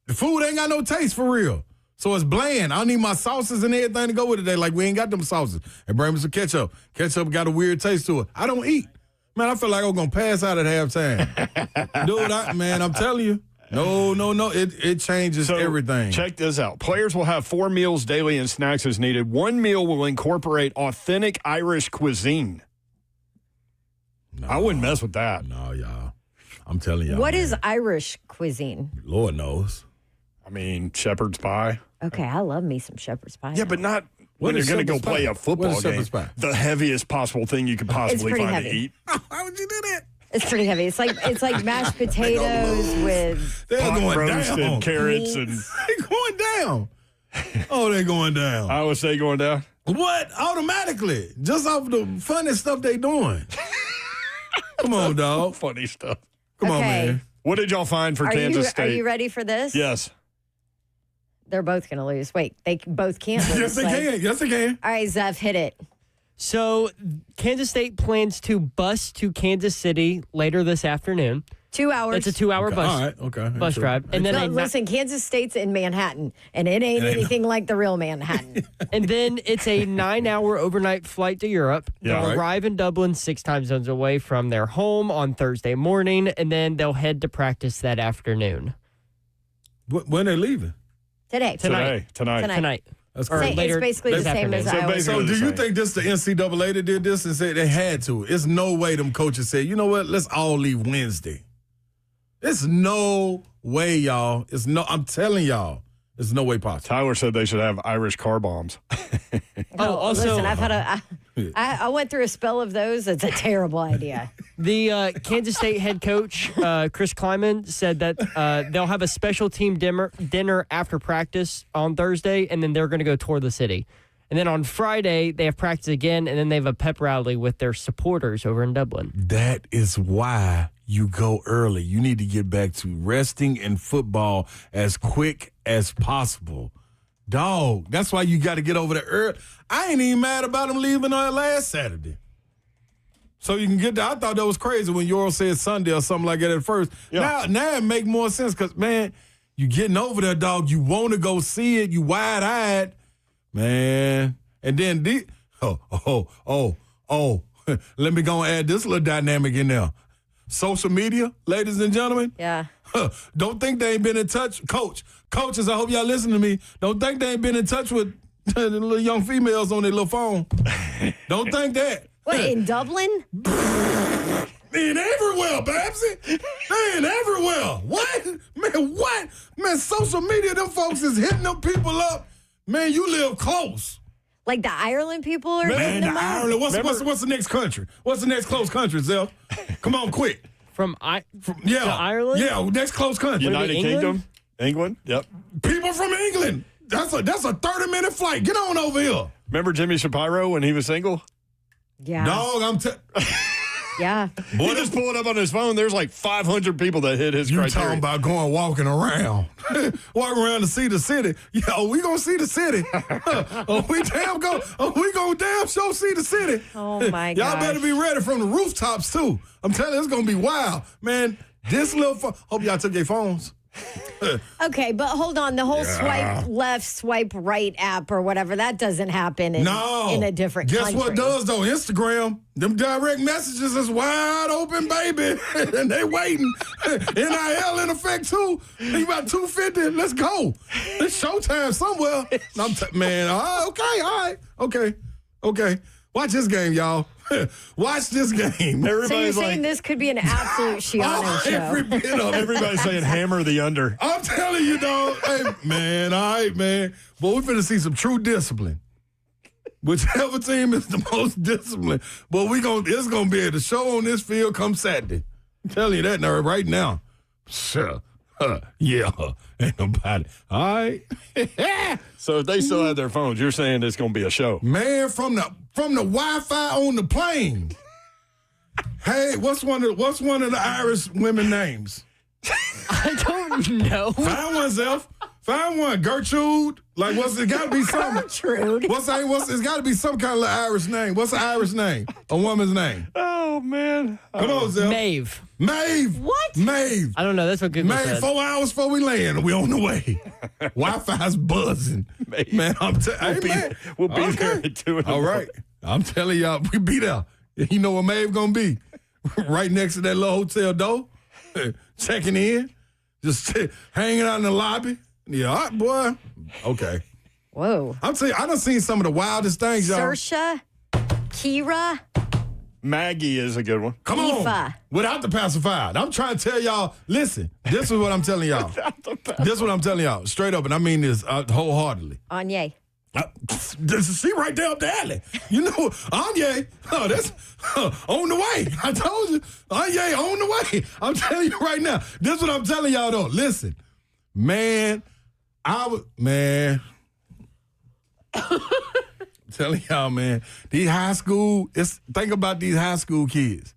The food ain't got no taste for real. So it's bland. I don't need my sauces and everything to go with it. They like, we ain't got them sauces. And bring me some ketchup. Ketchup got a weird taste to it. I don't eat. Man, I feel like I'm going to pass out at halftime. Dude, I'm telling you. No. It changes everything. Check this out. Players will have 4 meals daily and snacks as needed. One meal will incorporate authentic Irish cuisine. No, I wouldn't mess with that. No, y'all. I'm telling y'all. What is Irish cuisine? Lord knows. I mean, shepherd's pie. Okay, I love me some shepherd's pie. Yeah, but not when you're going to go play a football game. The heaviest possible thing you could possibly find heavy. to eat. Why would you do that? It's pretty heavy. It's like mashed potatoes with Pot roast and carrots and They're going down. Oh, they're going down. I would say going down. What? Automatically. Just off the funny stuff they doing. Come on, dog. Funny stuff. Come on, man. What did y'all find for Kansas State? Are you ready for this? Yes. They're both going to lose. Wait, they both can't lose. Yes, they can. Yes, they can. All right, Zev, hit it. So Kansas State plans to bus to Kansas City later this afternoon. 2 hours. It's a 2-hour bus. All right, okay. Bus drive. And then listen, Kansas State's in Manhattan, and it ain't anything like the real Manhattan. And then it's a 9-hour overnight flight to Europe. Yeah, They'll right. arrive in Dublin 6 time zones away from their home on Thursday morning, and then they'll head to practice that afternoon. When they leaving? Tonight. Tonight. That's Or crazy. later It's basically the this same as afternoon. Iowa. So do you think this the NCAA that did this and said they had to? It's no way them coaches said, you know what, let's all leave Wednesday. It's no way, y'all. I'm telling y'all, there's no way possible. Tyler said they should have Irish car bombs. Also, listen, I've had I went through a spell of those. It's a terrible idea. The Kansas State head coach, Chris Kleiman, said that they'll have a special team dinner after practice on Thursday, and then they're going to go tour the city. And then on Friday, they have practice again, and then they have a pep rally with their supporters over in Dublin. That is why you go early. You need to get back to resting in football as quick as possible. Dog, that's why you got to get over there early. I ain't even mad about them leaving on last Saturday. So you can get that. I thought that was crazy when Earl said Sunday or something like that at first. Yeah. Now it make more sense because, man, you getting over there, dog. You want to go see it. You wide-eyed, man. And then, let me go and add this little dynamic in there. Social media, ladies and gentlemen. Yeah. Don't think they ain't been in touch. Coaches, I hope y'all listen to me. Don't think they ain't been in touch with the little young females on their little phone. Don't think that. What, in Dublin? They ain't everywhere, Babsy. They ain't everywhere. What? Man, what? Man, social media, them folks is hitting them people up. Man, you live close. Like the Ireland people are hitting them up? Ireland. What's the next country? What's the next close country, Zell? Come on, quick. To Yeah. Ireland? Yeah, next close country. United Kingdom, England. Yep. People from England. That's a 30-minute flight. Get on over here. Remember Jimmy Shapiro when he was single? Yeah. Dog, Yeah. Boy, he just pulled up on his phone. There's like 500 people that hit his You criteria. talking about walking around. Walking around to see the city. Yeah, we gonna see the city. we gonna damn sure see the city. Oh, my Y'all better be ready from the rooftops, too. I'm telling you, it's gonna be wild. Man, this little hope y'all took your phones. Okay, but hold on. The whole swipe left, swipe right app or whatever, that doesn't happen in a different country. Guess what does, though? Instagram. Them direct messages is wide open, baby. And they waiting. NIL in effect, too. You about 250. Let's go. It's showtime somewhere. Man, okay, all right. Okay. Watch this game, y'all. Watch this game. So you're saying this could be an absolute Shiano show. Every bit of it. Everybody's saying hammer the under. I'm telling you, dog. Hey, man, all right, man. Boy, we're finna see some true discipline. Whichever team is the most disciplined. But it's gonna be the show on this field come Saturday. I'm telling you that now, right now. Sure. Yeah. Ain't nobody. All right. So if they still have their phones, you're saying it's going to be a show. Man, from the Wi-Fi on the plane. Hey, what's one of the Irish women names? I don't know. Find one, Zeph. Find one. Gertrude. Like, it got to be something. Gertrude. It's got to be some kind of Irish name. What's an Irish name? A woman's name. Oh, man. Come on, Zeph. Maeve. What? Maeve. I don't know. That's what Google said. 4 hours before we land. We on the way. Wi-Fi's buzzing. Man, We'll be there at 2 in the All right. I'm telling y'all, we be there. You know where Maeve gonna be? Right next to that little hotel door. Checking in. Just hanging out in the lobby. Yeah, all right, boy. Okay. Whoa. I'm telling you, I done seen some of the wildest things, y'all. Saoirse, Kira, Maggie is a good one. Come on. Without the pacifier. I'm trying to tell y'all, listen, this is what I'm telling y'all. This is what I'm telling y'all. Straight up, and I mean this wholeheartedly. Anye. She right there up the alley. You know, Anye, that's on the way. I told you. Anye on the way. I'm telling you right now. This is what I'm telling y'all, though. Listen, man, telling y'all, man, these high school, think about these high school kids.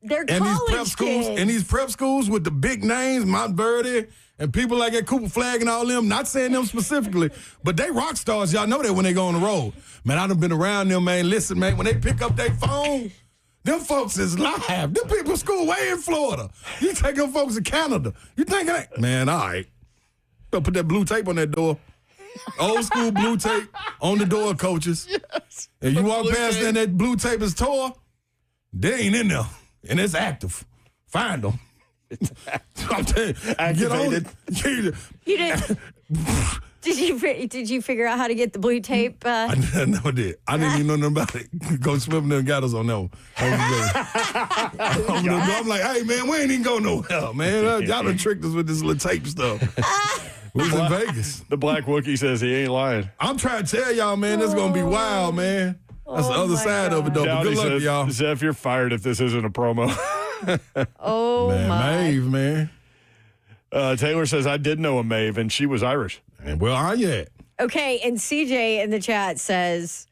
They're and college these prep schools, kids. and these prep schools with the big names, Montverde, and people like that Cooper Flag and all them, not saying them specifically, but they rock stars. Y'all know that when they go on the road. Man, I done been around them, man. Listen, man, when they pick up their phone, them folks is live. Them people school way in Florida. You take them folks to Canada. You think that? Man, all right. Better put that blue tape on that door. Old school blue tape on the door, coaches. Yes. And you walk past there and that blue tape is tore, they ain't in there. And it's active. Find them. I'm telling you, activated. You didn't. Did you figure out how to get the blue tape? I never did. I didn't even know nothing about it. Coach Smith never got us on that one. I'm like, hey, man, we ain't even go nowhere, man. Y'all done tricked us with this little tape stuff. We was in Vegas. The Black Wookie says he ain't lying. I'm trying to tell y'all, man, this is going to be wild, man. That's the other side of it, though. But good luck, y'all. Zeph, you're fired if this isn't a promo. Man, Maeve, man. Taylor says, I did know a Maeve, and she was Irish. And where are you at? Okay, and CJ in the chat says,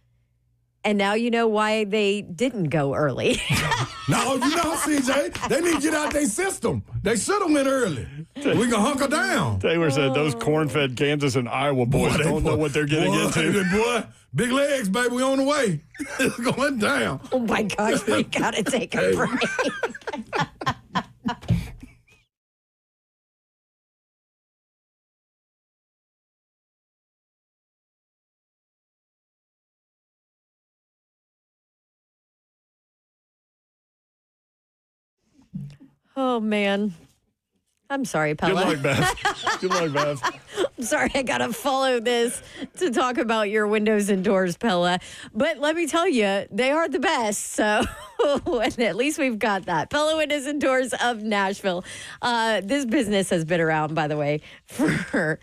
And now you know why they didn't go early. No, CJ, they need to get out their system. They should have went early. We can hunker down. Taylor said those corn-fed Kansas and Iowa boys don't know what they're getting into. Boy, big legs, baby. We on the way. It's going down. Oh, my gosh. We got to take a break. Oh, man. I'm sorry, Pella. Good luck, Beth. Good luck, Beth. I'm sorry, I got to follow this to talk about your windows and doors, Pella. But let me tell you, they are the best. So at least we've got that. Pella Windows and Doors of Nashville. This business has been around, by the way, for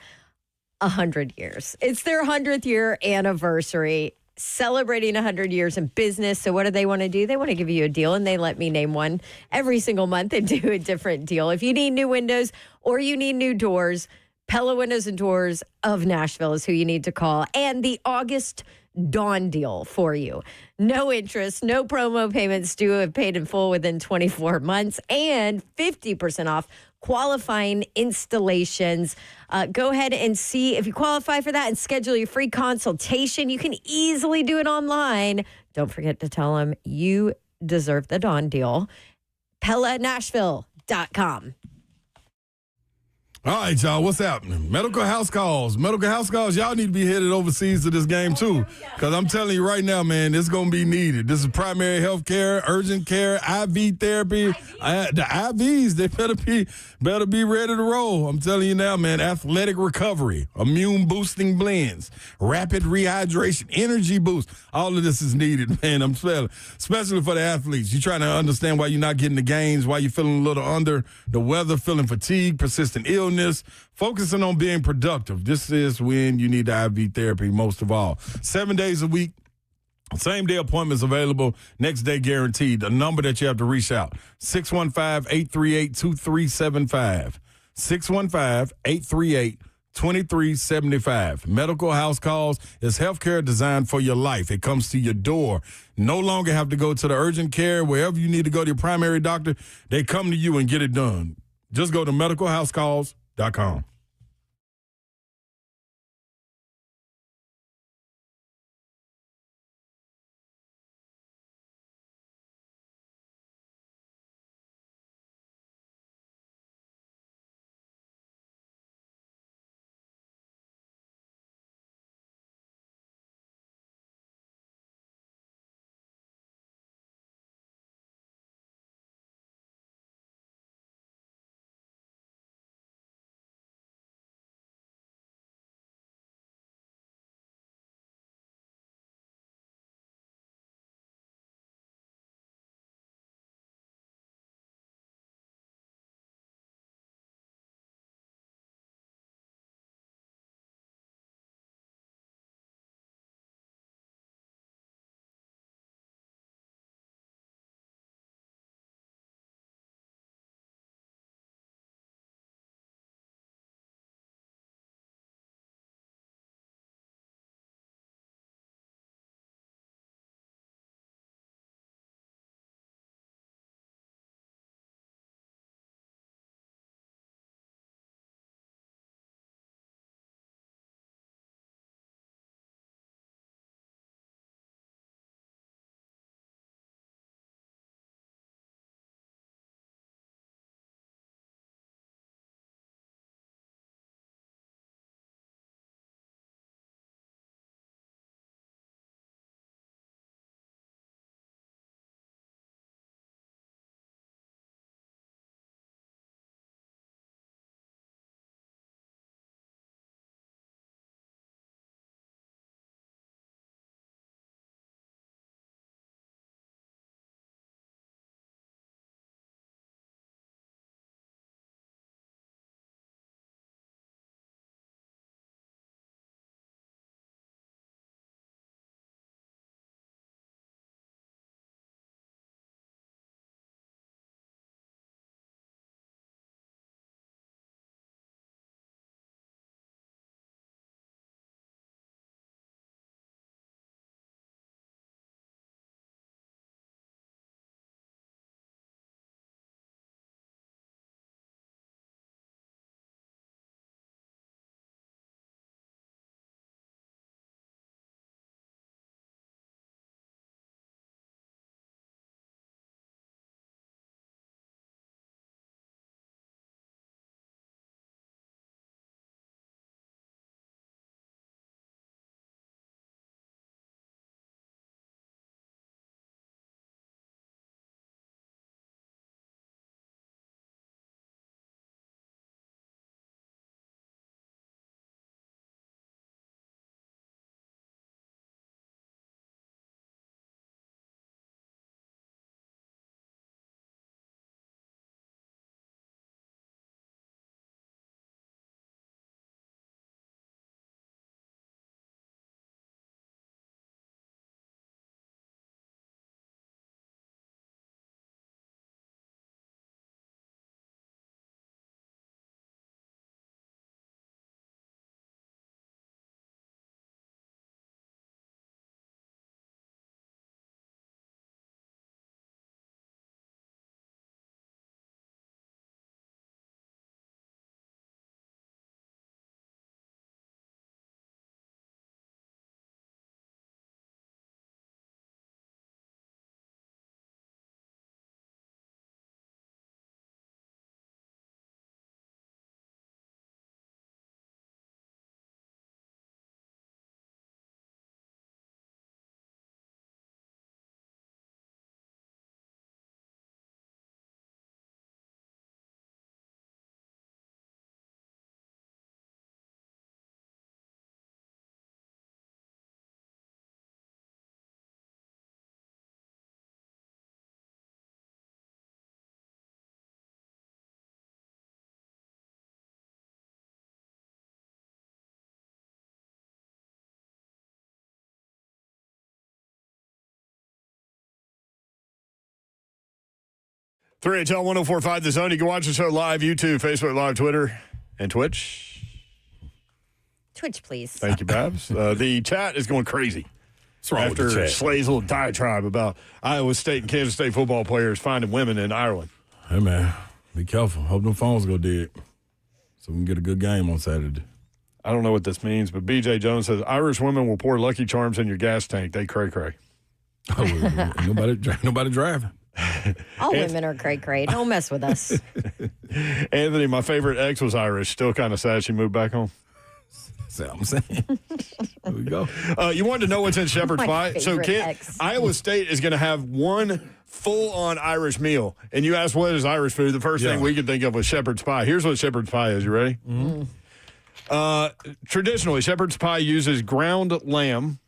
100 years. It's their 100th year anniversary. Celebrating 100 years in business. So what do they want to do? They want to give you a deal, and they let me name one every single month and do a different deal. If you need new windows or you need new doors, Pella Windows and Doors of Nashville is who you need to call. And the August Dawn deal for you. No interest, no promo payments due if paid in full within 24 months, and 50% off qualifying installations. Go ahead and see if you qualify for that and schedule your free consultation. You can easily do it online. Don't forget to tell them you deserve the Dawn deal. PellaNashville.com. All right, y'all, what's happening? Medical house calls. Medical house calls, y'all need to be headed overseas to this game, too. Because I'm telling you right now, man, it's going to be needed. This is primary health care, urgent care, IV therapy. The IVs, they better be ready to roll. I'm telling you now, man, athletic recovery, immune-boosting blends, rapid rehydration, energy boost. All of this is needed, man. I'm telling, especially for the athletes. You're trying to understand why you're not getting the gains, why you're feeling a little under the weather, feeling fatigue, persistent illness, focusing on being productive. This is when you need the IV therapy most of all. 7 days a week, same day appointments available, next day guaranteed. The number that you have to reach out, 615-838-2375. 615-838-2375. Medical house calls is healthcare designed for your life. It comes to your door. No longer have to go to the urgent care, wherever you need to go to your primary doctor. They come to you and get it done. Just go to medicalhousecalls.com. 3HL 1045 The Zone. You can watch the show live, YouTube, Facebook Live, Twitter, and Twitch. Twitch, please. Thank you, Babs. The chat is going crazy. What's wrong after with the chat? Slay's little diatribe about Iowa State and Kansas State football players finding women in Ireland. Hey, man, be careful. Hope them phones go dead so we can get a good game on Saturday. I don't know what this means, but BJ Jones says Irish women will pour Lucky Charms in your gas tank. They cray-cray. Oh, nobody driving. All women are cray-cray. Don't mess with us. Anthony, my favorite ex was Irish. Still kind of sad she moved back home. That's what I'm saying. There we go. You wanted to know what's in shepherd's pie? So, kid, Iowa State is going to have one full-on Irish meal. And you asked what is Irish food. The first thing we could think of was shepherd's pie. Here's what shepherd's pie is. You ready? Mm-hmm. Traditionally, shepherd's pie uses ground lamb,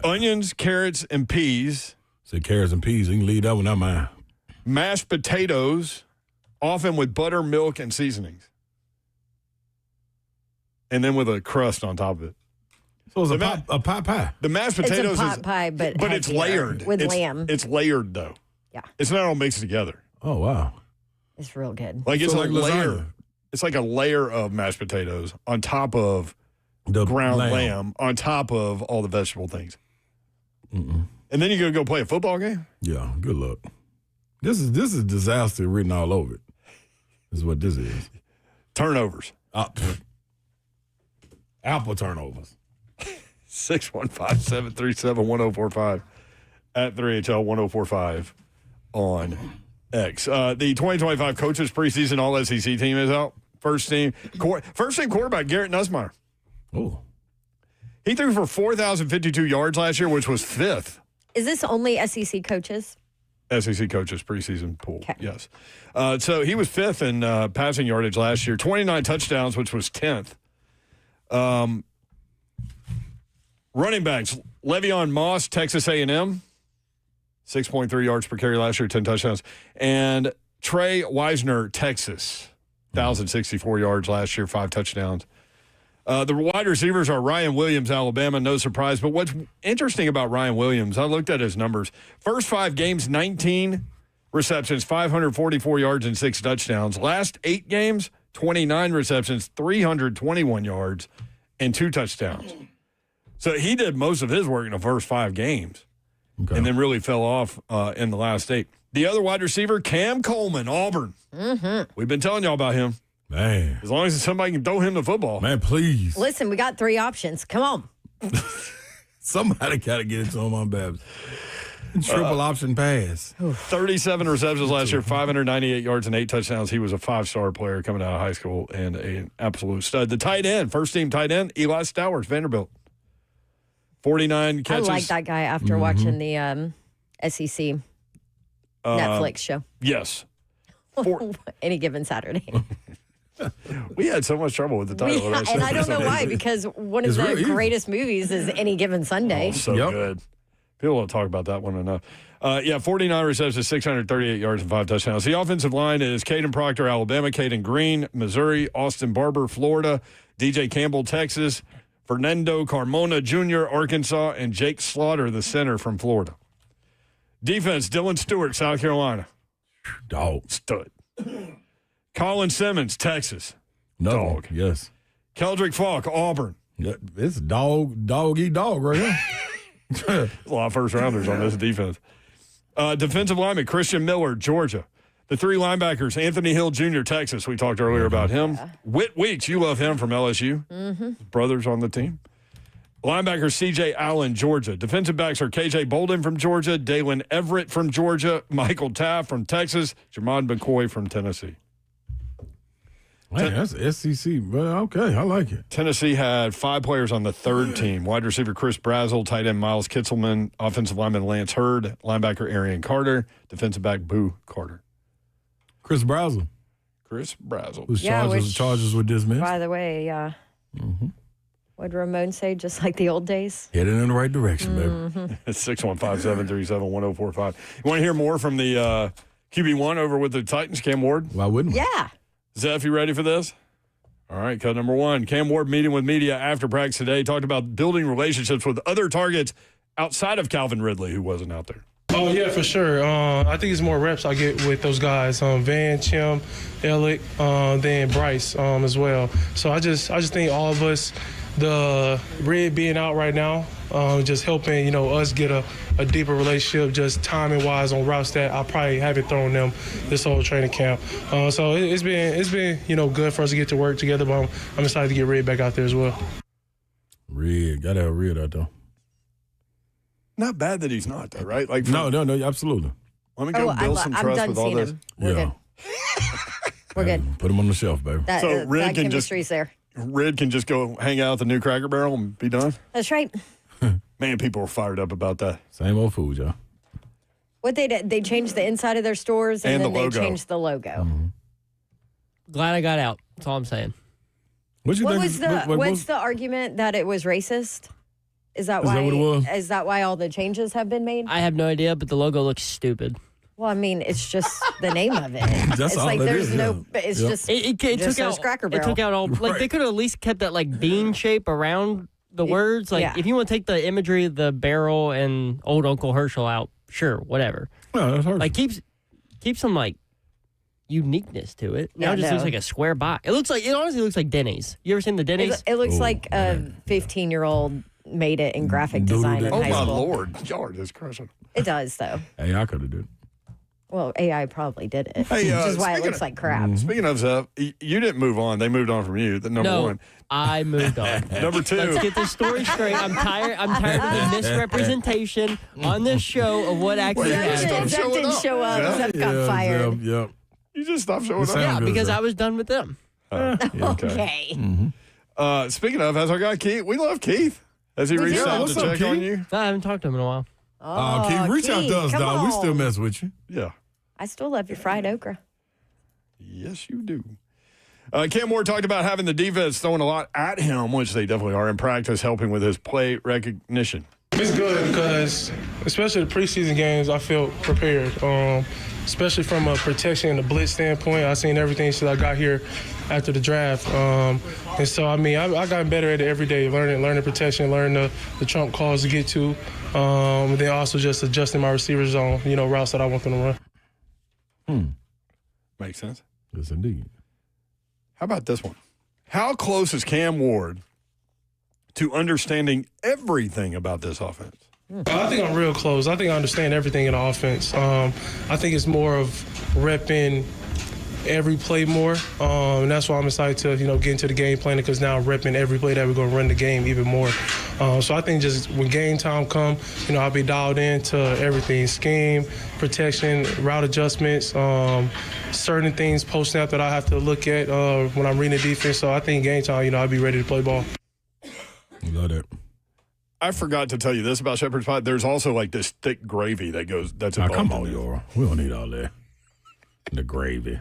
onions, carrots, and peas. Say carrots and peas. You can leave that one out mine. Mashed potatoes, often with butter, milk, and seasonings. And then with a crust on top of it. So it's a pot pie. The mashed potatoes it's a pot pie, but it's layered. With lamb. It's layered, though. Yeah. It's not all mixed together. Oh, wow. It's real good. Like it's So like a like layer. lasagna. It's like a layer of mashed potatoes on top of The ground lamb, on top of all the vegetable things. Mm-mm. And then you're going to go play a football game? Yeah, good luck. This is disaster written all over it. This is what this is. Turnovers. Apple turnovers. 615-737-1045 at 3HL 1045 on X. The 2025 coaches preseason all SEC team is out. First team quarterback Garrett Nussmeier. Oh. He threw for 4,052 yards last year, which was fifth. Is this only SEC coaches? SEC coaches preseason pool. Okay. Yes. So he was fifth in passing yardage last year, 29 touchdowns, which was 10th. Running backs, Le'Veon Moss, Texas A&M, 6.3 yards per carry last year, 10 touchdowns. And Trey Wisner, Texas, 1,064 yards last year, 5 touchdowns. The wide receivers are Ryan Williams, Alabama, no surprise. But what's interesting about Ryan Williams, I looked at his numbers. First 5 games, 19 receptions, 544 yards, and 6 touchdowns. Last 8 games, 29 receptions, 321 yards, and 2 touchdowns. So he did most of his work in the first 5 games and then really fell off in the last 8. The other wide receiver, Cam Coleman, Auburn. Mm-hmm. We've been telling y'all about him. Man. As long as somebody can throw him the football. Man, please. Listen, we got 3 options. Come on. Somebody got to get it to him on Babs. Triple option pass. 37 receptions last year, 598 yards, and 8 touchdowns. He was a 5-star player coming out of high school and an absolute stud. The tight end, first-team tight end, Eli Stowers, Vanderbilt. 49 catches. I like that guy after watching the SEC Netflix show. Yes. Any given Saturday. We had so much trouble with the title. And I don't know why, because one of the greatest movies is Any Given Sunday. Oh, so good. People don't talk about that one enough. 49 receptions, 638 yards, and 5 touchdowns. The offensive line is Caden Proctor, Alabama, Caden Green, Missouri, Austin Barber, Florida, DJ Campbell, Texas, Fernando Carmona Jr., Arkansas, and Jake Slaughter, the center from Florida. Defense, Dylan Stewart, South Carolina. Dog. Stud. Colin Simmons, Texas. Dog. Yes. Keldrick Falk, Auburn. Yeah, it's dog eat dog right here. A lot of first-rounders on this defense. Defensive lineman, Christian Miller, Georgia. The 3 linebackers, Anthony Hill Jr., Texas. We talked earlier about him. Yeah. Whit Weeks, you love him from LSU. Mm-hmm. Brothers on the team. Linebacker, C.J. Allen, Georgia. Defensive backs are K.J. Bolden from Georgia, Dalen Everett from Georgia, Michael Taft from Texas, Jermon McCoy from Tennessee. Man, that's SEC. Well, okay, I like it. Tennessee had 5 players on the 3rd team. Wide receiver Chris Brazel, tight end Miles Kitzelman, offensive lineman Lance Hurd, linebacker Arian Carter, defensive back Boo Carter. Chris Brazel. Whose charges were dismissed. By the way, what did Ramon say? Just like the old days? Headed in the right direction, baby. It's 615-737-1045. You want to hear more from the QB1 over with the Titans, Cam Ward? Why wouldn't we? Yeah. Zeph, you ready for this? All right, cut number 1. Cam Ward meeting with media after practice today. Talked about building relationships with other targets outside of Calvin Ridley, who wasn't out there. Oh, yeah, for sure. I think it's more reps I get with those guys, Van, Chim, Alec, then Bryce as well. So I just think all of us, the Red being out right now, just helping, us get a deeper relationship, just timing-wise on routes that I probably haven't thrown them this whole training camp. So it's been good for us to get to work together, but I'm excited to get Red back out there as well. Red, gotta have Red out there. Not bad that he's not, though, right? Like no, absolutely. Let me go build some trust with all this. We're good. We're good. Put him on the shelf, baby. So Red that can just chemistry's there. Red can just go hang out at the new Cracker Barrel and be done. That's right. Man, people were fired up about that. Same old food, y'all. What they did, they changed the inside of their stores and then the they logo. changed the logo. Mm-hmm. Glad I got out. That's all I'm saying. What's the argument that it was racist? Is that what it was? Is that why all the changes have been made? I have no idea, but the logo looks stupid. Well, I mean, it's just the name of it. That's it's all like it there's is, no. yeah. It's Yep. just It just took out says Cracker It Barrel. took out all like they could have at least kept that like bean shape around the words. Like yeah. if you want to take the imagery of the barrel and old Uncle Herschel out, sure, whatever. No, that's hard. Like keep some like uniqueness to it. Now Yeah, it just no. looks like a square box. It honestly looks like Denny's. You ever seen the Denny's? It looks like a 15-year-old made it in graphic design in Oh, high my school. Lord. Y'all are just crushing. It does, though. Hey, I could have did it. Well, AI probably did it, Hey, which is why it speaking looks of- like crap. Speaking of stuff, you didn't move on. They moved on from you. The number no, one. I moved on. Number two. Let's get this story straight. I'm tired of the misrepresentation on this show of what actually happened. Zep didn't show up. Yeah. Zep got fired. Yep. You just stopped showing up. Yeah, because I was done with them. Okay. Speaking of, has our guy Keith? We love Keith. Has he reached out to what's up, check on Keith? you? I haven't talked to him in a while. Oh, Keith, reach out to us, come dog. We on. still mess with you. Yeah. I still love your fried okra. Yes, you do. Cam Ward talked about having the defense throwing a lot at him, which they definitely are in practice, helping with his play recognition. It's good because, especially the preseason games, I feel prepared. Especially from a protection and a blitz standpoint, I've seen everything since I got here after the draft. And so, I mean, I got better at it every day, learning protection, learning the trump calls to get to, and then also just adjusting my receivers on, routes that I want them to run. Makes sense. Yes, indeed. How about this one? How close is Cam Ward to understanding everything about this offense? I think I'm real close. I think I understand everything in the offense. I think it's more of repping every play more, and that's why I'm excited to get into the game plan because now I'm repping every play that we're going to run the game even more. So I think just when game time come, I'll be dialed into everything: scheme, protection, route adjustments, certain things post snap that I have to look at when I'm reading the defense. So I think game time, I'll be ready to play ball. Love that. I forgot to tell you this about shepherd's pie. There's also like this thick gravy that goes. That's Now, involved come in on, it. y'all. We don't need all that. The gravy.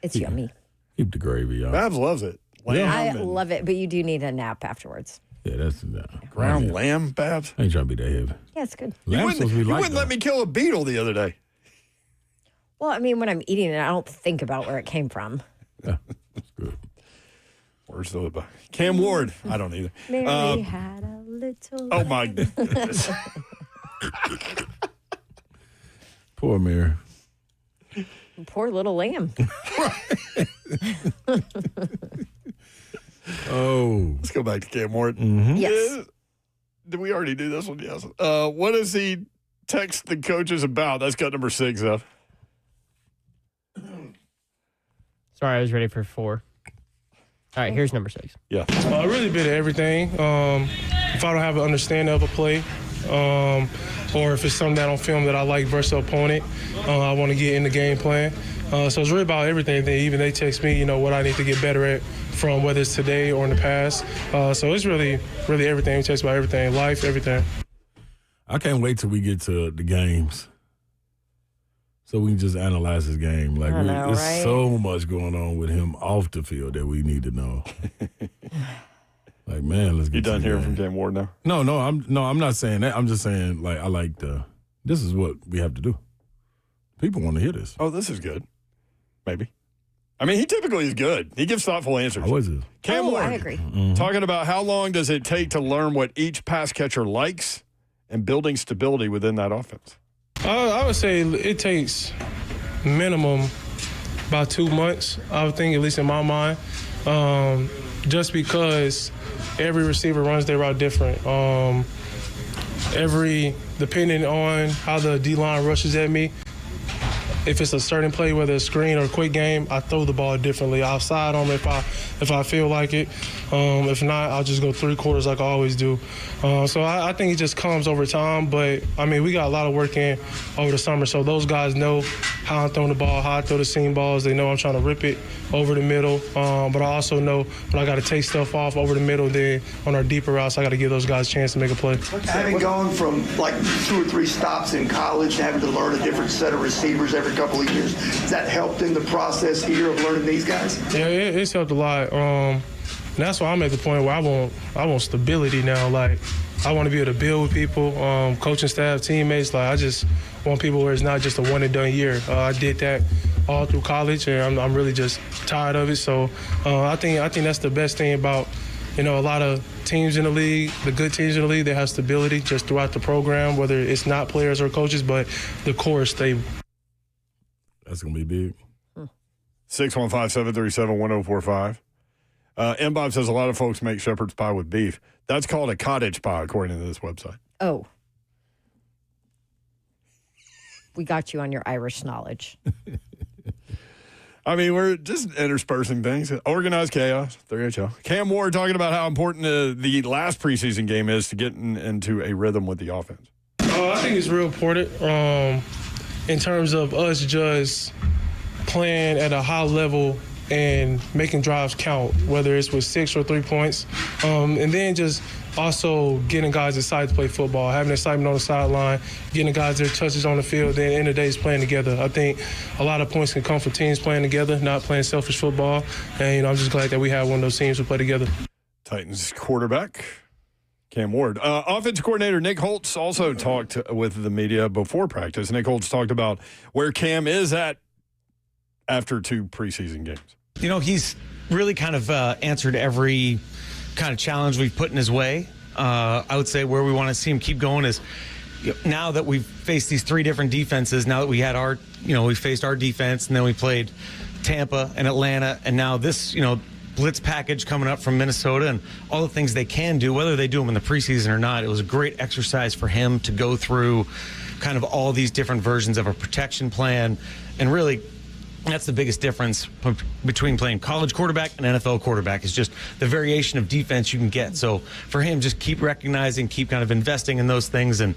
It's yummy. Keep the gravy, y'all. Babs loves it. Lamb I and love it, but you do need a nap afterwards. Yeah, that's ground lamb, Babs. I ain't trying to be that heavy. Yeah, it's good. You Lamb's wouldn't, supposed to be you light, wouldn't let me kill a beetle the other day. Well, I mean, when I'm eating it, I don't think about where it came from. Where's the Cam Ward? I don't either. Mary had a little. Oh my goodness. Poor Mary. Poor little lamb. Oh. Let's go back to Cam Ward. Yes. Did we already do this one? Yes. What does he text the coaches about? That's cut number 6 up. Sorry, I was ready for 4. All right, here's number 6. Yeah. Really bit of everything. If I don't have an understanding of a play, or if it's something that on film that I like versus the opponent, I want to get in the game plan. So it's really about everything. They text me, what I need to get better at from whether it's today or in the past. So it's really everything. We text about everything, life, everything. I can't wait till we get to the games so we can just analyze his game. Like, there's so much going on with him off the field that we need to know. Like, man, let's get You to done the hearing game. from Cam Ward now? No, I'm not saying that. I'm just saying, like, I like this is what we have to do. People want to hear this. Oh, this is good. Maybe. I mean, he typically is good. He gives thoughtful answers. How is it? Cam Ward, I agree. talking about how long does it take to learn what each pass catcher likes and building stability within that offense? I would say it takes minimum about 2 months, I would think, at least in my mind, just because every receiver runs their route different. Depending on how the D-line rushes at me, if it's a certain play, whether it's screen or a quick game, I throw the ball differently. I'll side on if I feel like it. If not, I'll just go 3 quarters like I always do. So I think it just comes over time. But, I mean, we got a lot of work in over the summer. So those guys know how I'm throwing the ball, how I throw the seam balls. They know I'm trying to rip it over the middle. But I also know when I got to take stuff off over the middle, then on our deeper routes, I got to give those guys a chance to make a play. Having gone from like 2 or 3 stops in college to having to learn a different set of receivers every couple of years, has that helped in the process here of learning these guys? Yeah, it's helped a lot. And that's why I'm at the point where I want stability now. Like, I want to be able to build with people, coaching staff, teammates. Like, I just want people where it's not just a one and done year. I did that all through college, and I'm really just tired of it. So I think that's the best thing about, a lot of teams in the league, the good teams in the league, they have stability just throughout the program, whether it's not players or coaches, but the core is stable. That's going to be big. 615-737-1045. M-Bob says a lot of folks make shepherd's pie with beef. That's called a cottage pie, according to this website. Oh. We got you on your Irish knowledge. I mean, we're just interspersing things. Organized chaos, 3HL. Cam Ward talking about how important the last preseason game is to getting into a rhythm with the offense. I think it's real important in terms of us just playing at a high level and making drives count, whether it's with 6 or 3 points. And then just also getting guys excited to play football, having excitement on the sideline, getting guys their touches on the field, then at the end of the day, it's playing together. I think a lot of points can come from teams playing together, not playing selfish football. And, I'm just glad that we have one of those teams who play together. Titans quarterback, Cam Ward. Offensive coordinator Nick Holtz also talked with the media before practice. Nick Holtz talked about where Cam is at after 2 preseason games. He's really kind of answered every kind of challenge we've put in his way. I would say where we want to see him keep going is now that we've faced these 3 different defenses, now that we had we faced our defense, and then we played Tampa and Atlanta, and now this, blitz package coming up from Minnesota and all the things they can do, whether they do them in the preseason or not. It was a great exercise for him to go through kind of all these different versions of a protection plan, and really that's the biggest difference between playing college quarterback and NFL quarterback is just the variation of defense you can get. So for him, just keep recognizing, keep kind of investing in those things, and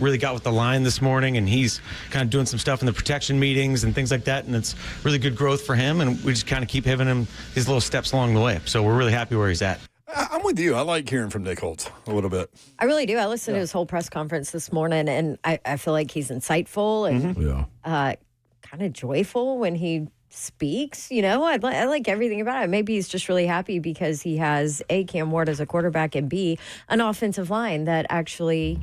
really got with the line this morning, and he's kind of doing some stuff in the protection meetings and things like that, and it's really good growth for him, and we just kind of keep giving him his little steps along the way. So we're really happy where he's at. I'm with you. I like hearing from Nick Holtz a little bit. I really do. I listened to his whole press conference this morning, and I feel like he's insightful and kind of joyful when he speaks. I like everything about it. Maybe he's just really happy because he has A, Cam Ward as a quarterback, and B, an offensive line that actually,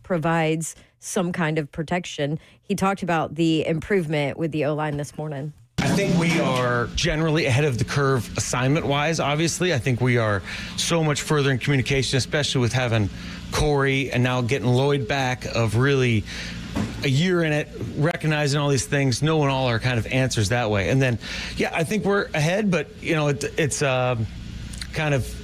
provides some kind of protection. He talked about the improvement with the O-line this morning. I think we are generally ahead of the curve assignment-wise, obviously. I think we are so much further in communication, especially with having Corey and now getting Lloyd back, of really a year in it, recognizing all these things, knowing all our kind of answers that way. And then, I think we're ahead, but, it's kind of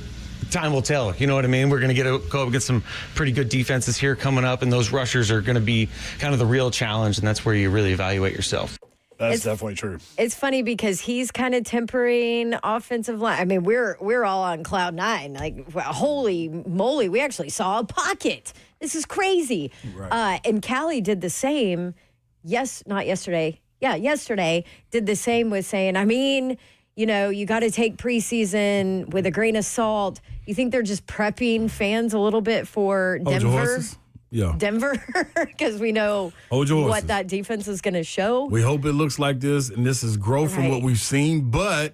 time will tell. You know what I mean? We're going to go up against some pretty good defenses here coming up, and those rushers are going to be kind of the real challenge, and that's where you really evaluate yourself. That's definitely true. It's funny because he's kind of tempering offensive line. I mean, we're all on cloud 9. Like, well, holy moly, we actually saw a pocket. This is crazy. Right. And Callie did the same. Not yesterday. Yeah, yesterday did the same with saying, you got to take preseason with a grain of salt. You think they're just prepping fans a little bit for Denver? Denver, because we know what that defense is going to show. We hope it looks like this, and this is growth from what we've seen, but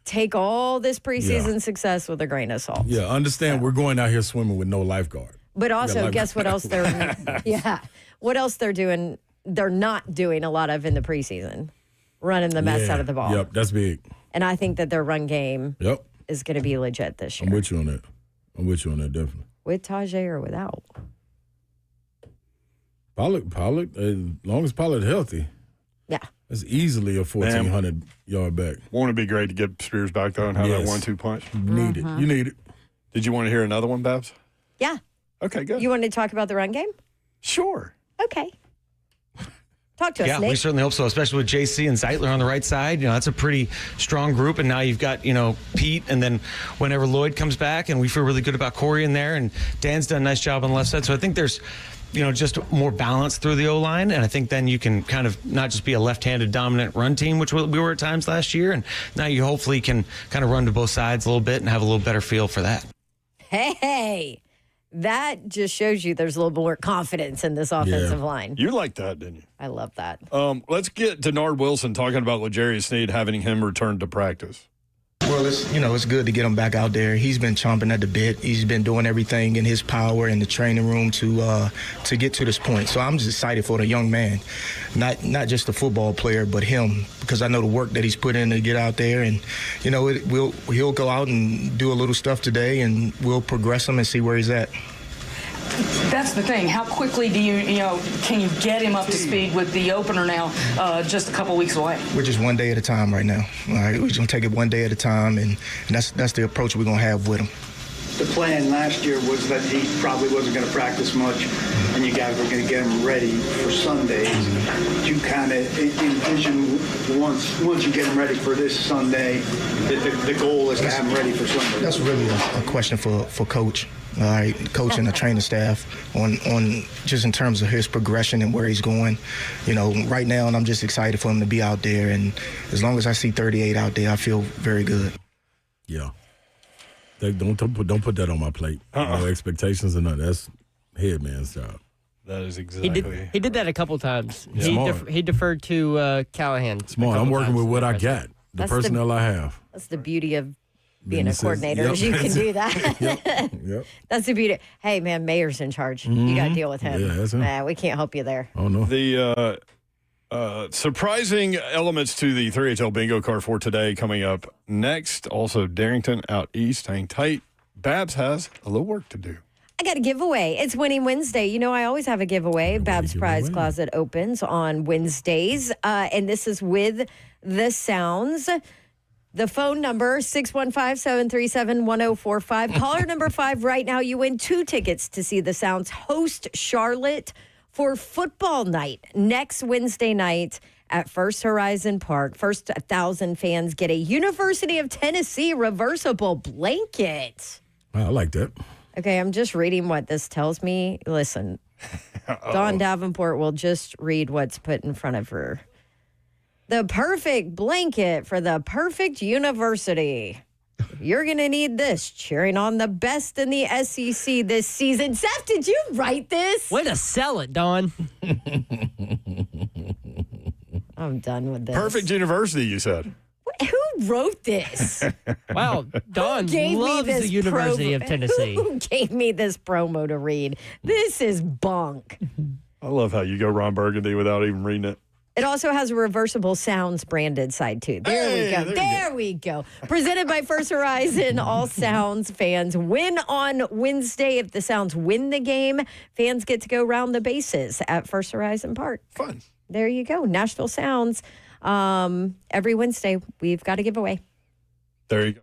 take all this preseason success with a grain of salt. Yeah, understand we're going out here swimming with no lifeguard. But also, guess what else what else they're doing? They're not doing a lot of in the preseason, running the mess out of the ball. Yep, that's big. And I think that their run game is going to be legit this year. I'm with you on that. Definitely. with Tajay or without? Pollard, as long as Pollard's healthy. Yeah. That's easily a 1,400-yard back. Won't it be great to get Spears back, though, and have that 1-2 punch? Need it. You need it. Did you want to hear another one, Babs? Yeah. Okay, good. You want to talk about the run game? Sure. Okay. Talk to us, Yeah, Nate. we certainly hope so, especially with JC and Zeitler on the right side. That's a pretty strong group. And now you've got, Pete, and then whenever Lloyd comes back, and we feel really good about Corey in there, and Dan's done a nice job on the left side. So I think there's, just more balance through the O-line. And I think then you can kind of not just be a left-handed dominant run team, which we were at times last year. And now you hopefully can kind of run to both sides a little bit and have a little better feel for that. Hey, that just shows you there's a little more confidence in this offensive line. You liked that, didn't you? I love that. Let's get Denard Wilson talking about L'Jarius Sneed having him return to practice. Well, it's good to get him back out there. He's been chomping at the bit. He's been doing everything in his power in the training room to get to this point. So I'm just excited for the young man, not just a football player, but him, because I know the work that he's put in to get out there. And he'll go out and do a little stuff today, and we'll progress him and see where he's at. That's the thing. How quickly do can you get him up to speed with the opener now, just a couple weeks away? We're just one day at a time right now. All right, we're just gonna take it one day at a time, and that's the approach we're gonna have with him. The plan last year was that he probably wasn't going to practice much, and you guys were going to get him ready for Sundays. You kind of envision once you get him ready for this Sunday, the goal is to have him ready for Sunday. That's really a question for Coach. All right, coach and the training staff on just in terms of his progression and where he's going. Right now, and I'm just excited for him to be out there. And as long as I see 38 out there, I feel very good. Yeah. Don't put that on my plate. No expectations or nothing. That's headman's job. That is exactly. He did that a couple times. Yeah. He deferred to Callahan. Smart. I'm working with what I got. The personnel I have. That's the beauty of being a coordinator. Is you can do that. Yep. That's the beauty. Hey, man, Mayor's in charge. You got to deal with him. Yeah, that's him. We can't help you there. Oh, no. The surprising elements to the 3HL bingo card for today coming up next. Also, Darrington out east. Hang tight. Babs has a little work to do. I got a giveaway. It's Winning Wednesday. I always have a giveaway. Babs Prize Closet opens on Wednesdays, and this is with the Sounds. The phone number, 615-737-1045. Caller number 5 right now. You win 2 tickets to see the Sounds host Charlotte for football night next Wednesday night at First Horizon Park. First 1,000 fans get a University of Tennessee reversible blanket. I like that. Okay, I'm just reading what this tells me. Listen, Dawn Davenport will just read what's put in front of her. The perfect blanket for the perfect university. You're going to need this, cheering on the best in the SEC this season. Seth, did you write this? Way to sell it, Dawn. I'm done with this. Perfect university, you said. Who wrote this? Wow, Dawn loves the University of Tennessee. Who gave me this promo to read? This is bunk. I love how you go Ron Burgundy without even reading it. It also has a reversible Sounds branded side, too. There we go. Presented by First Horizon. All Sounds fans win on Wednesday. If the Sounds win the game, fans get to go round the bases at First Horizon Park. Fun. There you go. Nashville Sounds. Every Wednesday, we've got a giveaway. There you go.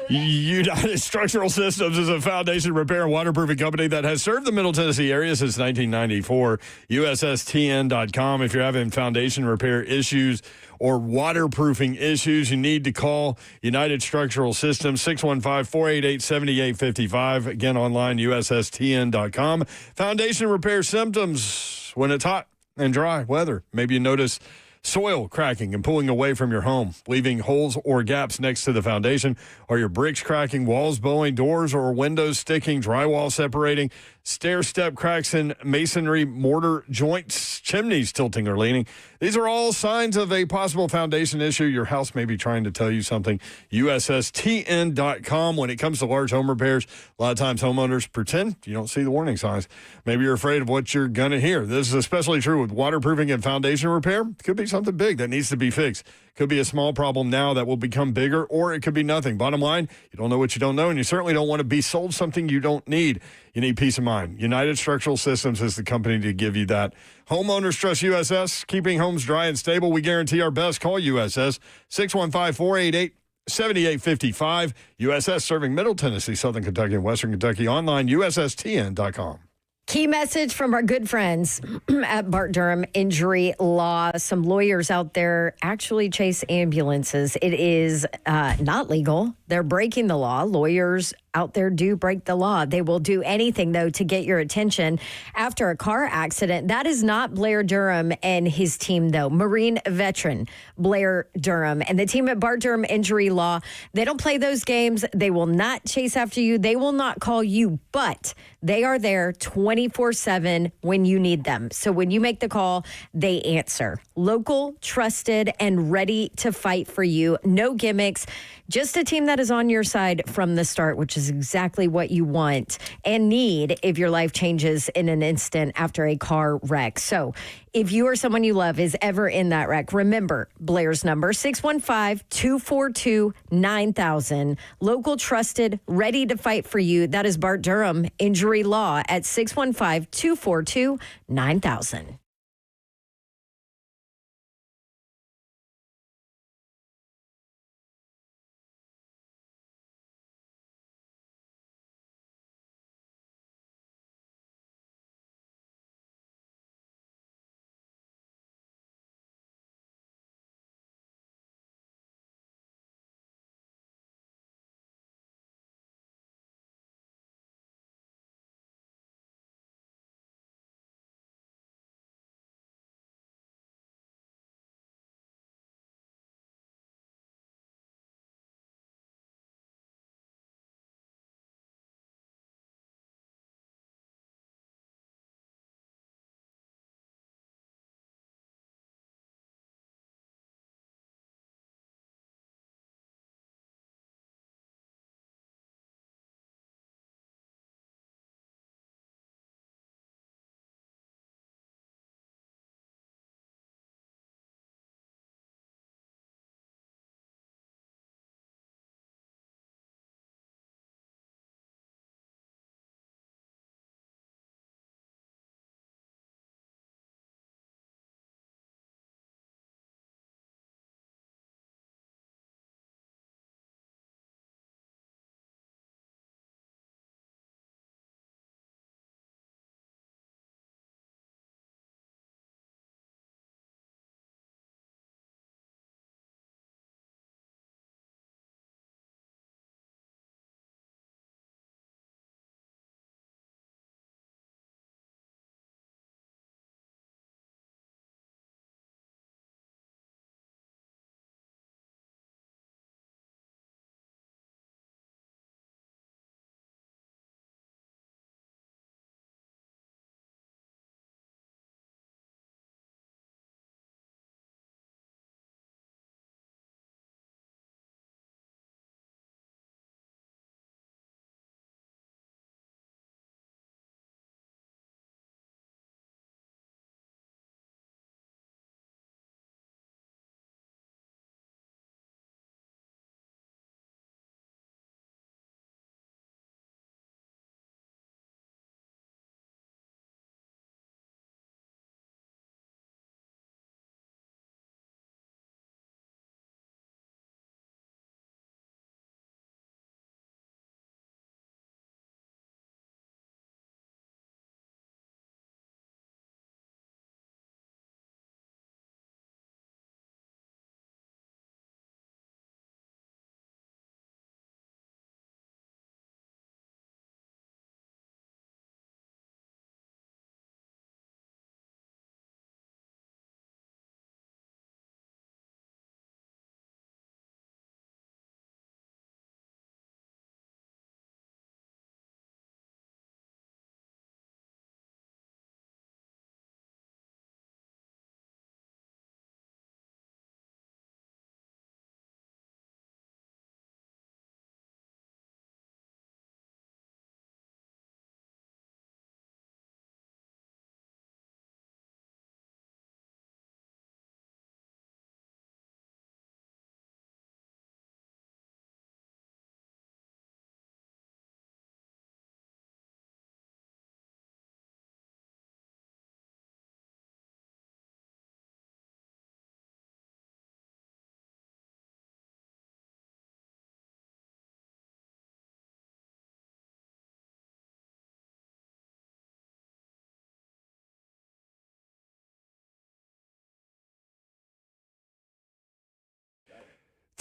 United Structural Systems is a foundation repair and waterproofing company that has served the Middle Tennessee area since 1994. USSTN.com. If you're having foundation repair issues or waterproofing issues, you need to call United Structural Systems, 615-488-7855. Again, online, USSTN.com. Foundation repair symptoms when it's hot and dry weather. Maybe you notice Soil cracking and pulling away from your home, leaving holes or gaps next to the foundation. Are your bricks cracking, walls bowing, doors or windows sticking, drywall separating, stair-step cracks in masonry, mortar joints, chimneys tilting or leaning? These are all signs of a possible foundation issue. Your house may be trying to tell you something. USSTN.com. When it comes to large home repairs, a lot of times homeowners pretend you don't see the warning signs. Maybe you're afraid of what you're going to hear. This is especially true with waterproofing and foundation repair. It could be something big that needs to be fixed. Could be a small problem now that will become bigger, or it could be nothing. Bottom line, you don't know what you don't know, and you certainly don't want to be sold something you don't need. You need peace of mind. United Structural Systems is the company to give you that. Homeowners trust USS, keeping homes dry and stable. We guarantee our best. Call USS, 615-488-7855. USS serving Middle Tennessee, Southern Kentucky, and Western Kentucky. Online, USSTN.com. Key message from our good friends at Bart Durham Injury Law. Some lawyers out there actually chase ambulances. It is not legal. They're breaking the law. Lawyers out there do break the law. They will do anything, though, to get your attention after a car accident. That is not Blair Durham and his team, though. Marine veteran Blair Durham and the team at Bart Durham Injury Law, they don't play those games. They will not chase after you. They will not call you, but they are there 24/7 when you need them. So when you make the call, they answer. Local, trusted, and ready to fight for you. No gimmicks. Just a team that is on your side from the start, which is exactly what you want and need if your life changes in an instant after a car wreck. So if you or someone you love is ever in that wreck, remember Blair's number, 615-242-9000. Local, trusted, ready to fight for you. That is Bart Durham Injury Law at 615-242-9000.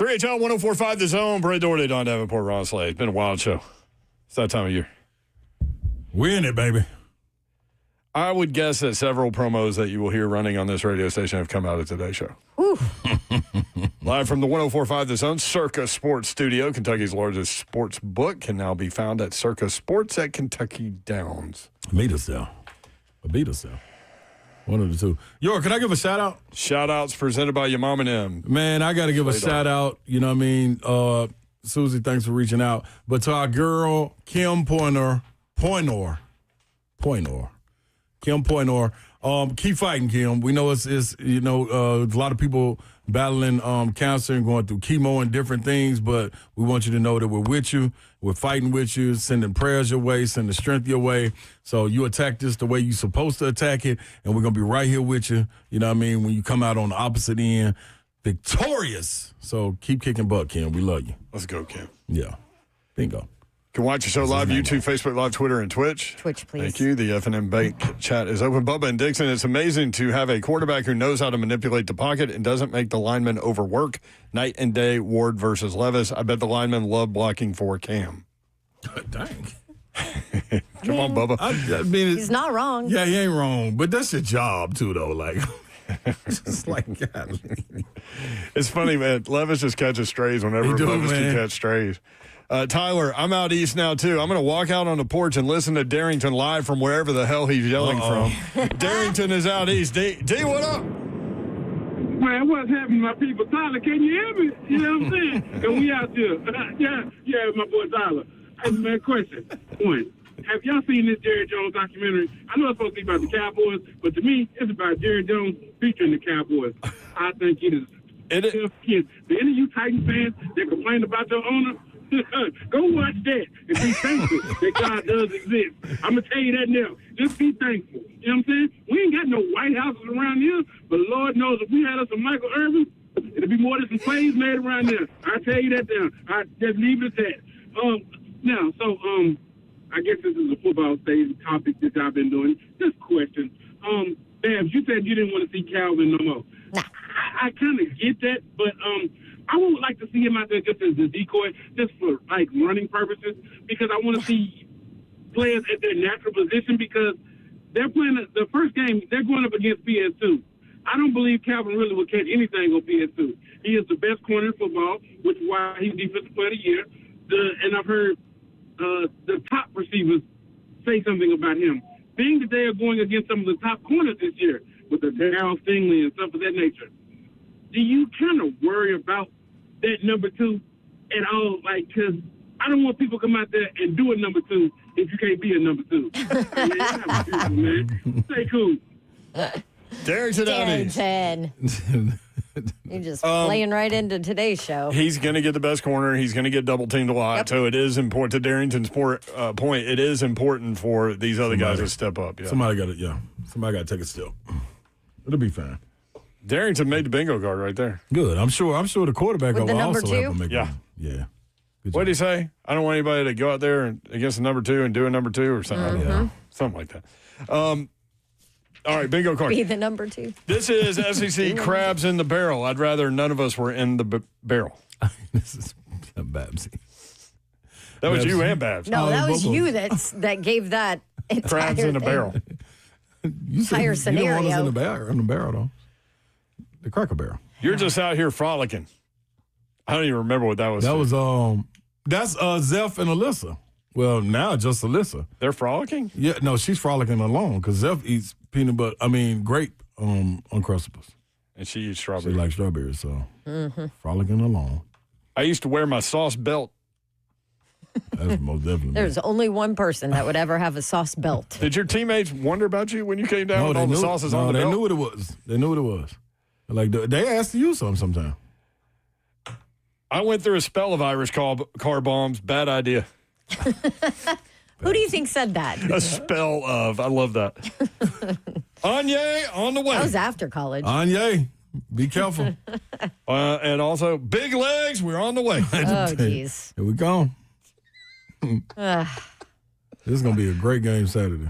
3HL 104.5 The Zone. Brett Doherty, Don Davenport, Ron Slade. It's been a wild show. It's that time of year. We're in it, baby. I would guess that several promos that you will hear running on this radio station have come out of today's show. Live from the 104.5 The Zone Circa Sports Studio, Kentucky's largest sports book can now be found at Circa Sports at Kentucky Downs. Beat us down. One of the two. Yo, can I give a shout out? Shout outs presented by your mom and M. Man, I got to give a shout out. You know what I mean? Susie, thanks for reaching out. But to our girl, Kim Pointer. Kim Pointer. Keep fighting, Kim. We know it's a lot of people battling cancer and going through chemo and different things, but we want you to know that we're with you. We're fighting with you, sending prayers your way, sending strength your way. So you attack this the way you're supposed to attack it, and we're going to be right here with you, you know what I mean, when you come out on the opposite end, victorious. So keep kicking butt, Kim. We love you. Let's go, Kim. Yeah. Bingo. You can watch the show live, YouTube, Facebook Live, Twitter, and Twitch. Twitch, please. Thank you. The F&M Bank chat is open. Bubba and Dixon, it's amazing to have a quarterback who knows how to manipulate the pocket and doesn't make the linemen overwork. Night and day, Ward versus Levis. I bet the linemen love blocking for Cam. Dang. Come on, Bubba. I mean, He's not wrong. Yeah, he ain't wrong. But that's your job, too, though. Like, just like, God. It's funny, man. Levis just catches strays whenever Levis can catch strays. Tyler, I'm out east now, too. I'm going to walk out on the porch and listen to Darrington live from wherever the hell he's yelling from. Darrington is out east. D, what up? Man, what's happening, my people? Tyler, can you hear me? You know what I'm saying? And we out here. yeah, my boy Tyler. Hey, man, question. One, have y'all seen this Jerry Jones documentary? I know it's supposed to be about the Cowboys, but to me, it's about Jerry Jones featuring the Cowboys. I think it is. The any of you Titans fans that complain about your owner, go watch that and be thankful that God does exist. I'm going to tell you that now. Just be thankful. You know what I'm saying? We ain't got no White Houses around here, but Lord knows if we had us a Michael Irvin, it'd be more than some plays made around there. I tell you that now. I just leave it at that. I guess this is a football stage topic that I've been doing. Just question. Babs, you said you didn't want to see Calvin no more. Nah. I kind of get that, but I would like to see him out there just as a decoy, just for like running purposes, because I want to see players at their natural position, because they're playing the first game, they're going up against PS2. I don't believe Calvin really will catch anything on PS2. He is the best corner in football, which is why he's Defensive Player of the Year. And I've heard the top receivers say something about him. Being that they are going against some of the top corners this year with the Darryl Stingley and stuff of that nature, do you kind of worry about that number two at all? Like, because I don't want people to come out there and do a number two if you can't be a number two. Man. Stay cool. Darrington. You're just playing right into today's show. He's going to get the best corner. He's going to get double teamed a lot. Yep. So it is important. To Darrington's point, it is important for these other guys to step up. Yeah. Somebody got to Somebody got to take a step. It'll be fine. Darrington made the bingo card right there. Good. I'm sure the quarterback will also two? help him make Yeah. Yeah. What did he say? I don't want anybody to go out there against the number two and do a number two or something. Mm-hmm. Something like that. All right, bingo card. Be the number two. This is SEC crabs in the barrel. I'd rather none of us were in the barrel. This is Babsy. That was you and Babs. No, that was you that gave that entire crabs in a barrel. Entire scenario. You don't want us in the barrel, though. The Cracker Barrel. You're just out here frolicking. I don't even remember what that was. That was that's Zeph and Alyssa. Well, now just Alyssa. They're frolicking? Yeah, no, she's frolicking alone because Zeph eats grape Uncrustables. And she eats strawberries. She likes strawberries, so frolicking alone. I used to wear my sauce belt. That's most definitely. There's only one person that would ever have a sauce belt. Did your teammates wonder about you when you came down with all the sauces on the belt? They knew what it was. They knew what it was. Like they asked to use some sometime. I went through a spell of Irish car bombs. Bad idea. Who do you think said that? A spell of. I love that. Anye on the way. That was after college. Anye, be careful. And also, big legs. We're on the way. Oh, jeez. Here we go. This is gonna be a great game Saturday.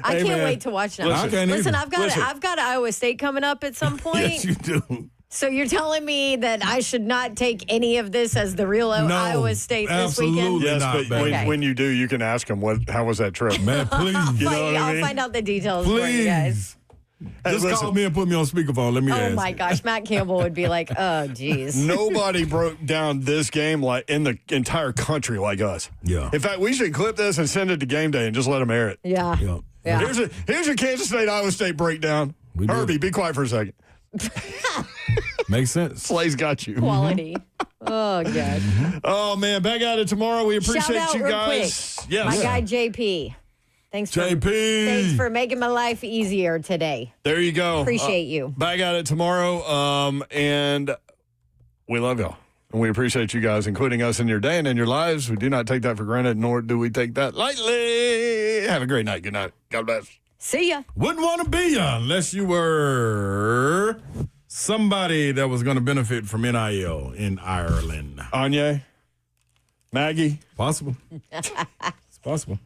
I can't wait to watch now. Listen, I've got Iowa State coming up at some point. Yes, you do. So you're telling me that I should not take any of this as the real Iowa State this weekend? Yes, not, but baby. when you do, you can ask them, how was that trip? Man, please. I'll find out the details for you guys. Just call me and put me on speakerphone. Let me ask. Oh, my gosh. Matt Campbell would be like, oh, geez. Nobody broke down this game like in the entire country like us. Yeah. In fact, we should clip this and send it to Game Day and just let them air it. Yeah. Yeah. Here's your Kansas State Iowa State breakdown. Herbie, be quiet for a second. Makes sense. Slay's got you. Quality. Oh, God. Oh, man. Back at it tomorrow. We appreciate Shout out you real guys. quick. Yes. My guy, JP. Thanks for making my life easier today. There you go. Appreciate you. Back at it tomorrow. And we love y'all. And we appreciate you guys including us in your day and in your lives. We do not take that for granted, nor do we take that lightly. Have a great night. Good night. God bless. See ya. Wouldn't want to be unless you were somebody that was going to benefit from NIL in Ireland. Anya? Maggie? Possible. It's possible.